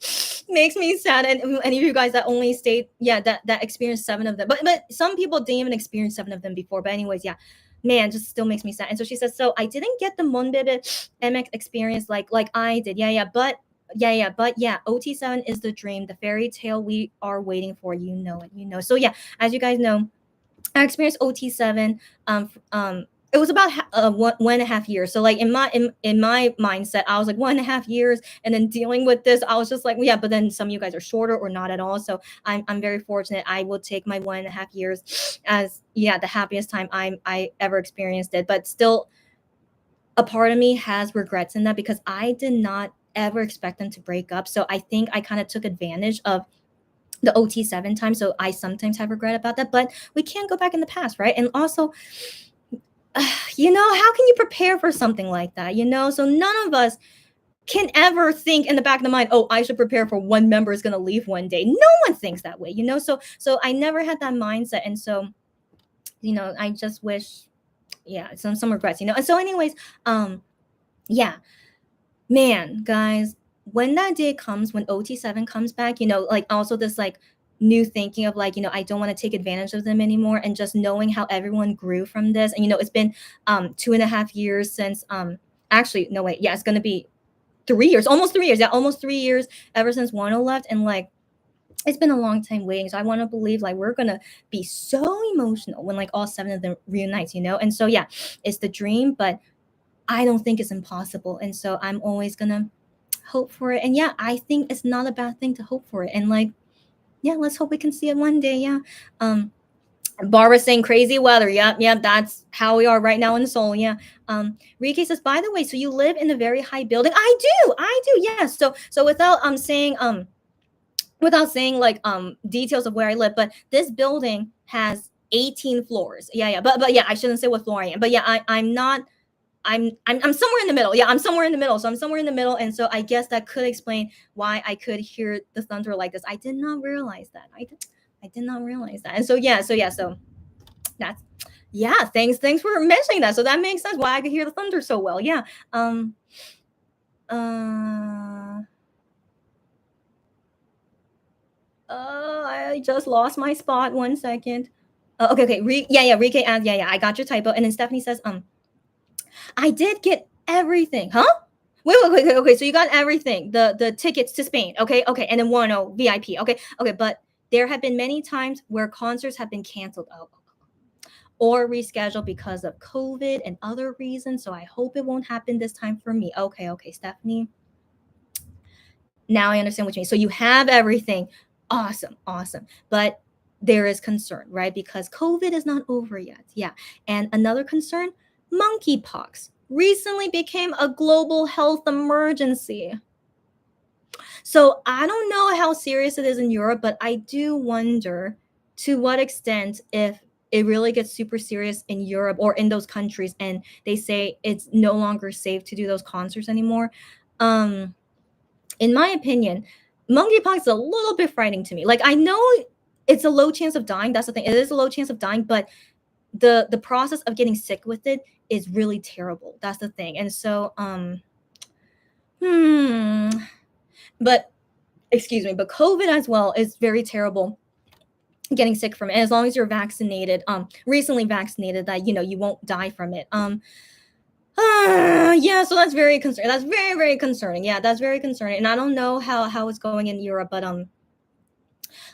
makes me sad. And any of you guys that only stayed, that experienced 7 of them. But some people didn't even experience 7 of them before. But anyways, yeah. Man, just still makes me sad. And so she says, so I didn't get the Monbebe MX experience like I did. But OT7 is the dream, the fairy tale we are waiting for. You know it. So yeah, as you guys know, I experienced OT7. It was about 1.5 years. So like in my mindset, I was like 1.5 years, and then dealing with this, I was just like, yeah. But then some of you guys are shorter or not at all. So I'm very fortunate. I will take my 1.5 years as the happiest time I ever experienced it. But still, a part of me has regrets in that, because I did not ever expect them to break up. So I think I kind of took advantage of the OT7 time. So I sometimes have regret about that, but we can't go back in the past, right? And also, how can you prepare for something like that? So none of us can ever think in the back of the mind, oh, I should prepare for one member is going to leave one day. No one thinks that way, you know? So I never had that mindset. And so, I just wish, yeah, some regrets, And so anyways, yeah, man, guys, when that day comes, when OT7 comes back, like also this like new thinking of like, I don't want to take advantage of them anymore. And just knowing how everyone grew from this. And it's been 2.5 years since actually, no wait, yeah, it's gonna be 3 years, almost 3 years. Yeah, almost 3 years ever since Wano left. And like it's been a long time waiting. So I want to believe like we're gonna be so emotional when like all 7 of them reunites, And so yeah, it's the dream, but I don't think it's impossible. And so I'm always gonna hope for it. And yeah, I think it's not a bad thing to hope for it. And like, yeah, let's hope we can see it one day. Yeah. Barbara saying crazy weather. Yep, that's how we are right now in Seoul. Yeah. Rike says, by the way, so you live in a very high building. I do, yeah. So without saying like details of where I live, but this building has 18 floors. Yeah. But yeah, I shouldn't say what floor I am. But yeah, I'm not I'm somewhere in the middle. Yeah, I'm somewhere in the middle. So I'm somewhere in the middle. And so I guess that could explain why I could hear the thunder like this. I did not realize that. I did not realize that. And so so that's thanks for mentioning that. So that makes sense why I could hear the thunder so well. Yeah. I just lost my spot. 1 second. Okay. Rike adds, I got your typo. And then Stephanie says, I did get everything. Huh? Wait. Okay. So you got everything. The tickets to Spain. Okay. And then Wano VIP. Okay. But there have been many times where concerts have been canceled or rescheduled because of COVID and other reasons. So I hope it won't happen this time for me. Okay, Stephanie. Now I understand what you mean. So you have everything. Awesome. But there is concern, right? Because COVID is not over yet. Yeah. And another concern, monkeypox recently became a global health emergency. So I don't know how serious it is in Europe, but I do wonder to what extent if it really gets super serious in Europe or in those countries and they say it's no longer safe to do those concerts anymore. In my opinion, monkeypox is a little bit frightening to me. Like I know it's a low chance of dying. That's the thing. It is a low chance of dying, but the process of getting sick with it is really terrible. That's the thing. And so but excuse me, but COVID as well is very terrible, getting sick from it. And as long as you're vaccinated, recently vaccinated, that you won't die from it. Yeah, so that's very concerning. That's very, very concerning. Yeah, that's very concerning. And I don't know how it's going in Europe, but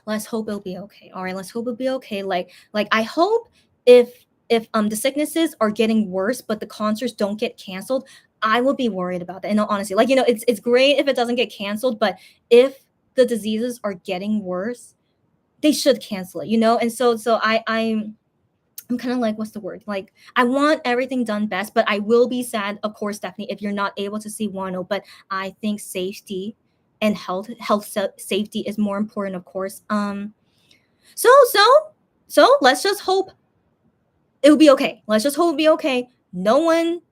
let's hope it'll be okay. All right, let's hope it'll be okay. Like I hope if the sicknesses are getting worse, but the concerts don't get canceled, I will be worried about that. And no, honestly, like it's great if it doesn't get canceled, but if the diseases are getting worse, they should cancel it. And so I'm kind of like, what's the word? Like, I want everything done best, but I will be sad, of course, Stephanie, if you're not able to see Wano. But I think safety and health safety is more important, of course. So let's just hope it'll be okay. Let's just hope it'll be okay. No one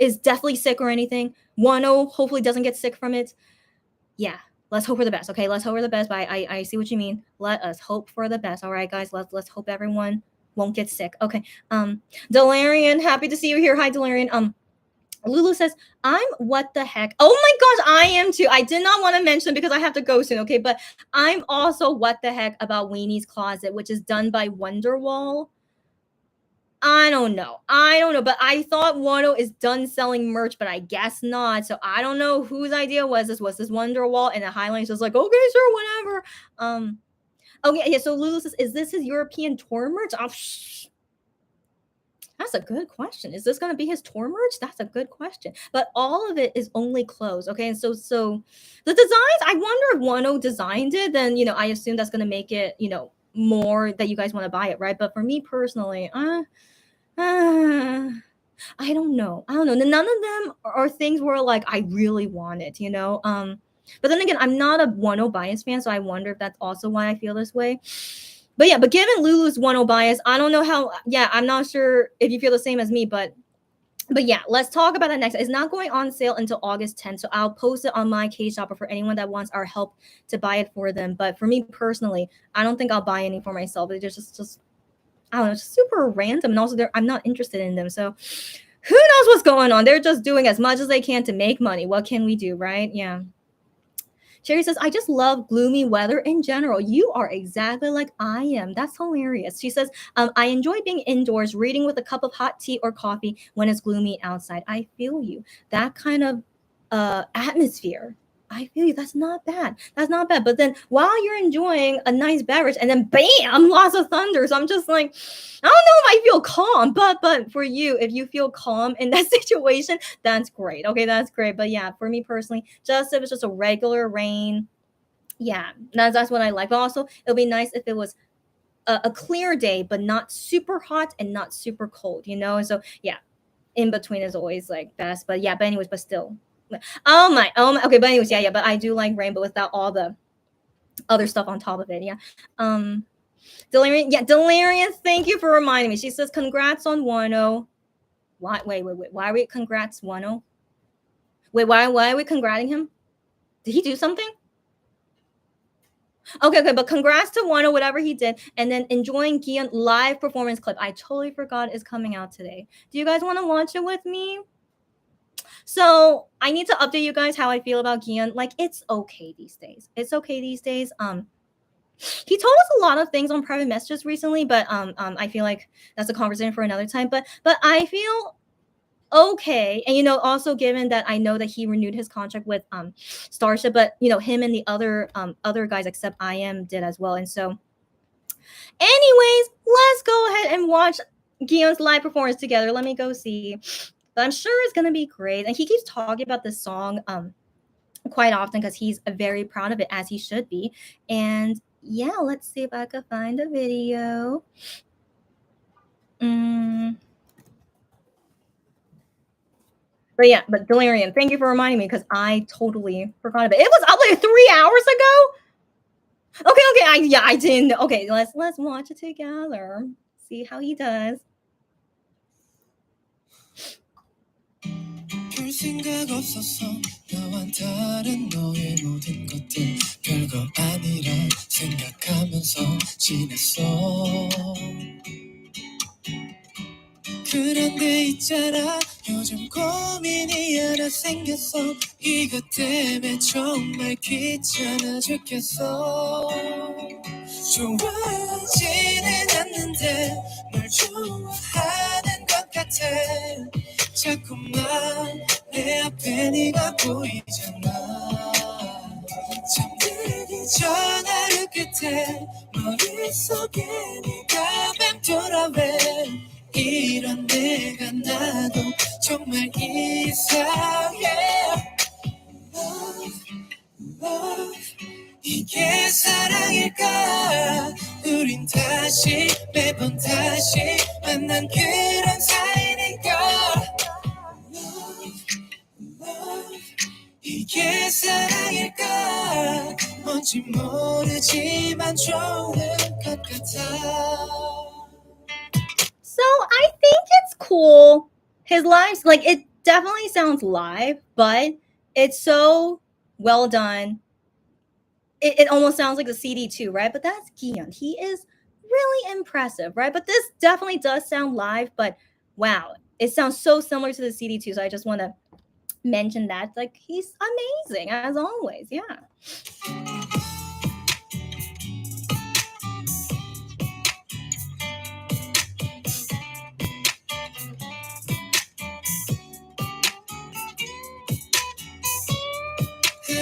is deathly sick or anything. Wano hopefully doesn't get sick from it. Yeah. Let's hope for the best. Okay, let's hope for the best. But I see what you mean. Let us hope for the best. All right, guys. Let's hope everyone won't get sick. Okay. Delarian, happy to see you here. Hi, Delarian. Lulu says, I'm what the heck. Oh my gosh, I am too. I did not want to mention because I have to go soon. Okay, but I'm also what the heck about Weenie's Closet, which is done by Wonderwall. I don't know, but I thought Wano is done selling merch, but I guess not. So I don't know whose idea was this. Was this Wonderwall? And the Highline's just like, okay, sure, whatever. Okay, yeah. So Lulu says, "Is this his European tour merch?" Oh, that's a good question. Is this going to be his tour merch? That's a good question. But all of it is only clothes. Okay, and so the designs. I wonder if Wano designed it. Then I assume that's going to make it more that you guys want to buy it, right? But for me personally, I don't know. None of them are things where like I really want it. But then again, I'm not a Wano bias fan, so I wonder if that's also why I feel this way. But yeah, but given Lulu's Wano bias, I don't know how. Yeah, I'm not sure if you feel the same as me, but But yeah, let's talk about that next. It's not going on sale until August 10th, so I'll post it on my K-Shopper for anyone that wants our help to buy it for them. But for me personally, I don't think I'll buy any for myself. It's just I don't know, it's super random, and also I'm not interested in them. So who knows what's going on? They're just doing as much as they can to make money. What can we do, right? Yeah. Sherry says, I just love gloomy weather in general. You are exactly like I am. That's hilarious. She says, I enjoy being indoors, reading with a cup of hot tea or coffee when it's gloomy outside. I feel you. That kind of atmosphere. I feel you. That's not bad. That's not bad. But then while you're enjoying a nice beverage and then bam, lots of thunder. So I'm just like, I don't know if I feel calm, but for you, if you feel calm in that situation, that's great. Okay, that's great. But yeah, for me personally, just if it's just a regular rain, yeah, that's what I like. But also, it'll be nice if it was a clear day, but not super hot and not super cold, you know? So yeah, in between is always like best. But yeah, but anyways, but still. Oh my. Okay, but anyways, yeah. But I do like rainbow without all the other stuff on top of it. Yeah. Delirium. Yeah, Delirium. Thank you for reminding me. She says, "Congrats on 1-0." Why? Wait. Why are we congrats 1-0? Wait. Why are we congrating him? Did he do something? Okay, but congrats to 1-0, whatever he did, and then enjoying Gion live performance clip. I totally forgot is coming out today. Do you guys want to watch it with me? So I need to update you guys how I feel about Gion. Like, it's okay these days. It's okay these days. He told us a lot of things on private messages recently, but I feel like that's a conversation for another time. But I feel okay, and also given that I know that he renewed his contract with Starship, but him and the other guys except I.M did as well. And so, anyways, let's go ahead and watch Gion's live performance together. Let me go see. But I'm sure it's gonna be great. And he keeps talking about this song quite often because he's very proud of it, as he should be. And yeah, let's see if I can find a video. But yeah, but Delirium, thank you for reminding me because I totally forgot about it. It was up like 3 hours ago. Okay, I didn't. Okay, let's watch it together. See how he does. 별 생각 없었어 너와 다른 너의 모든 것들 별거 아니라 생각하면서 지냈어 그런데 있잖아 요즘 고민이 하나 생겼어 이것 때문에 정말 귀찮아 죽겠어 좋아하지는 않는데 널 좋아하는 것 같아 자꾸만 내 앞에 네가 보이잖아 잠들기 전 하루 끝에 머릿속에 네가 맴돌아 왜 이런 내가 나도 정말 이상해 Love 이게 사랑일까 우린 다시 매번 다시 만난 그런 사이니까 Love 이게 사랑일까 뭔지 모르지만 좋은 것 같아 So I think it's cool. His live, like, it definitely sounds live, but it's so well done. It almost sounds like the CD too, right? But that's Gion. He is really impressive, right? But this definitely does sound live, but wow, it sounds so similar to the CD too. So I just want to mention that. Like, he's amazing as always. Yeah.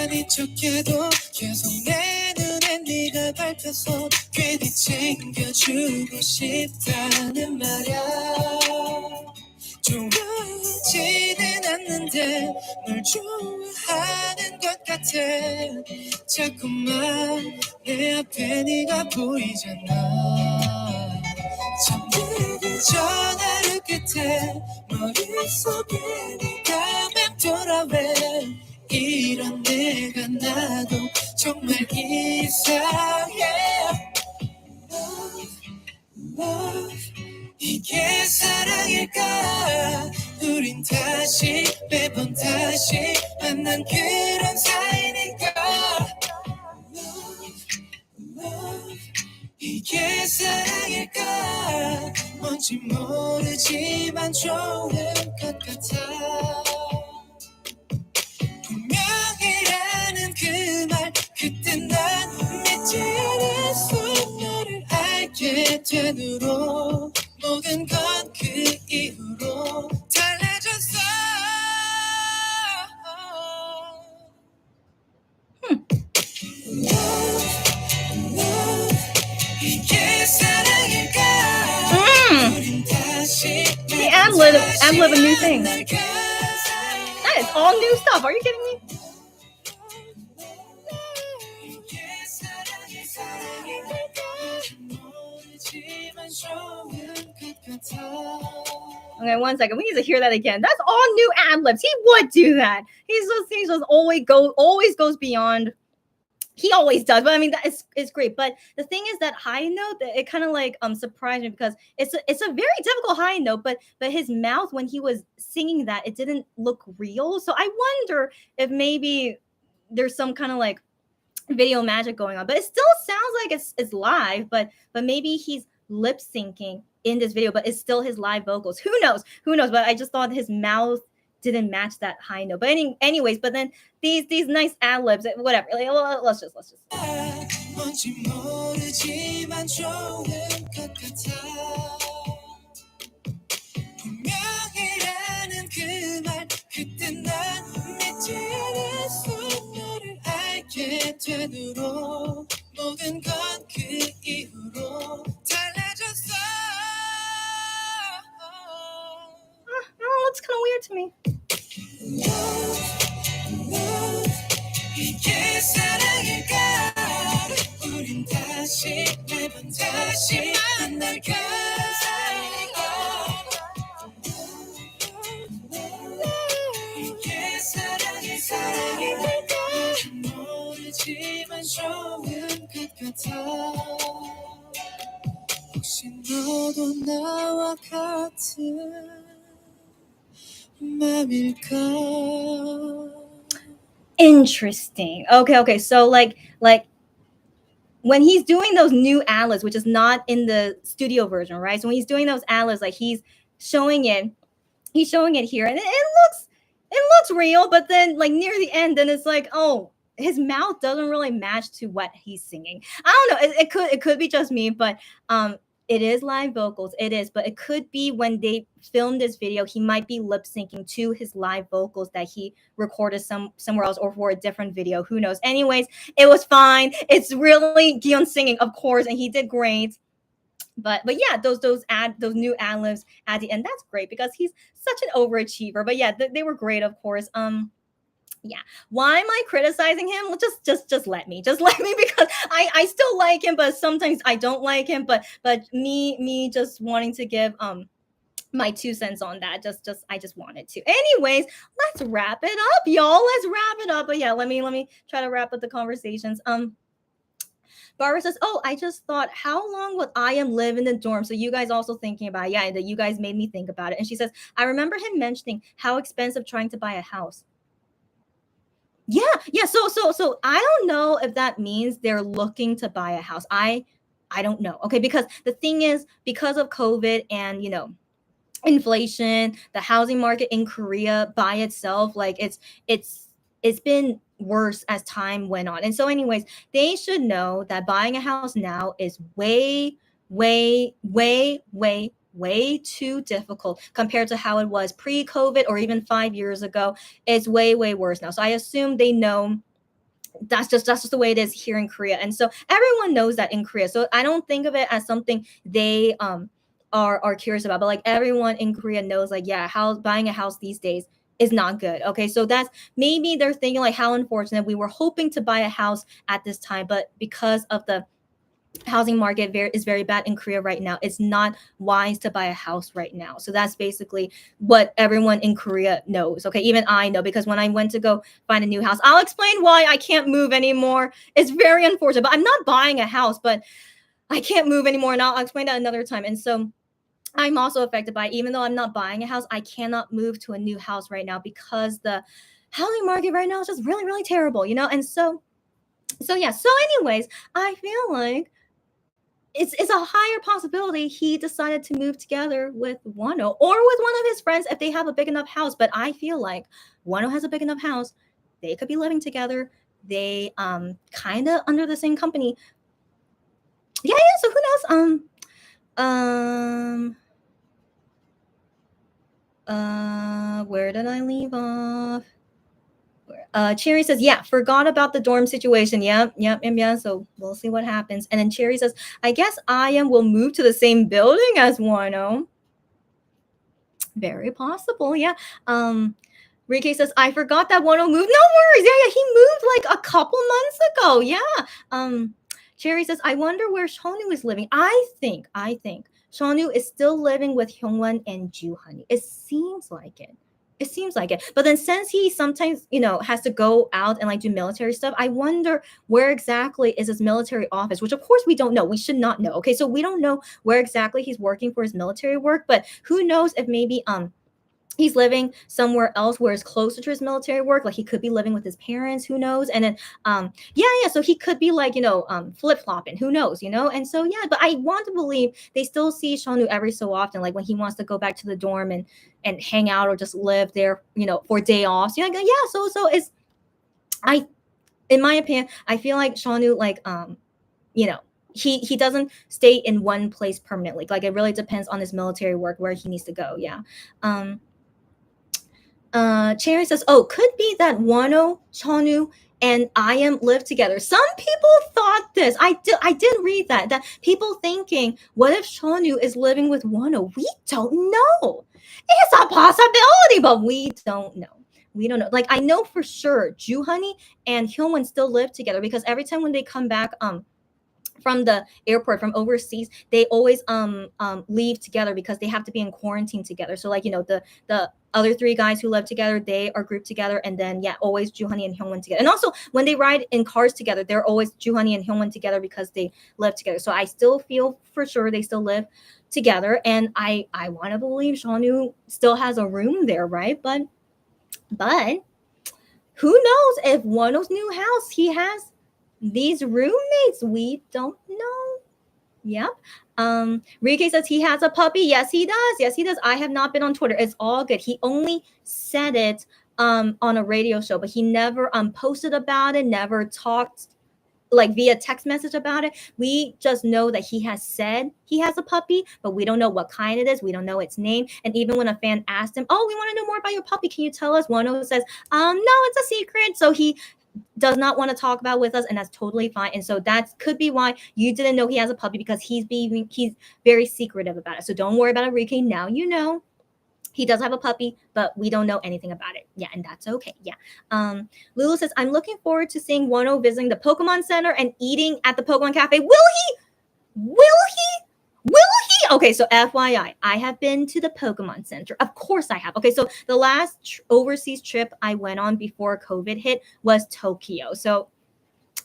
아닌 척해도 계속 내 눈에 네가 밟혀서 괜히 챙겨주고 싶다는 말야 좋아하지는 않는데 널 좋아하는 것 같아 자꾸만 내 앞에 네가 보이잖아 잠들기 전 하루 끝에 머릿속에 네가 맴돌아 왜 이런 내가 나도 정말 이상해 Love, love 이게 사랑일까 우린 다시 매번 다시 만난 그런 사이니까 Love, 이게 사랑일까 뭔지 모르지만 좋은 것 같아 분명이라는 그 말 그때 난 믿지 않았어 너를 알게 된 후로 모든 건 그 이후로 달라졌어 이게 사랑일까 우린 다시 The ad-lib a new thing. That is all new stuff. Are you kidding me? Okay, 1 second. We need to hear that again. That's all new ad-libs. He would do that. He's just always goes beyond. He always does, but I mean that is great. But the thing is that high note, it kind of like surprised me because it's a very difficult high note, but his mouth when he was singing that, it didn't look real. So I wonder if maybe there's some kind of like video magic going on. But it still sounds like it's live, but maybe he's lip syncing in this video, but it's still his live vocals. Who knows? But I just thought his mouth didn't match that high note. But anyways, but then these nice ad libs, whatever. Like, let's just. Oh, it's kind of weird to me. Interesting. Okay. So like when he's doing those new ad-libs, which is not in the studio version, right? So when he's doing those ad-libs, like he's showing it here, and it looks real, but then like near the end, then it's like, oh, his mouth doesn't really match to what he's singing. I don't know. It could be just me, but it is live vocals. It is, but it could be when they filmed this video, he might be lip syncing to his live vocals that he recorded somewhere else or for a different video. Who knows? Anyways, it was fine. It's really Gion singing, of course, and he did great. But yeah, those new ad-libs at the end, that's great because he's such an overachiever. But yeah, they were great, of course. Yeah, why am I criticizing him? Well, just let me because I still like him, but sometimes I don't like him. But me just wanting to give my 2 cents on that. I just wanted to. Anyways, let's wrap it up, y'all. Let's wrap it up. But yeah, let me try to wrap up the conversations. Barbara says, "Oh, I just thought, how long would I.M live in the dorm?" So you guys also thinking about it. Yeah, that you guys made me think about it. And she says, "I remember him mentioning how expensive trying to buy a house." Yeah. So I don't know if that means they're looking to buy a house. I don't know. Okay, because the thing is, because of COVID and inflation, the housing market in Korea by itself, like it's been worse as time went on. And so anyways, they should know that buying a house now is way too difficult compared to how it was pre-COVID or even 5 years ago. It's way worse now. So I assume they know that's just the way it is here in Korea. And so everyone knows that in Korea. So I don't think of it as something they are curious about, but like everyone in Korea knows, like, yeah, buying a house these days is not good. Okay, so that's maybe they're thinking like, how unfortunate, we were hoping to buy a house at this time, but because of the housing market is very bad in Korea right now, it's not wise to buy a house right now. So that's basically what everyone in Korea knows. Okay, even I know, because when I went to go find a new house, I'll explain why I can't move anymore. It's very unfortunate, but I'm not buying a house, but I can't move anymore, and I'll explain that another time. And so I'm also affected by it. Even though I'm not buying a house, I cannot move to a new house right now because the housing market right now is just really, really terrible, you know? And so yeah. So anyways, I feel like it's a higher possibility he decided to move together with Wano or with one of his friends if they have a big enough house. But I feel like Wano has a big enough house. They could be living together. They kind of under the same company. Yeah, yeah. So who knows? Um where did I leave off? Cherry says, yeah, forgot about the dorm situation. Yep, yep, yep, yeah. So we'll see what happens. And then Cherry says, I guess I will move to the same building as Wano. Very possible, yeah. Rike says, I forgot that Wano moved. No worries. Yeah, yeah, he moved like a couple months ago. Yeah. Cherry says, I wonder where Shonu is living. I think Shonu is still living with Hyungwon and Juhani. It seems like it. It seems like it. But then since he sometimes, has to go out and like do military stuff, I wonder where exactly is his military office, which of course we don't know. We should not know. Okay, so we don't know where exactly he's working for his military work, but who knows if maybe he's living somewhere else where it's closer to his military work, like he could be living with his parents, who knows. And then yeah, so he could be like flip-flopping, who knows, and so yeah, but I want to believe they still see Shonu every so often, like when he wants to go back to the dorm and hang out or just live there, for day offs. Yeah, so it's I in my opinion, I feel like Shonu, like he doesn't stay in one place permanently. Like it really depends on his military work where he needs to go. Yeah. Cherry says, "Oh, could be that Wano, Chonu, and I am live together." Some people thought this. I did read that people thinking, what if Chonu is living with Wano? We don't know. It's a possibility, but we don't know. We don't know. Like I know for sure, Juhani and Hyunwon still live together because every time when they come back, from the airport from overseas, they always leave together because they have to be in quarantine together. So like the other three guys who live together, they are grouped together, and then yeah, always Juhani and Hyungwon together. And also when they ride in cars together, they're always Juhani and Hyungwon together because they live together. So I still feel for sure they still live together, and I want to believe Shanu still has a room there, right? But who knows if Wano's new house he has these roommates? We don't know. Yep. Rike says he has a puppy. Yes, he does. Yes, he does. I have not been on Twitter. It's all good. He only said it on a radio show, but he never posted about it, never talked like via text message about it. We just know that he has said he has a puppy, but we don't know what kind it is. We don't know its name. And even when a fan asked him, "Oh, we want to know more about your puppy. Can you tell us?" Wano says, "No, it's a secret." So he does not want to talk about with us, and that's totally fine. And so that could be why you didn't know he has a puppy, because he's very secretive about it. So don't worry about Enrique. Now you know he does have a puppy, but we don't know anything about it. Yeah, and that's okay. Yeah. Lulu says, I'm looking forward to seeing Wano visiting the Pokemon Center and eating at the Pokemon Cafe. Will he? Will he? Will he? Okay, so FYI, I have been to the Pokemon Center. Of course I have. Okay, so the last overseas trip I went on before COVID hit was Tokyo. So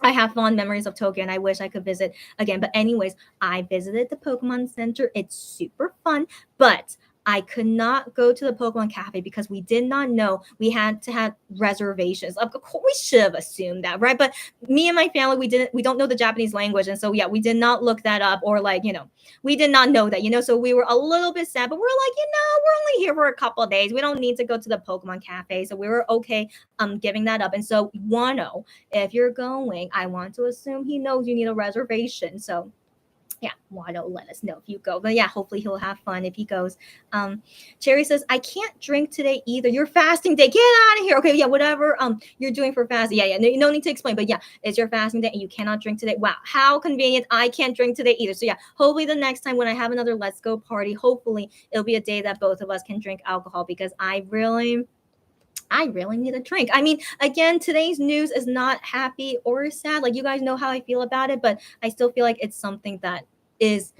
I have fond memories of Tokyo and I wish I could visit again. But anyways, I visited the Pokemon Center. It's super fun, but I could not go to the Pokemon Cafe because we did not know we had to have reservations. Of course, we should have assumed that, right? But me and my family, we don't know the Japanese language, and so yeah, we did not look that up, or like we did not know that, so we were a little bit sad. But we're like, we're only here for a couple of days. We don't need to go to the Pokemon Cafe, so we were okay giving that up. And so Wano, if you're going, I want to assume he knows you need a reservation. So yeah, Wano, let us know if you go. But yeah, hopefully he'll have fun if he goes. Cherry says, I can't drink today either. You're fasting day. Get out of here. Okay, yeah, whatever you're doing for fasting. Yeah, no need to explain. But yeah, it's your fasting day and you cannot drink today. Wow, how convenient. I can't drink today either. So yeah, hopefully the next time when I have another Let's Go party, hopefully it'll be a day that both of us can drink alcohol, because I really need a drink. I mean, again, today's news is not happy or sad. Like, you guys know how I feel about it, but I still feel like it's something that is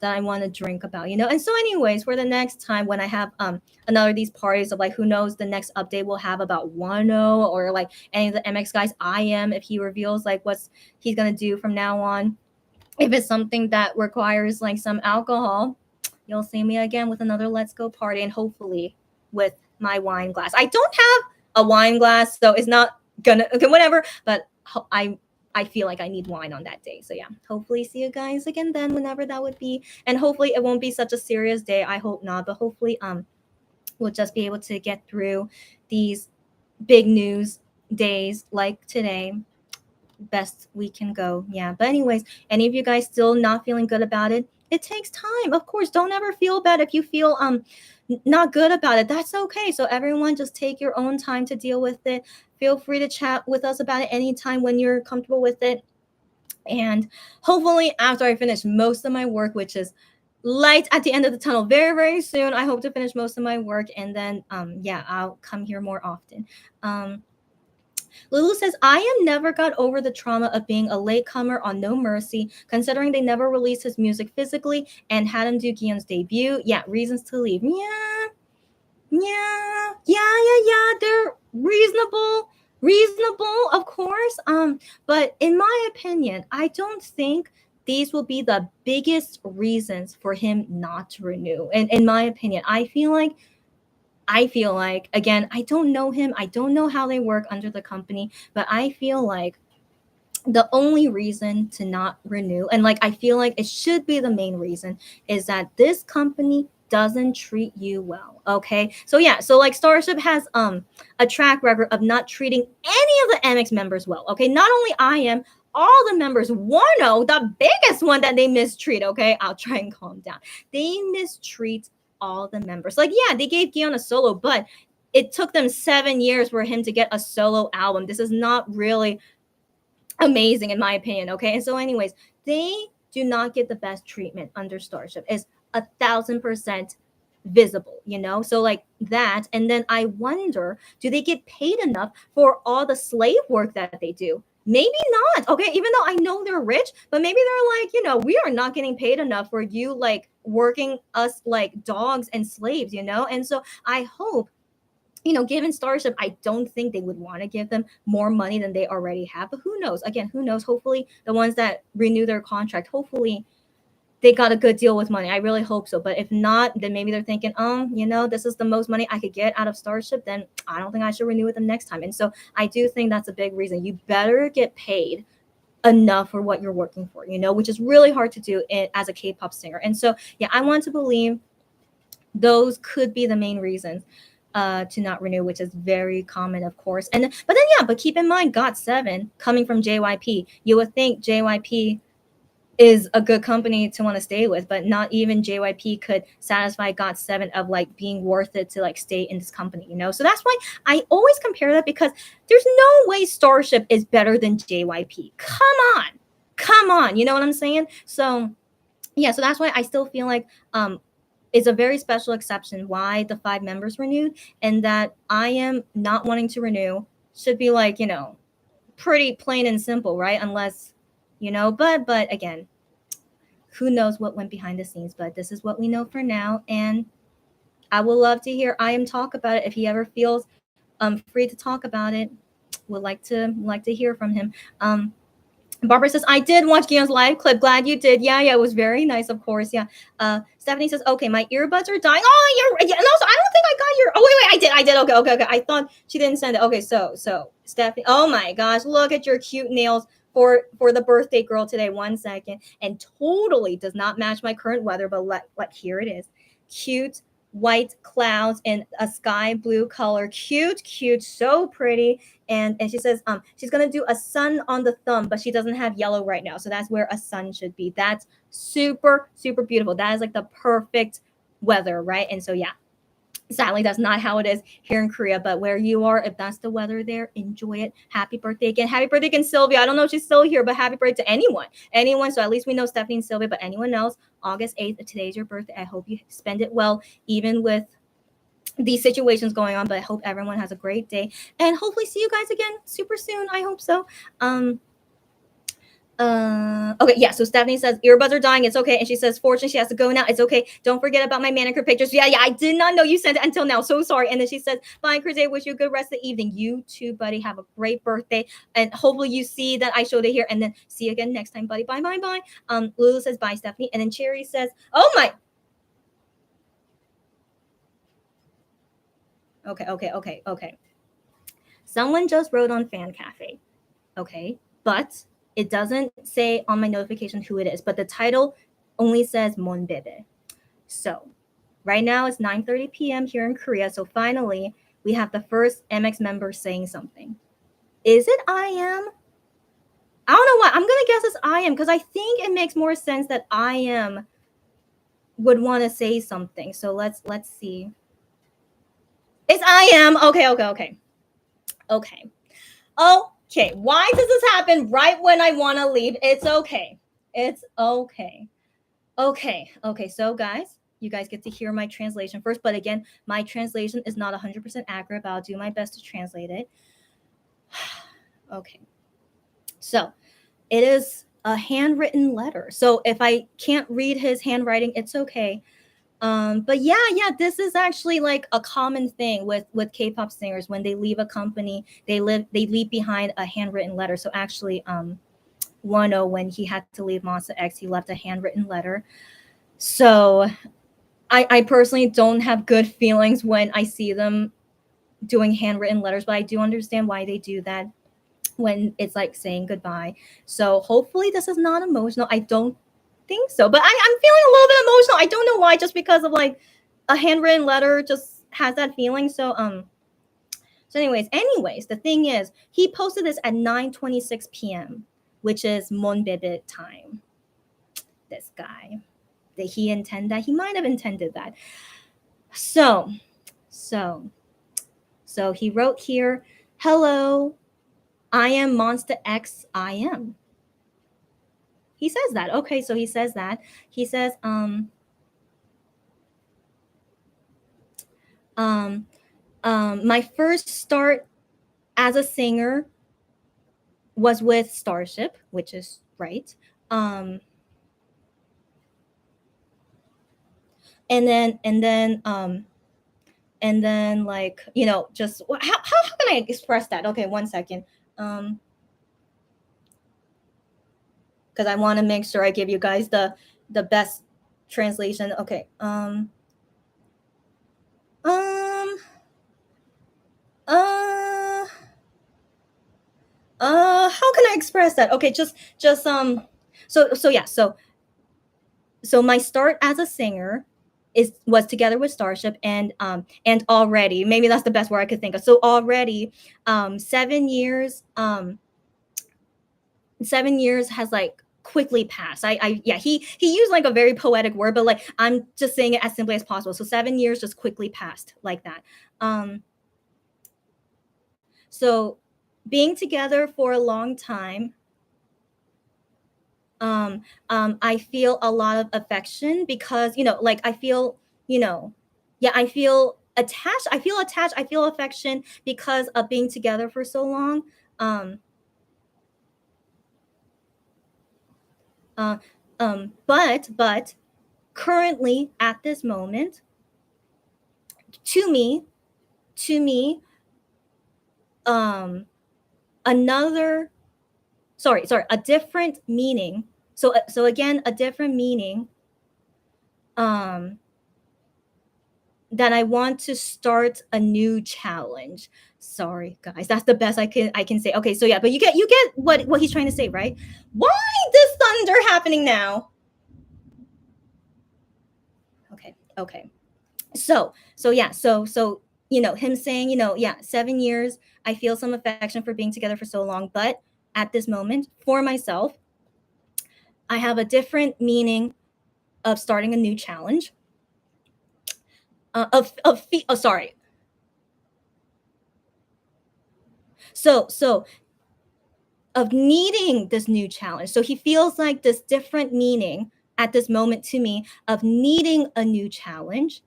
that I want to drink about, And so anyways, for the next time when I have another of these parties of like, who knows, the next update we'll have about Wano or like any of the MX guys, if he reveals like what's he's gonna do from now on. If it's something that requires like some alcohol, you'll see me again with another Let's Go party, and hopefully with my wine glass. I don't have a wine glass, so it's not gonna, okay, whatever, but I feel like I need wine on that day. So yeah, hopefully see you guys again then, whenever that would be. And hopefully it won't be such a serious day. I hope not, but hopefully we'll just be able to get through these big news days like today best we can go. Yeah. But anyways, any of you guys still not feeling good about it? It takes time. Of course, don't ever feel bad if you feel not good about it. That's okay. So everyone just take your own time to deal with it. Feel free to chat with us about it anytime when you're comfortable with it. And hopefully after I finish most of my work, which is light at the end of the tunnel very, very soon, I hope to finish most of my work, and then yeah, I'll come here more often. Lulu says, I am never got over the trauma of being a latecomer on No Mercy, considering they never released his music physically and had him do Gion's debut. Yeah, reasons to leave. Yeah. They're reasonable, of course. But in my opinion, I don't think these will be the biggest reasons for him not to renew. And in my opinion, I feel like, again, I don't know him. I don't know how they work under the company, but I feel like the only reason to not renew, and like I feel like it should be the main reason, is that this company doesn't treat you well. Okay. So yeah, so like Starship has a track record of not treating any of the MX members well. Okay. Not only I am, all the members, Wano, the biggest one that they mistreat. Okay. I'll try and calm down. They mistreat all the members. Like, yeah, they gave Gion a solo, but it took them 7 years for him to get a solo album. This is not really amazing in my opinion. Okay. And so anyways, they do not get the best treatment under Starship. It's 1,000% visible, you know? So like that. And then I wonder, do they get paid enough for all the slave work that they do? Maybe not. Okay. Even though I know they're rich, but maybe they're like, we are not getting paid enough for you like working us like dogs and slaves, And so I hope, given Starship, I don't think they would want to give them more money than they already have. But who knows? Again, who knows? Hopefully the ones that renew their contract, hopefully they got a good deal with money. I really hope so. But if not, then maybe they're thinking, this is the most money I could get out of Starship, then I don't think I should renew with them next time. And so I do think that's a big reason. You better get paid enough for what you're working for, which is really hard to do as a K-pop singer. And so, yeah, I want to believe those could be the main reasons to not renew, which is very common, of course. But keep in mind, GOT7 coming from JYP, you would think JYP is a good company to want to stay with, but not even JYP could satisfy GOT7 of like being worth it to like stay in this company, So that's why I always compare that, because there's no way Starship is better than JYP. Come on, you know what I'm saying? So yeah, so that's why I still feel like it's a very special exception why the 5 members renewed, and that I am not wanting to renew should be like, pretty plain and simple, right? Unless, but again, who knows what went behind the scenes, but this is what we know for now. And I would love to hear I.M talk about it. If he ever feels free to talk about it, would like to hear from him. Barbara says, I did watch Gion's live clip. Glad you did. Yeah, it was very nice, of course. Yeah. Stephanie says, okay, my earbuds are dying. Oh, yeah. No, so I don't think I got your. Oh, wait, I did. Okay. I thought she didn't send it. Okay, so Stephanie. Oh my gosh, look at your cute nails for the birthday girl today. 1 second, and totally does not match my current weather. But like here it is, cute white clouds in a sky blue color. Cute, so pretty. And she says she's gonna do a sun on the thumb, but she doesn't have yellow right now, so that's where a sun should be. That's super beautiful. That is like the perfect weather, right? And so yeah, sadly that's not how it is here in Korea, but where you are, if that's the weather there, enjoy it. Happy birthday again, Sylvia. I don't know if she's still here, but happy birthday to anyone. So at least we know Stephanie and Sylvia, but anyone else, August 8th, today's your birthday. I hope you spend it well, even with these situations going on, but I hope everyone has a great day, and hopefully see you guys again super soon. I hope so. Okay, yeah, so Stephanie says earbuds are dying, it's okay. And she says Fortune, she has to go now, it's okay. Don't forget about my manicure pictures. Yeah, I did not know you sent it until now, so sorry. And then she says, bye Chris, wish you a good rest of the evening. You too, buddy, have a great birthday, and hopefully you see that I showed it here. And then see you again next time, buddy. Bye. Lulu says bye, Stephanie. And then Cherry says, oh my, Okay. Someone just wrote on Fan Cafe. Okay, but it doesn't say on my notification who it is, but the title only says Monbebe. So right now it's 9:30 p.m. here in Korea. So finally, we have the first MX member saying something. Is it I am? I don't know why. I'm gonna guess it's I am because I think it makes more sense that I am would want to say something. So let's see. It's I am. Okay. Okay. Why does this happen right when I want to leave? It's okay. It's okay. Okay. So guys, you guys get to hear my translation first, but again, my translation is not 100% accurate, but I'll do my best to translate it. Okay. So, it is a handwritten letter. So if I can't read his handwriting, it's okay. But yeah, this is actually like a common thing with K-pop singers when they leave a company, they leave behind a handwritten letter. So actually, Wano, when he had to leave Monsta X, he left a handwritten letter. So I personally don't have good feelings when I see them doing handwritten letters, but I do understand why they do that when it's like saying goodbye. So hopefully this is not emotional. I don't think so, but I'm feeling a little bit emotional. I don't know why, just because of like a handwritten letter just has that feeling. So anyways, the thing is, he posted this at 9:26 p.m., which is Monbebe time. This guy. Did he intend that? He might have intended that. So he wrote here, "Hello, I am Monsta X. I am." He says that. Okay, so he says that. He says, my first start as a singer was with Starship, which is right. And then like, just how can I express that? Okay, 1 second. Because I want to make sure I give you guys the best translation. Okay. How can I express that? Okay, just so my start as a singer was together with Starship, and already, maybe that's the best word I could think of. So already 7 years 7 years has like quickly passed. He used like a very poetic word, but like I'm just saying it as simply as possible. So 7 years just quickly passed like that. So being together for a long time, I feel a lot of affection because, like I feel, I feel attached. I feel affection because of being together for so long. But currently at this moment, to me, another, a different meaning. So again, a different meaning. That I want to start a new challenge. Sorry, guys, that's the best I can say. Okay, so yeah, but you get what he's trying to say, right? Why this thunder happening now? Okay. So him saying, 7 years, I feel some affection for being together for so long, but at this moment, for myself, I have a different meaning of starting a new challenge. Sorry. So of needing this new challenge. So he feels like this different meaning at this moment to me of needing a new challenge.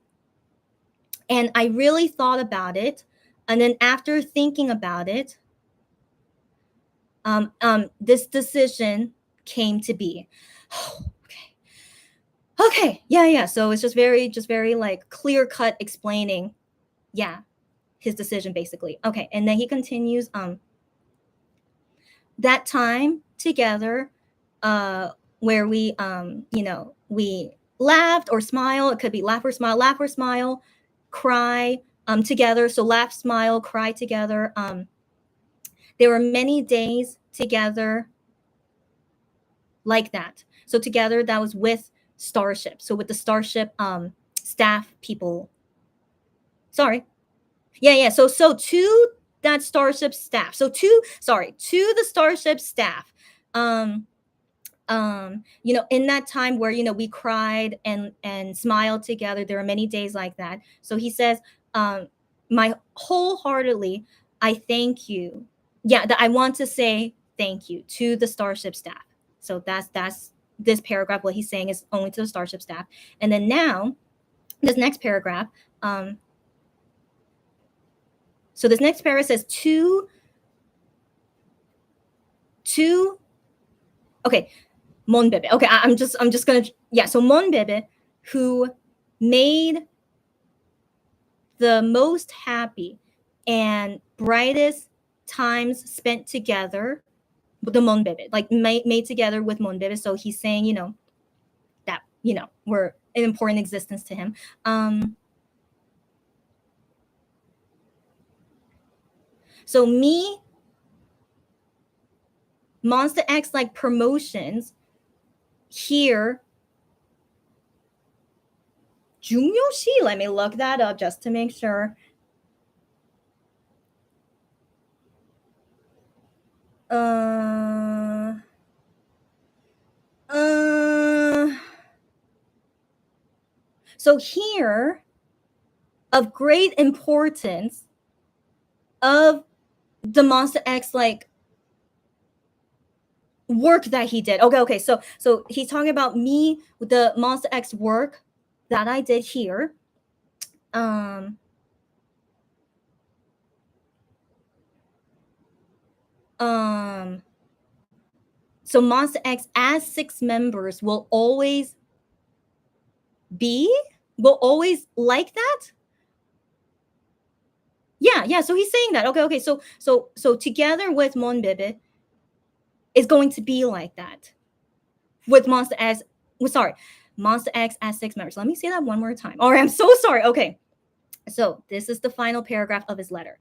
And I really thought about it. And then after thinking about it, this decision came to be. Okay. Yeah. So it's just very like clear cut explaining, his decision basically. Okay. And then he continues, that time together, where we we laughed or smile. It could be laugh or smile, cry, together. So laugh, smile, cry together. There were many days together like that. So together, that was with Starship. So with the Starship staff people. Sorry. Yeah. So to that Starship staff. So to the Starship staff. In that time where we cried and smiled together, there were many days like that. So he says, my wholeheartedly, I thank you. Yeah, that I want to say thank you to the Starship staff. So that's this paragraph. What he's saying is only to the Starship staff. And then now, this next paragraph. So this next paragraph says to okay, Monbebe. Okay, I'm just gonna So Monbebe, who made the most happy and brightest times spent together with the Monbebe, like made together with Monbebe. So he's saying, that we're an important existence to him. So me, Monster X like promotions here. Jungyoshi, let me look that up just to make sure. So here, of great importance of the Monster X like work that he did. Okay. So he's talking about me with the Monster X work that I did here. So Monster X as 6 members will always like that. Yeah. So he's saying that. Okay. So together with Monbebe is going to be like that with Monster X. Monster X as 6 members. Let me say that one more time. All right, I'm so sorry. Okay. So this is the final paragraph of his letter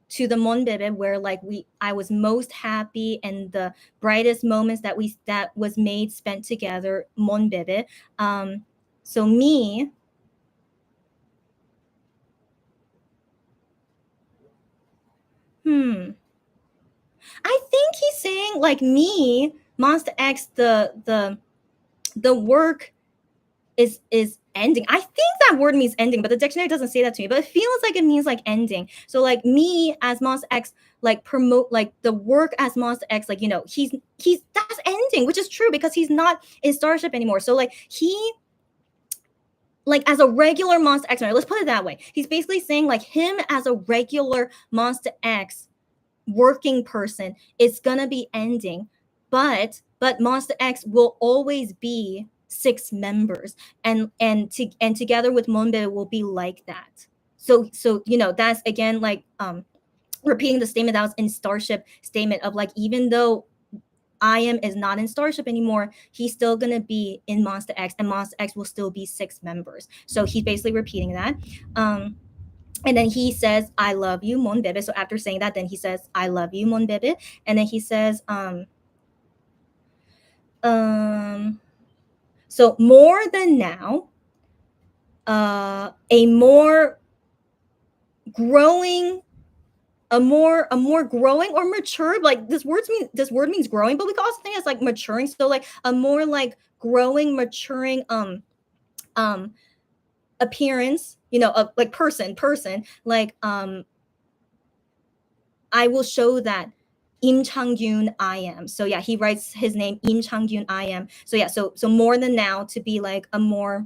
to the Monbebe, where I was most happy and the brightest moments that was made spent together, Monbebe. So me, I think he's saying like me, Monster X, the work is ending. I think that word means ending, but the dictionary doesn't say that to me. But it feels like it means like ending. So like me as Monster X, like promote like the work as Monster X, like he's that's ending, which is true because he's not in Starship anymore. So like he like as a regular Monster X member, let's put it that way. He's basically saying like him as a regular Monster X working person is gonna be ending, but Monster X will always be 6 members, and together with Monbebe will be like that. So that's again like repeating the statement that was in Starship statement of like, even though I.M is not in Starship anymore, he's still gonna be in Monster X, and Monster X will still be 6 members. So he's basically repeating that. And then he says, I love you, Monbebe. So after saying that, then he says, I love you, Monbebe. And then he says, so more than now, a more growing or mature, like this word means growing, but we can also think it's like maturing. So like a more like growing, maturing appearance, of like person, like I will show that Im Chang-gyun I am. So yeah, he writes his name Im Chang-gyun I am. So yeah, so more than now to be like a more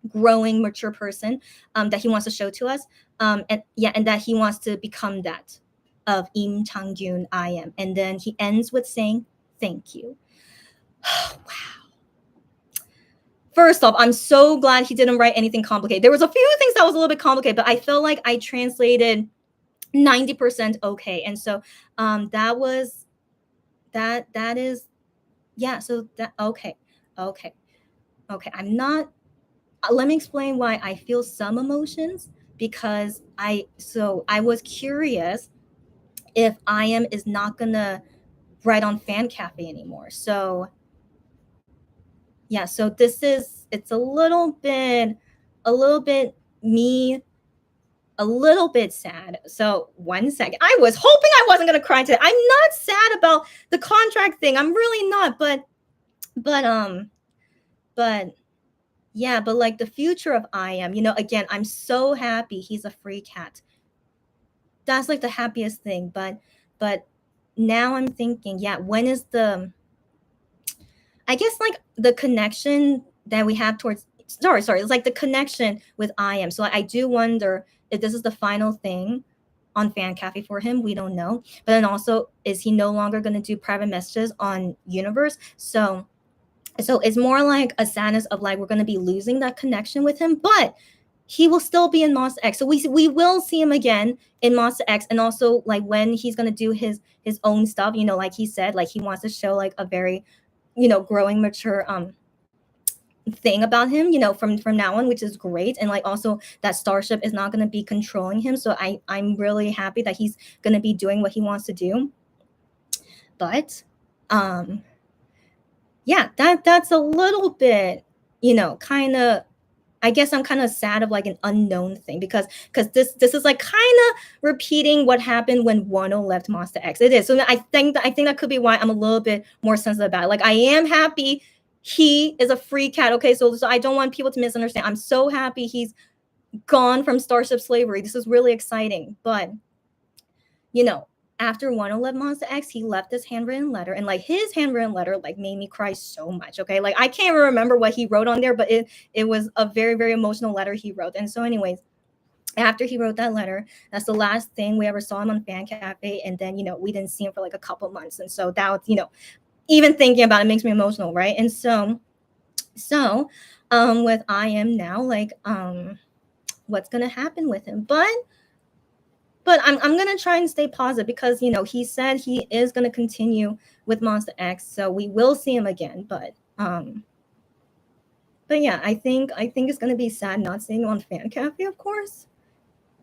growing, mature person that he wants to show to us, and that he wants to become that of Im Chang-gyun I am. And then he ends with saying thank you. Wow. First off, I'm so glad he didn't write anything complicated. There was a few things that was a little bit complicated, but I felt like I translated 90% okay. And so that was that is so that okay. I'm not let me explain why I feel some emotions because I was curious if I.M is not gonna write on Fan Cafe anymore. So yeah, so it's a little bit me a little bit sad. So 1 second. I was hoping I wasn't gonna cry today. I'm not sad about the contract thing. I'm really not, but but yeah, but like the future of I.M, again, I'm so happy he's a free cat. That's like the happiest thing. But now I'm thinking, yeah, when is I guess like the connection that we have towards sorry, it's like the connection with I.M. So I do wonder if this is the final thing on Fan Cafe for him. We don't know. But then also, is he no longer going to do private messages on Universe? So it's more like a sadness of like we're going to be losing that connection with him, but he will still be in Monster X. So we will see him again in Monster X, and also like when he's going to do his own stuff, like he said, like he wants to show like a very growing mature thing about him, from now on, which is great. And like also that Starship is not going to be controlling him, so I'm really happy that he's going to be doing what he wants to do. But yeah, that's a little bit, kind of, I guess I'm kind of sad of like an unknown thing because this is like kind of repeating what happened when Wano left Monster X. It is. So I think that could be why I'm a little bit more sensitive about it. Like I am happy he is a free cat. Okay, so I don't want people to misunderstand. I'm so happy he's gone from Starship slavery. This is really exciting. But after 111 Monster X, he left this handwritten letter, and like his handwritten letter like made me cry so much. Okay, like I can't even remember what he wrote on there, but it was a very, very emotional letter he wrote. And so, anyways, after he wrote that letter, that's the last thing we ever saw him on Fan Cafe. And then we didn't see him for like a couple months, and so that was even thinking about it makes me emotional, right? And so with I.M now, like what's gonna happen with him? But I'm gonna try and stay positive because he said he is gonna continue with Monster X, so we will see him again. But yeah, I think it's gonna be sad not seeing him on Fan Cafe, of course.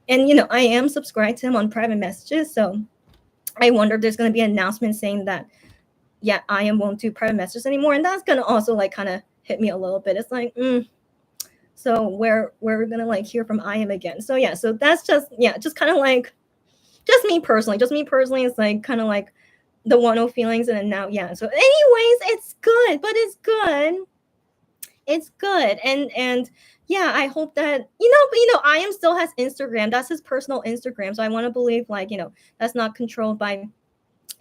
And I am subscribed to him on private messages, so I wonder if there's gonna be an announcement saying that yeah, I.M won't do private messages anymore, and that's gonna also like kind of hit me a little bit. It's like, so we're gonna like hear from I.M again. So yeah, so that's just kind of like just me personally. It's like kind of like the Wano feelings, and then now so anyways, it's good, but it's good, and yeah, I hope that but I.M still has Instagram. That's his personal Instagram, so I want to believe like that's not controlled by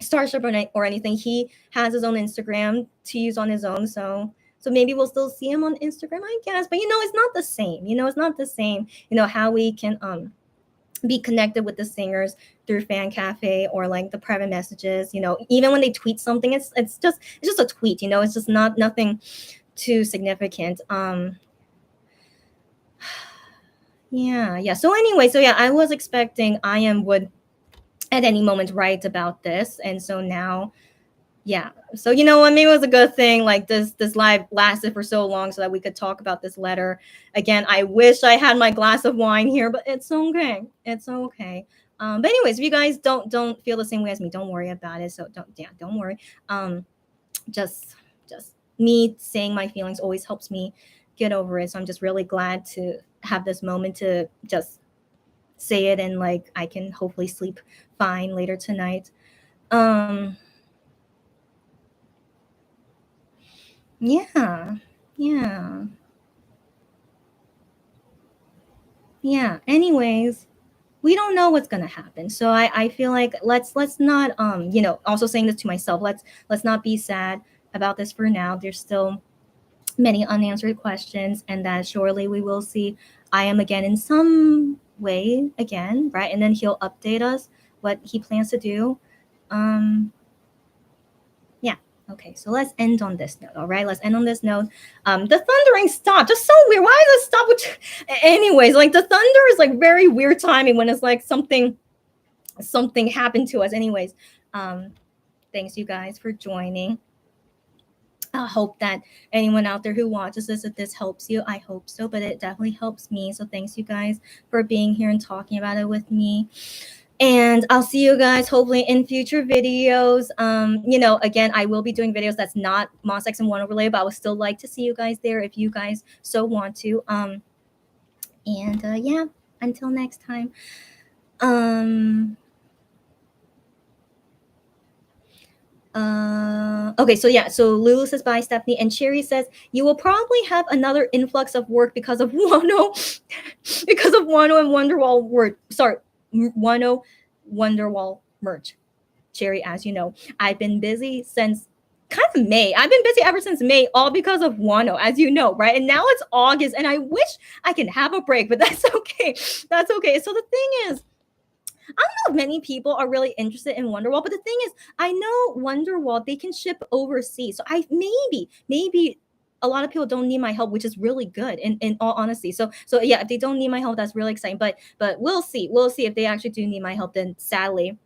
Starship or anything. He has his own Instagram to use on his own, so maybe we'll still see him on Instagram, I guess. But it's not the same. It's not the same. How we can be connected with the singers through Fan Cafe or like the private messages. Even when they tweet something, it's just a tweet. It's just nothing too significant. Yeah. So anyway, I was expecting I.M would at any moment write about this, and so now so what, maybe it was a good thing like this live lasted for so long so that we could talk about this letter again. I wish I had my glass of wine here, but it's okay. But anyways, if you guys don't feel the same way as me, don't worry about it. So don't worry. Just me saying my feelings always helps me get over it, so I'm just really glad to have this moment to just say it, and like I can hopefully sleep fine later tonight. Yeah. Anyways, we don't know what's gonna happen, so I feel like let's not also saying this to myself, let's not be sad about this for now. There's still many unanswered questions, and that surely we will see I.M again in some way again, right? And then he'll update us what he plans to do. Okay, so let's end on this note. All right, let's end on this note. The thundering stopped. Just so weird. Why does it stop? Anyways, like the thunder is like very weird timing when it's like something happened to us. Anyways, thanks you guys for joining. I hope that anyone out there who watches this, if this helps you, I hope so, but it definitely helps me. So thanks you guys for being here and talking about it with me. And I'll see you guys hopefully in future videos. Again, I will be doing videos that's not Monsta X and Wano related, but I would still like to see you guys there if you guys so want to. Yeah, until next time. Okay, so Lulu says bye, Stephanie, and Cherry says you will probably have another influx of work because of Wano, because of Wano and Wonderwall Wano Wonderwall merch. Cherry, as you know, I've been busy since kind of May. I've been busy ever since May, all because of Wano, as you know, right? And now it's August, and I wish I can have a break, but that's okay. That's okay. So the thing is, I don't know if many people are really interested in Wonderwall, but the thing is, I know Wonderwall, they can ship overseas. So maybe a lot of people don't need my help, which is really good in all honesty. So yeah, if they don't need my help, that's really exciting. But we'll see. We'll see if they actually do need my help, then sadly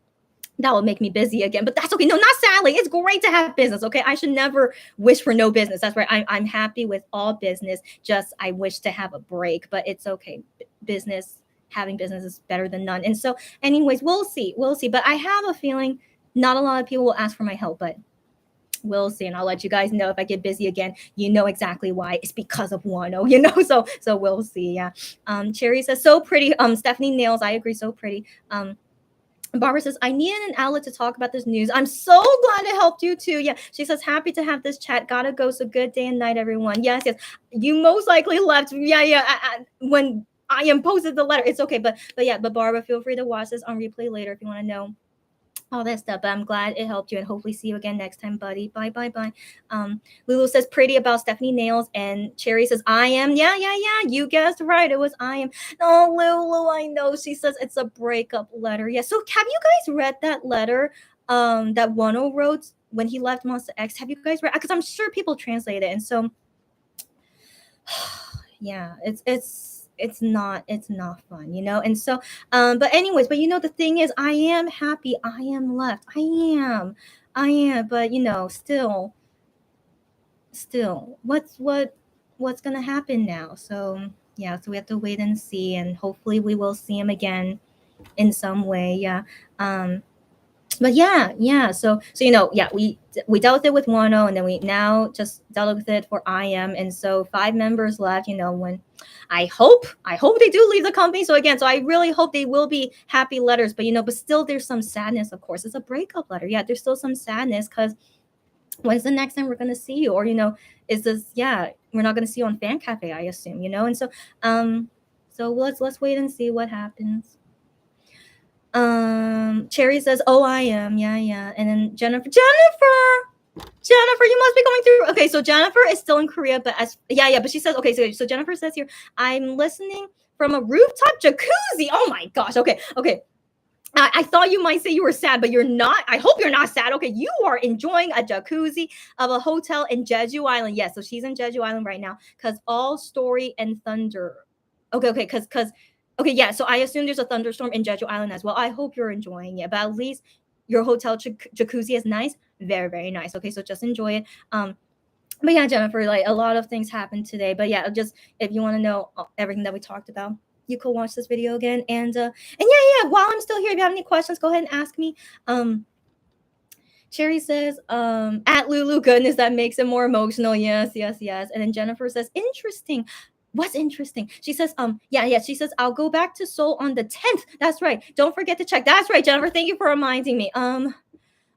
that will make me busy again. But that's okay. No, not sadly. It's great to have business. Okay. I should never wish for no business. That's right. I'm happy with all business. Just I wish to have a break, but it's okay. Having business is better than none. And so, anyways, we'll see. We'll see. But I have a feeling not a lot of people will ask for my help, but we'll see. And I'll let you guys know if I get busy again. You know exactly why. It's because of Wano, So we'll see. Yeah. Cherry says, so pretty. Stephanie nails. I agree. So pretty. Barbara says, I needed an outlet to talk about this news. I'm so glad it helped you too. Yeah. She says, happy to have this chat. Gotta go. So good day and night, everyone. Yes. You most likely left. Yeah. When I am posted the letter. It's okay. But Barbara, feel free to watch this on replay later if you want to know all that stuff. But I'm glad it helped you, and hopefully see you again next time, buddy. Bye. Lulu says pretty about Stephanie nails, and Cherry says I am. Yeah. You guessed right. It was I am. Oh, Lulu, I know. She says it's a breakup letter. Yeah. So have you guys read that letter that Wano wrote when he left Monsta X? Have you guys read? Because I'm sure people translate it, and so yeah, it's not fun, and so but anyways, but the thing is, I am happy I am left. I am, but still what's gonna happen now? So yeah, so we have to wait and see, and hopefully we will see him again in some way. Yeah. But yeah. So yeah, we dealt with it with Wano, and then we now just dealt with it for IM, and so 5 members left. When I hope they do leave the company. So I really hope they will be happy letters, but but still there's some sadness. Of course, it's a breakup letter. Yeah, there's still some sadness because when's the next time we're gonna see you? Or is this we're not gonna see you on Fan Cafe, I assume. And so so let's wait and see what happens. Cherry says, oh, I am. Yeah. And then Jennifer, you must be going through. Okay, so Jennifer is still in Korea, but but she says, okay, so Jennifer says here, I'm listening from a rooftop jacuzzi. Oh my gosh. Okay. I thought you might say you were sad, but you're not. I hope you're not sad. Okay, you are enjoying a jacuzzi of a hotel in Jeju Island. Yes, so she's in Jeju Island right now because all Story and Thunder. Okay, because okay, yeah. So I assume there's a thunderstorm in Jeju Island as well. I hope you're enjoying it, but at least your hotel jacuzzi is nice, very, very nice. Okay, so just enjoy it. But yeah, Jennifer, like a lot of things happened today. But yeah, just if you want to know everything that we talked about, you could watch this video again. And yeah. While I'm still here, if you have any questions, go ahead and ask me. Cherry says, at Lulu goodness, that makes it more emotional. Yes. And then Jennifer says, interesting. What's interesting? She says, she says, I'll go back to Seoul on the 10th. That's right. Don't forget to check. That's right, Jennifer. Thank you for reminding me.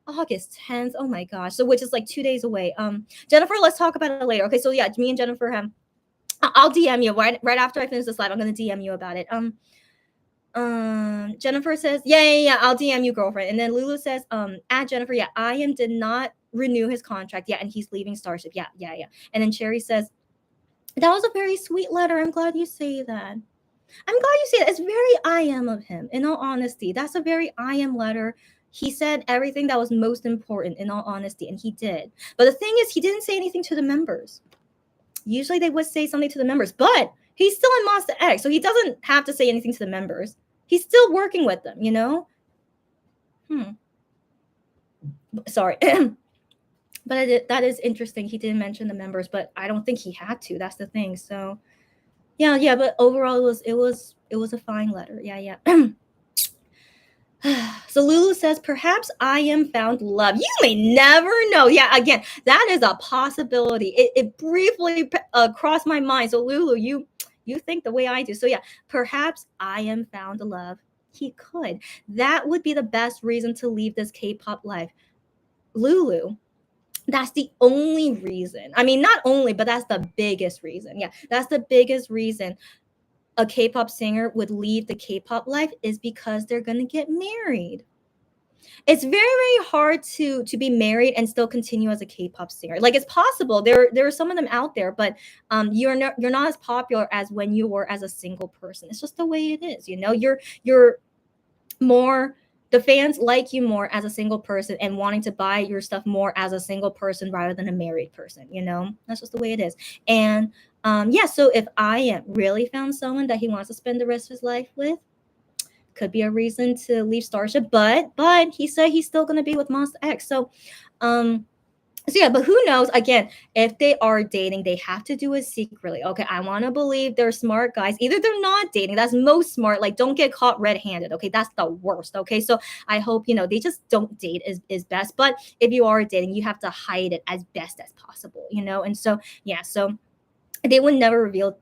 August 10th. Oh my gosh. So which is like 2 days away. Jennifer, let's talk about it later. Okay, so yeah, me and Jennifer have I'll DM you right after I finish this live. I'm gonna DM you about it. Jennifer says, yeah, I'll DM you, girlfriend. And then Lulu says, at Jennifer, IM did not renew his contract. Yeah, and he's leaving Starship. Yeah. And then Cherry says, that was a very sweet letter. I'm glad you say that. It's very IM of him, in all honesty. That's a very IM letter. He said everything that was most important, in all honesty, and he did. But the thing is, he didn't say anything to the members. Usually they would say something to the members, but he's still in Monsta X, so he doesn't have to say anything to the members. He's still working with them, Sorry. But that is interesting. He didn't mention the members, but I don't think he had to. That's the thing. So yeah. But overall, it was a fine letter. Yeah. So Lulu says, perhaps I am found love. You may never know. Yeah, again, that is a possibility. It briefly crossed my mind. So Lulu, you think the way I do. So yeah, perhaps I am found love. He could. That would be the best reason to leave this K-pop life. Lulu, that's the only reason. I mean, not only, but that's the biggest reason. Yeah, that's the biggest reason a K-pop singer would leave the K-pop life is because they're going to get married. It's very, very hard to be married and still continue as a K-pop singer. Like, it's possible. There are some of them out there, but you're not as popular as when you were as a single person. It's just the way it is. You're more, the fans like you more as a single person and wanting to buy your stuff more as a single person rather than a married person. That's just the way it is. And yeah, so if I am really found someone that he wants to spend the rest of his life with, could be a reason to leave Starship. But he said he's still going to be with Monsta X. So yeah, but who knows? Again, if they are dating, they have to do it secretly. Okay, I want to believe they're smart guys. Either they're not dating. That's most smart. Like, don't get caught red-handed. Okay, that's the worst. Okay, so I hope they just don't date is best. But if you are dating, you have to hide it as best as possible. And so yeah, so they would never reveal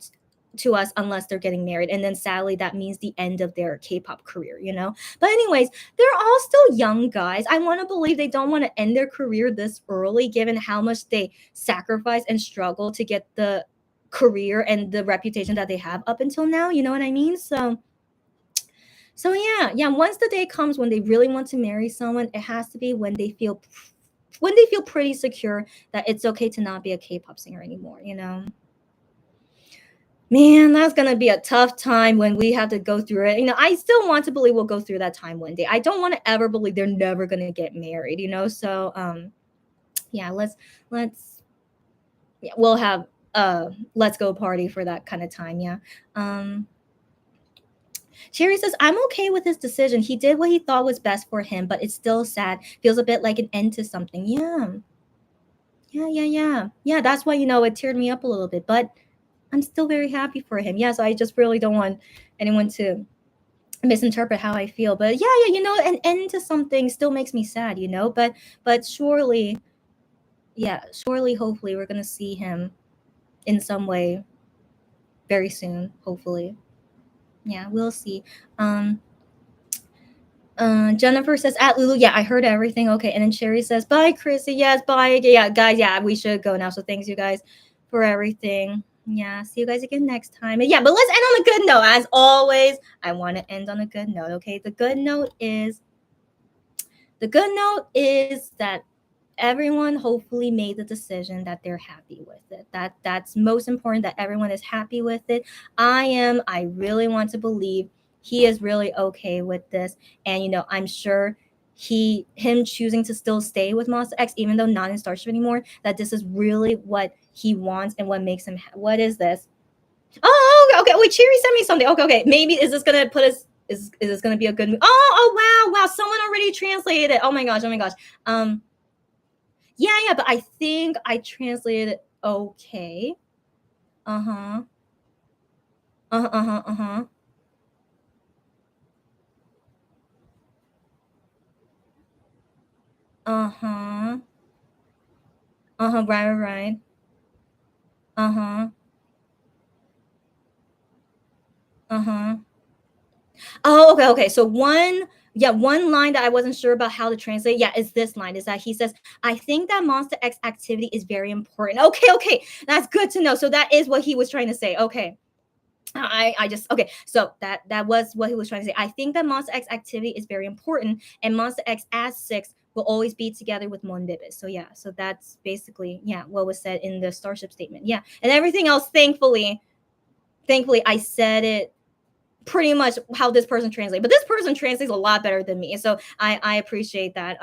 to us unless they're getting married, and then sadly that means the end of their K-pop career. But anyways, they're all still young guys. I want to believe they don't want to end their career this early, given how much they sacrifice and struggle to get the career and the reputation that they have up until now. You know what I mean? So yeah, once the day comes when they really want to marry someone, it has to be when they feel pretty secure that it's okay to not be a K-pop singer anymore. Man, that's gonna be a tough time when we have to go through it. I still want to believe we'll go through that time one day. I don't want to ever believe they're never gonna get married. So yeah, yeah, we'll have let's go party for that kind of time. Yeah. Sherry says, I'm okay with his decision. He did what he thought was best for him, but it's still sad. Feels a bit like an end to something. Yeah. Yeah, that's why, it teared me up a little bit. But I'm still very happy for him. Yeah, so I just really don't want anyone to misinterpret how I feel. But yeah, an end to something still makes me sad, But surely, hopefully, we're gonna see him in some way very soon. Hopefully, yeah, we'll see. Jennifer says, at Lulu, yeah, I heard everything. Okay, and then Sherry says, bye, Chrissy. Yes, bye. Yeah, guys, yeah, we should go now. So thanks, you guys, for everything. Yeah, see you guys again next time. And yeah, but let's end on a good note. As always, I want to end on a good note. Okay, the good note is that everyone hopefully made the decision that they're happy with it. That's most important, that everyone is happy with it. I really want to believe he is really okay with this. And I'm sure him choosing to still stay with Monsta X, even though not in Starship anymore, that this is really what he wants and what makes him what is this? Oh, okay. Wait, Cheery sent me something. Okay. Maybe is this gonna put us? Is this gonna be a good? Wow. Someone already translated it. Oh my gosh. Yeah. But I think I translated it okay. Uh-huh. Uh-huh. Uh-huh. Uh-huh. Right. Uh-huh. Uh-huh. Oh, okay. So one line that I wasn't sure about how to translate, is this line. Is that he says, I think that Monsta X activity is very important. Okay. That's good to know. So that is what he was trying to say. Okay. I just okay. So that was what he was trying to say. I think that Monsta X activity is very important, and Monsta X as six will always be together with Monbibis. So yeah, so that's basically what was said in the Starship statement. Yeah, and everything else, thankfully, I said it pretty much how this person translates. But this person translates a lot better than me, so I appreciate that.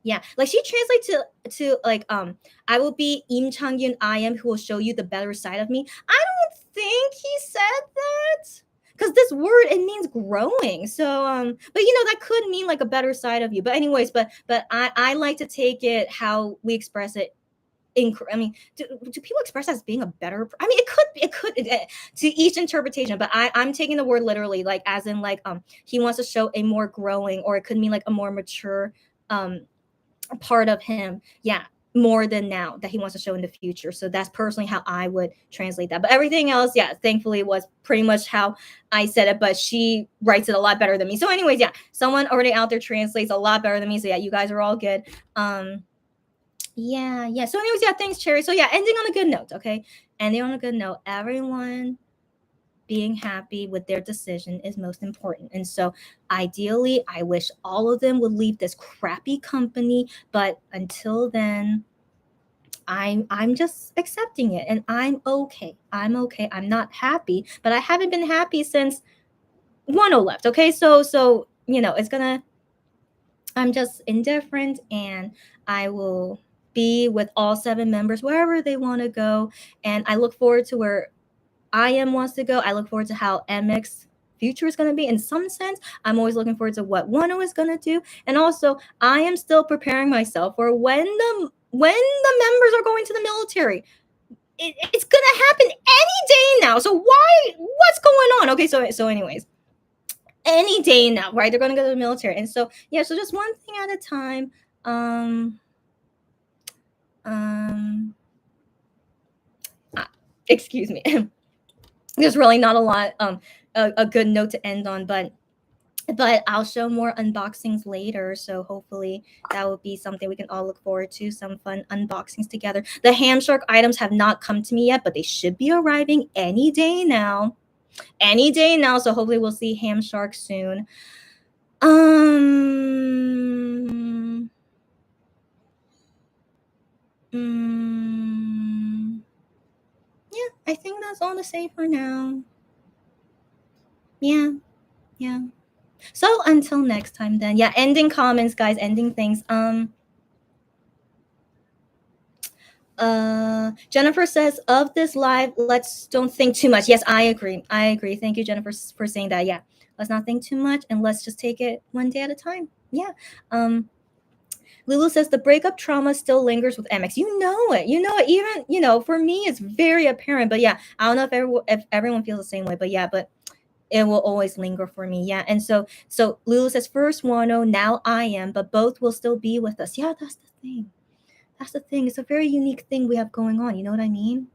Yeah, like she translates to like I will be Im Chang-yun I am who will show you the better side of me. I don't think he said that, because this this word, it means growing. So but that could mean like a better side of you. But anyways, but I like to take it how we express it. I mean, do people express as being a better? I mean, it could to each interpretation, but I'm taking the word literally, like as in like he wants to show a more growing, or it could mean like a more mature part of him. Yeah, more than now that he wants to show in the future. So that's personally how I would translate that. But everything else, yeah, thankfully was pretty much how I said it, but she writes it a lot better than me. So anyways, yeah, someone already out there translates a lot better than me. So yeah, you guys are all good. Yeah. So anyways, yeah, thanks, Cherry. So yeah, ending on a good note, okay? Ending on a good note. Everyone being happy with their decision is most important. And so ideally, I wish all of them would leave this crappy company, but until then, I'm just accepting it and I'm okay. I'm okay. I'm not happy, but I haven't been happy since Wano left. Okay. So it's gonna I'm just indifferent and I will be with all 7 members wherever they want to go. And I look forward to where IM wants to go. I look forward to how MX future is going to be. In some sense, I'm always looking forward to what Wano is going to do. And also, I am still preparing myself for when the members are going to the military. It's going to happen any day now. So what's going on? Okay, so anyways, any day now, right? They're going to go to the military. And so, yeah, so just one thing at a time. Excuse me. There's really not a lot a good note to end on, but I'll show more unboxings later, so hopefully that will be something we can all look forward to, some fun unboxings together. The Ham Shark items have not come to me yet, but they should be arriving any day now, so hopefully we'll see Ham Shark soon. Yeah, I think that's all to say for now. Yeah. So until next time then. Yeah, ending comments, guys, ending things. Jennifer says, of this live, let's don't think too much. Yes, I agree. Thank you, Jennifer, for saying that. Yeah, let's not think too much and let's just take it one day at a time. Yeah. Lulu says the breakup trauma still lingers with MX. You know it. Even, for me, it's very apparent. But yeah, I don't know if everyone feels the same way. But yeah, but it will always linger for me. Yeah. And so Lulu says, first Wano, now I am, but both will still be with us. Yeah, that's the thing. It's a very unique thing we have going on. You know what I mean?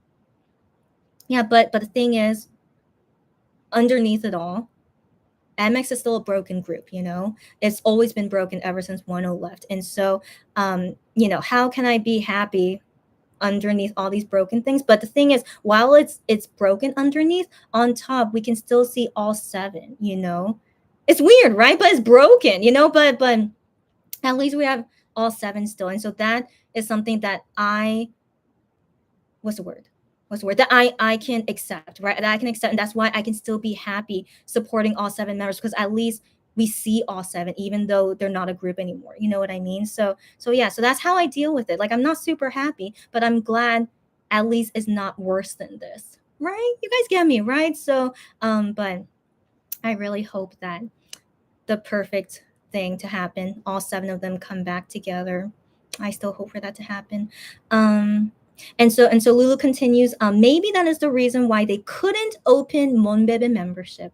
Yeah, but the thing is, underneath it all, MX is still a broken group, It's always been broken ever since Wano left. And so, how can I be happy underneath all these broken things? But the thing is, while it's broken underneath, on top we can still see all 7. It's weird, right? But it's broken, but at least we have all 7 still. And so that is something that that I can accept, right? That I can accept, and that's why I can still be happy supporting all 7 members, because at least we see all 7, even though they're not a group anymore. You know what I mean? So yeah, so that's how I deal with it. Like, I'm not super happy, but I'm glad at least it's not worse than this, right? You guys get me, right? So, but I really hope that the perfect thing to happen, all 7 of them come back together. I still hope for that to happen. And so Lulu continues, maybe that is the reason why they couldn't open Monbebe membership.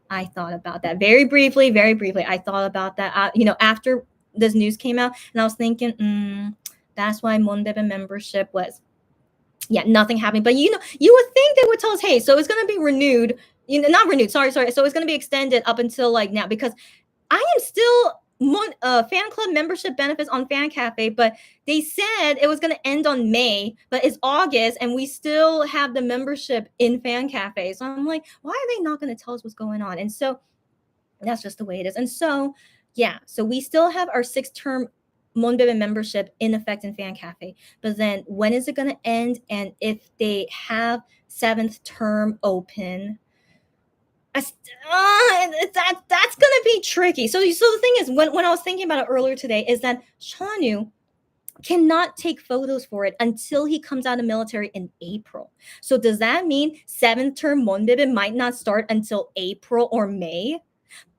I thought about that very briefly. I thought about that, after this news came out, and I was thinking, that's why Monbebe membership was, nothing happening. But you would think they would tell us, hey, so it's going to be renewed, not renewed, sorry. So it's going to be extended up until like now, because I am still fan club membership benefits on Fan Cafe, but they said it was going to end on May, but it's August and we still have the membership in Fan Cafe. So I'm like, why are they not going to tell us what's going on? And so that's just the way it is. And so, yeah, so we still have our 6-term Monbebe membership in effect in Fan Cafe, but then when is it going to end? And if they have 7th term open, that's gonna be tricky. So the thing is, when I was thinking about it earlier today, is that Shanu cannot take photos for it until he comes out of military in April. So does that mean 7th term Monbibin might not start until April or May?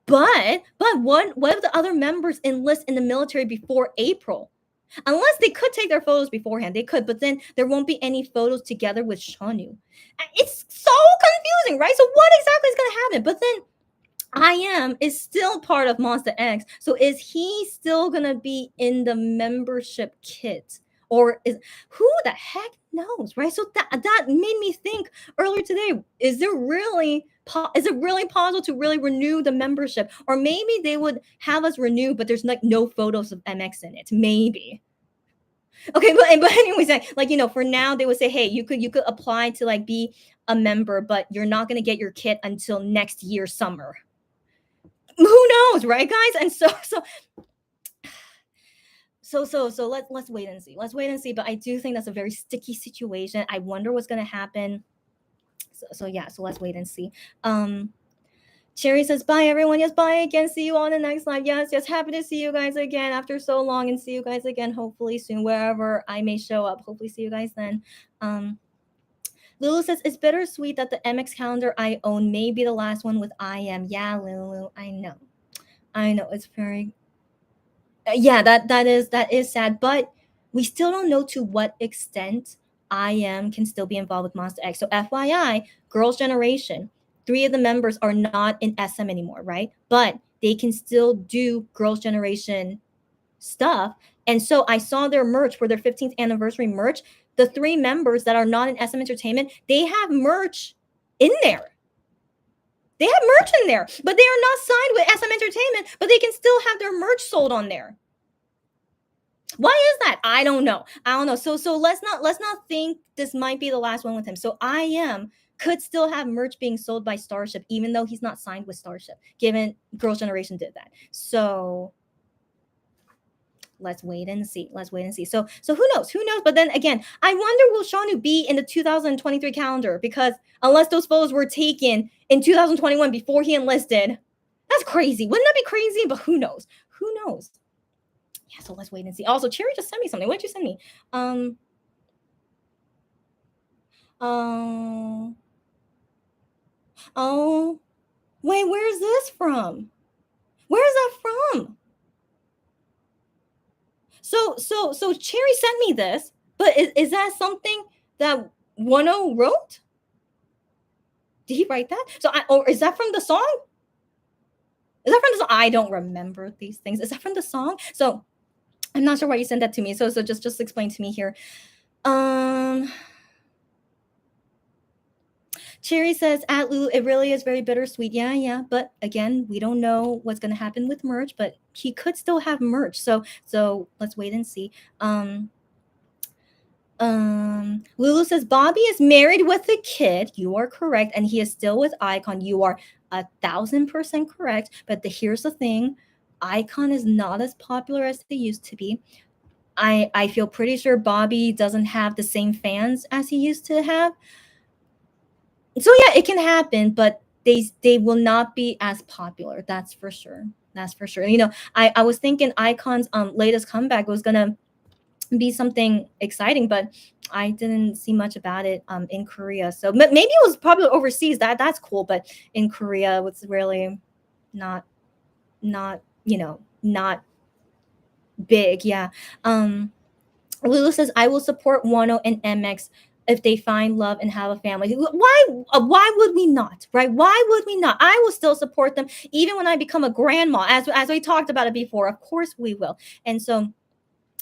But what if the other members enlist in the military before April? Unless they could take their photos beforehand, they could, but then there won't be any photos together with Shanu. It's so confusing, right? So what exactly is going to happen? But then I.M is still part of Monsta X. So is he still gonna be in the membership kit? Or is who the heck knows, right? So that made me think earlier today, is it really possible to really renew the membership? Or maybe they would have us renew, but there's like no photos of MX in it. Maybe. Okay, but anyways, like for now they would say, hey, you could apply to like be a member, but you're not gonna get your kit until next year summer. Who knows, right, guys? And so let's wait and see. Let's wait and see. But I do think that's a very sticky situation. I wonder what's gonna happen. So yeah, so let's wait and see. Cherry says, bye everyone. Yes, bye again. See you on the next live. Yes, happy to see you guys again after so long, and see you guys again hopefully soon, wherever I may show up. Hopefully see you guys then. Lulu says, it's bittersweet that the MX calendar I own may be the last one with I.M. Yeah, Lulu, I know. It's very, yeah, that is sad, but we still don't know to what extent I.M can still be involved with Monsta X. So FYI, Girls' Generation, 3 of the members are not in SM anymore, right? But they can still do Girls' Generation stuff. And so I saw their merch for their 15th anniversary merch. The 3 members that are not in SM Entertainment, they have merch in there. They have merch in there, but they are not signed with SM Entertainment, but they can still have their merch sold on there. Why is that? I don't know. So let's not think this might be the last one with him. So I.M could still have merch being sold by Starship, even though he's not signed with Starship, given Girls' Generation did that. So let's wait and see. So who knows? But then again, I wonder, will Shanu be in the 2023 calendar? Because unless those photos were taken in 2021 before he enlisted, that's crazy. Wouldn't that be crazy? But who knows? Yeah, so let's wait and see. Also, Cherry just sent me something. What did you send me? Oh, wait, where's this from? Where is that from? So Cherry sent me this, but is that something that Wano wrote? Did he write that? Or is that from the song? I don't remember these things. Is that from the song? So I'm not sure why you sent that to me. So just explain to me here. Cherry says, at Lulu, it really is very bittersweet. Yeah. But again, we don't know what's going to happen with merch, but he could still have merch. So let's wait and see. Lulu says, Bobby is married with a kid. You are correct. And he is still with iKON. You are 1,000% correct. But here's the thing. iKON is not as popular as they used to be. I feel pretty sure Bobby doesn't have the same fans as he used to have. So yeah, it can happen, but they will not be as popular. That's for sure. I was thinking iKON's latest comeback was gonna be something exciting, but I didn't see much about it in Korea. So maybe it was probably overseas. That's cool, but in Korea, it's really not big. Yeah. Lulu says, I will support Wano and MX if they find love and have a family. Why would we not, right? Why would we not? I will still support them even when I become a grandma, as we talked about it before. Of course we will. And so,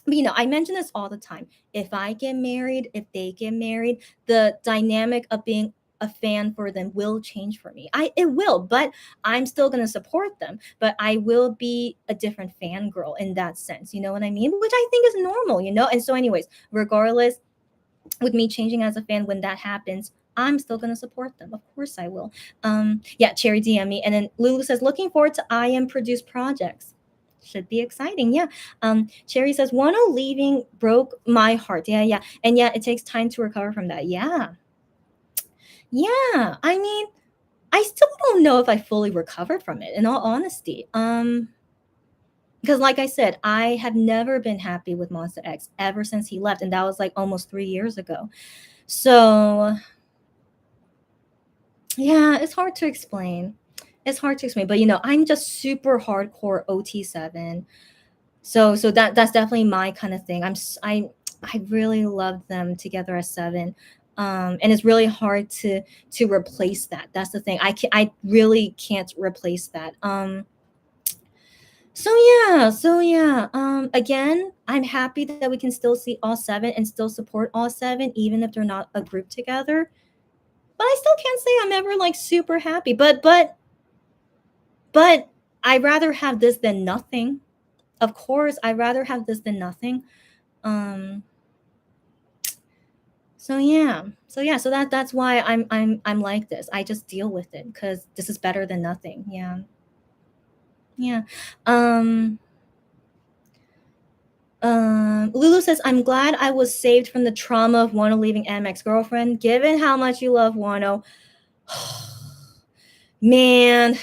I mention this all the time. If I get married, if they get married, the dynamic of being a fan for them will change for me. It will, but I'm still going to support them, but I will be a different fangirl in that sense. You know what I mean? Which I think is normal, And so anyways, regardless, with me changing as a fan, when that happens, I'm still going to support them. Of course I will. Yeah, Cherry DM me. And then Lulu says, looking forward to I.M produced projects. Should be exciting. Yeah. Cherry says, Wano leaving broke my heart. Yeah. And yeah, it takes time to recover from that. Yeah. I still don't know if I fully recovered from it, in all honesty. because like I said, I have never been happy with Monster X ever since he left, and that was like almost 3 years ago. So yeah, it's hard to explain. It's hard to explain, but I'm just super hardcore OT7. So that's definitely my kind of thing. I really love them together as seven. And it's really hard to replace that. That's the thing. I really can't replace that. So yeah. Again, I'm happy that we can still see all seven and still support all seven, even if they're not a group together. But I still can't say I'm ever like super happy. But I'd rather have this than nothing. Of course, I'd rather have this than nothing. Um so that's why I'm like this. I just deal with it because this is better than nothing. Yeah. Um Lulu says, I'm glad I was saved from the trauma of Wano leaving MX girlfriend. Given how much you love Wano, man,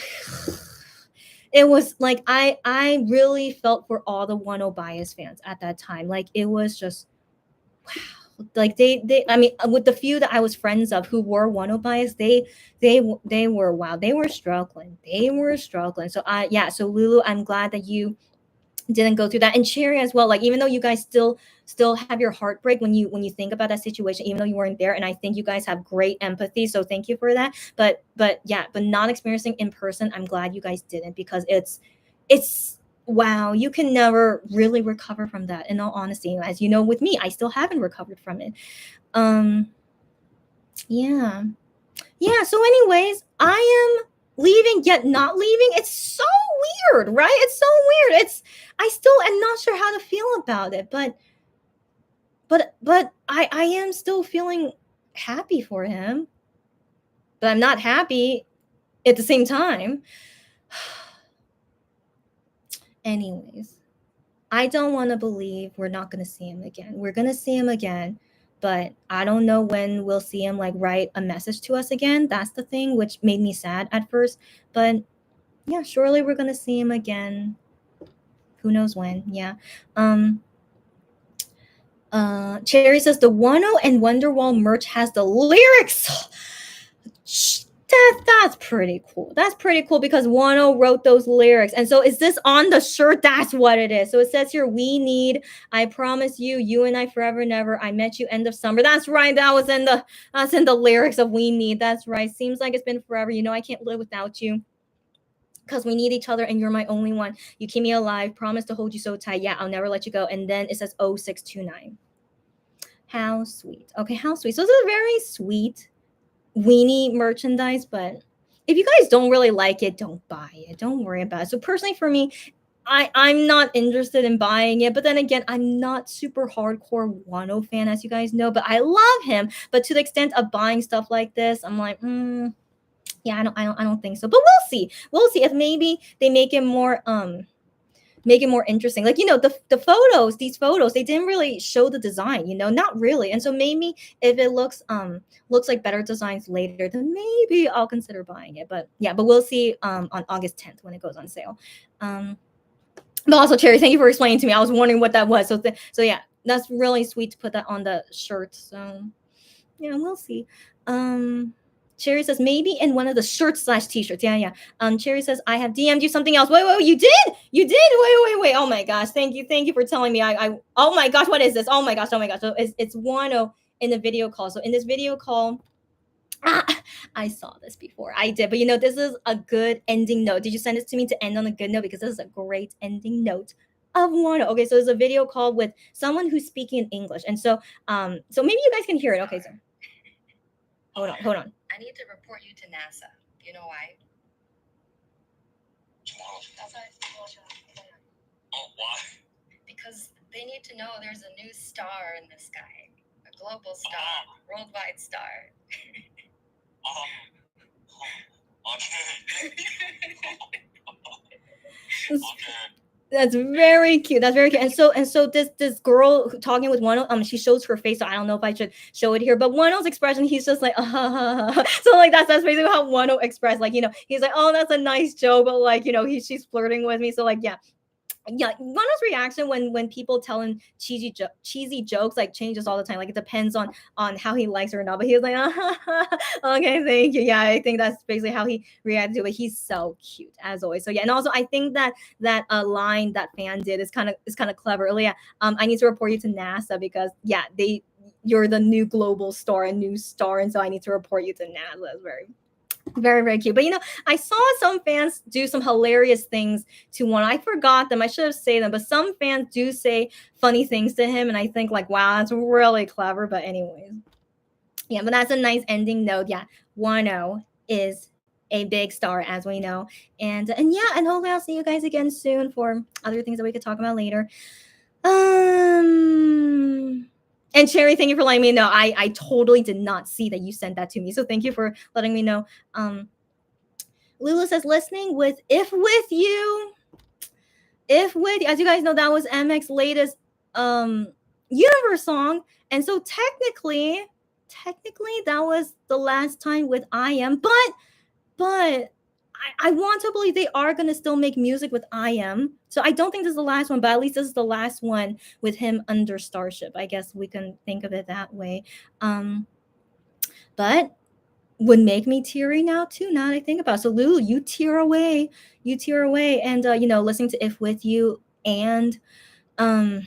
it was like I really felt for all the Wano bias fans at that time. Like it was just wow. Like they I mean, with the few that I was friends of who were Wano bias, they were wow, they were struggling. They were struggling. So so Lulu, I'm glad that you didn't go through that, and Cherry as well. Like even though you guys still have your heartbreak when you think about that situation, even though you weren't there, and I think you guys have great empathy, so thank you for that. But not experiencing in person, I'm glad you guys didn't, because it's wow, you can never really recover from that, in all honesty. As you know, with me, I still haven't recovered from it. um yeah, so anyways, I am leaving yet not leaving. It's so weird, right? It's so weird. I still am not sure how to feel about it, but I am still feeling happy for him, but I'm not happy at the same time. Anyways, I don't want to believe we're not going to see him again. We're going to see him again, but I don't know when we'll see him like write a message to us again. That's the thing, which made me sad at first. But yeah, surely we're going to see him again. Who knows when? Yeah. Cherry says the Wano and Wonderwall merch has the lyrics. That's pretty cool. That's pretty cool because Wano wrote those lyrics. And so is this on the shirt? That's what it is. So it says here, we need, I promise you, you and I forever never. I met you end of summer. That's right. That's in the lyrics of We Need. That's right. Seems like it's been forever. I can't live without you, because we need each other and you're my only one. You keep me alive. Promise to hold you so tight. Yeah, I'll never let you go. And then it says 0629. How sweet. Okay, how sweet. So this is a very sweet weenie merchandise, but if you guys don't really like it, don't buy it. Don't worry about it. So personally for me, I'm not interested in buying it, but then again, I'm not super hardcore Wano fan, as you guys know, but I love him. But to the extent of buying stuff like this, I'm like, yeah, I don't think so. But we'll see. We'll see if maybe they make it more interesting. Like, the photos, these photos, they didn't really show the design, not really. And so maybe if it looks like better designs later, then maybe I'll consider buying it. But yeah, but we'll see on August 10th when it goes on sale. But also, Cherry, thank you for explaining to me. I was wondering what that was. So yeah, that's really sweet to put that on the shirt. So yeah, we'll see. Cherry says maybe in one of the shirts / t-shirts. Yeah. Cherry says I have DM'd you something else. Wait, you did? Wait. Oh my gosh, thank you for telling me. I oh my gosh, what is this? Oh my gosh. So it's Wano in the video call. So in this video call, I did, but this is a good ending note. Did you send this to me to end on a good note? Because this is a great ending note of Wano. Okay, so I saw this before. I did, but this is a good ending note. Did you send this to me to end on a good note? Because this is a great ending note of Wano. Okay, so there's a video call with someone who's speaking in English, and so maybe you guys can hear it. Okay, so hold on. I need to report you to NASA. You know why? Oh, why? Because they need to know there's a new star in the sky. A global star. Worldwide star. Okay. That's very cute. And so this girl talking with Wano, she shows her face. So I don't know if I should show it here, but Wano's expression, he's just like, so like that's basically how Wano expressed. Like, he's like, oh, that's a nice joke, but like, she's flirting with me. So like, yeah. yeah, Wano's reaction when people tell him cheesy jokes like changes all the time. Like it depends on how he likes her or not. But he was like, okay, thank you. Yeah, I think that's basically how he reacted to it. He's so cute as always. So yeah, and also I think that line that fan did is kind of clever. Yeah, I need to report you to NASA because yeah, you're the new global star, a new star, and so I need to report you to NASA. That's very very, very cute. But I saw some fans do some hilarious things to one. I forgot them. I should have said them, but some fans do say funny things to him, and I think like, wow, that's really clever. But anyways, yeah, but that's a nice ending note. Yeah, Wano is a big star, as we know, and yeah, and hopefully I'll see you guys again soon for other things that we could talk about later. And Cherry, thank you for letting me know. I totally did not see that you sent that to me. So thank you for letting me know. Lulu says listening with If With You. If With You. As you guys know, that was MX's latest universe song. And so technically that was the last time with I.M. But I want to believe they are going to still make music with I.M. So I don't think this is the last one, but at least this is the last one with him under Starship. I guess we can think of it that way. But would make me teary now too. Now that I think about it. So Lulu, you tear away, and listening to If With You, and yeah.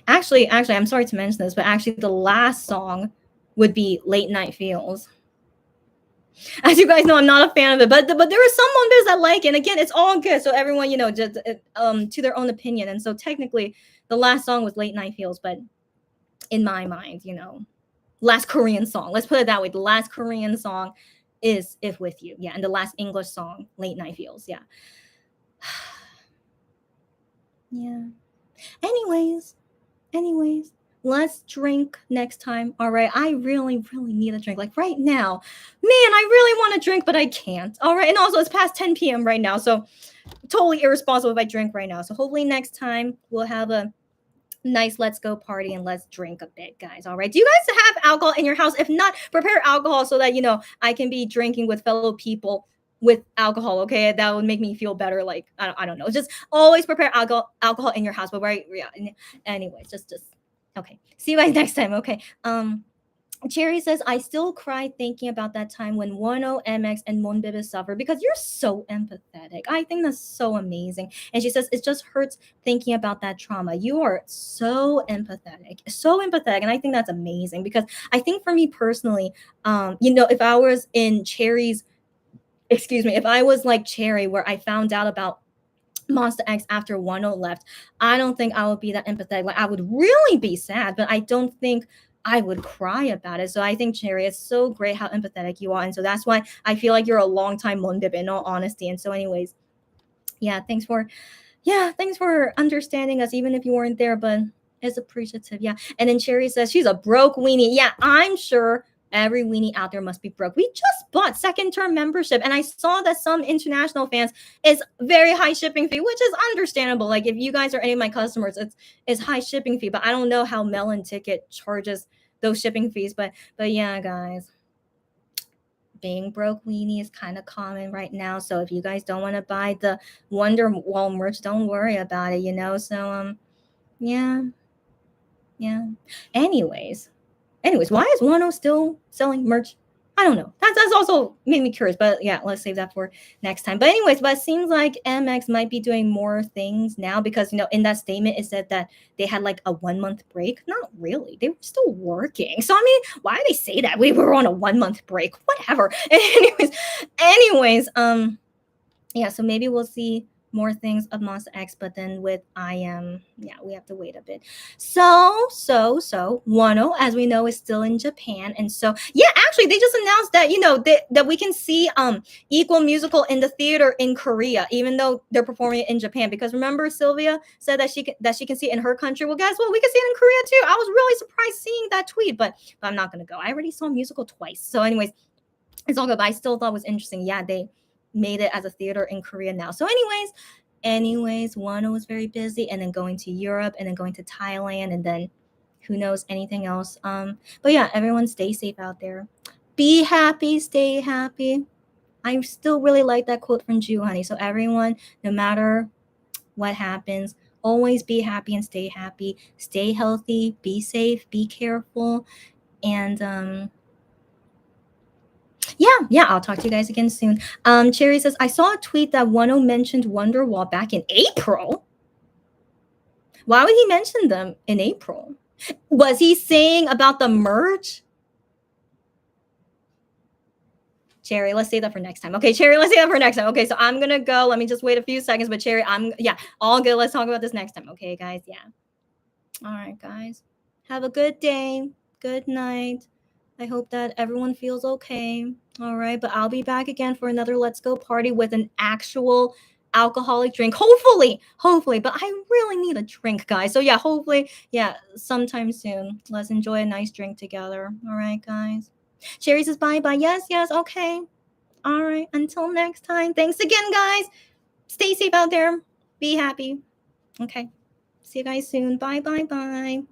Actually, I'm sorry to mention this, but actually, the last song would be "Late Night Feels." As you guys know, I'm not a fan of it, but there are some members that like it. And again, it's all good. So everyone, just to their own opinion. And so technically, the last song was "Late Night Feels," but in my mind, last Korean song. Let's put it that way. The last Korean song is "If With You," yeah, and the last English song, "Late Night Feels," yeah. Yeah. Anyways, let's drink next time. All right. I really, really need a drink. Like right now, man, I really want to drink, but I can't. All right. And also, it's past 10 p.m. right now. So, totally irresponsible if I drink right now. So, hopefully, next time we'll have a nice let's go party and let's drink a bit, guys. All right. Do you guys have alcohol in your house? If not, prepare alcohol so that, I can be drinking with fellow people with alcohol. Okay, that would make me feel better. Like I don't know, just always prepare alcohol in your house. But right, yeah. Anyways, just okay. See you guys next time. Okay. Cherry says, I still cry thinking about that time when Wano, MX, and Monbebe suffered because you're so empathetic. I think that's so amazing. And she says, it just hurts thinking about that trauma. You are so empathetic. And I think that's amazing because I think for me personally, if I was in Cherry's, if I was like Cherry where I found out about Monster X after Wano left, I don't think I would be that empathetic. Like I would really be sad, but I don't think I would cry about it. So I think Cherry, it's so great how empathetic you are. And so that's why I feel like you're a long time Monbebe in all honesty. And so anyways, thanks for understanding us, even if you weren't there, but it's appreciative. Yeah. And then Cherry says she's a broke weenie. Yeah, I'm sure every weenie out there must be broke. We just bought second term membership, and I saw that some international fans is very high shipping fee, which is understandable. Like if you guys are any of my customers, it's high shipping fee, but I don't know how Melon Ticket charges those shipping fees. But yeah, guys, being broke weenie is kind of common right now. So if you guys don't want to buy the Wonderwall merch, don't worry about it. So yeah. Anyways, why is Wano still selling merch? I don't know. That's also made me curious, but yeah, let's save that for next time. But anyways, it seems like MX might be doing more things now because in that statement it said that they had like a 1 month break. Not really. They were still working. So I mean, why do they say that? We were on a 1 month break. Whatever. Anyways, yeah, so maybe we'll see more things of Monster X, but then with I.M, we have to wait a bit. So Wano, as we know, is still in Japan, and so actually they just announced that that we can see Equal Musical in the theater in Korea, even though they're performing it in Japan. Because remember, Sylvia said that she can see it in her country. Well, guess what? We can see it in Korea too. I was really surprised seeing that tweet, but I'm not gonna go. I already saw Musical twice. So, anyways, it's all good. But I still thought it was interesting. Yeah, they made it as a theater in Korea now. So anyways, Wano was very busy, and then going to Europe, and then going to Thailand, and then who knows anything else. But yeah, everyone stay safe out there. be happy, stay happy. I still really like that quote from Giovanni. So everyone, no matter what happens, always be happy and stay happy. Stay healthy, be safe, be careful. And yeah, I'll talk to you guys again soon. Cherry says, I saw a tweet that Wano mentioned Wonderwall back in April. Why would he mention them in April? Was he saying about the merge? Cherry, let's save that for next time. Okay, Cherry, let's save that for next time. Okay, so I'm gonna go. Let me just wait a few seconds. But Cherry, all good. Let's talk about this next time. Okay, guys. Yeah. All right, guys. Have a good day. Good night. I hope that everyone feels okay. All right, but I'll be back again for another Let's Go party with an actual alcoholic drink. Hopefully. But I really need a drink, guys. So yeah, hopefully, sometime soon. Let's enjoy a nice drink together. All right, guys. Cherry says bye. Yes, okay. All right, until next time. Thanks again, guys. Stay safe out there. Be happy. Okay. See you guys soon. Bye.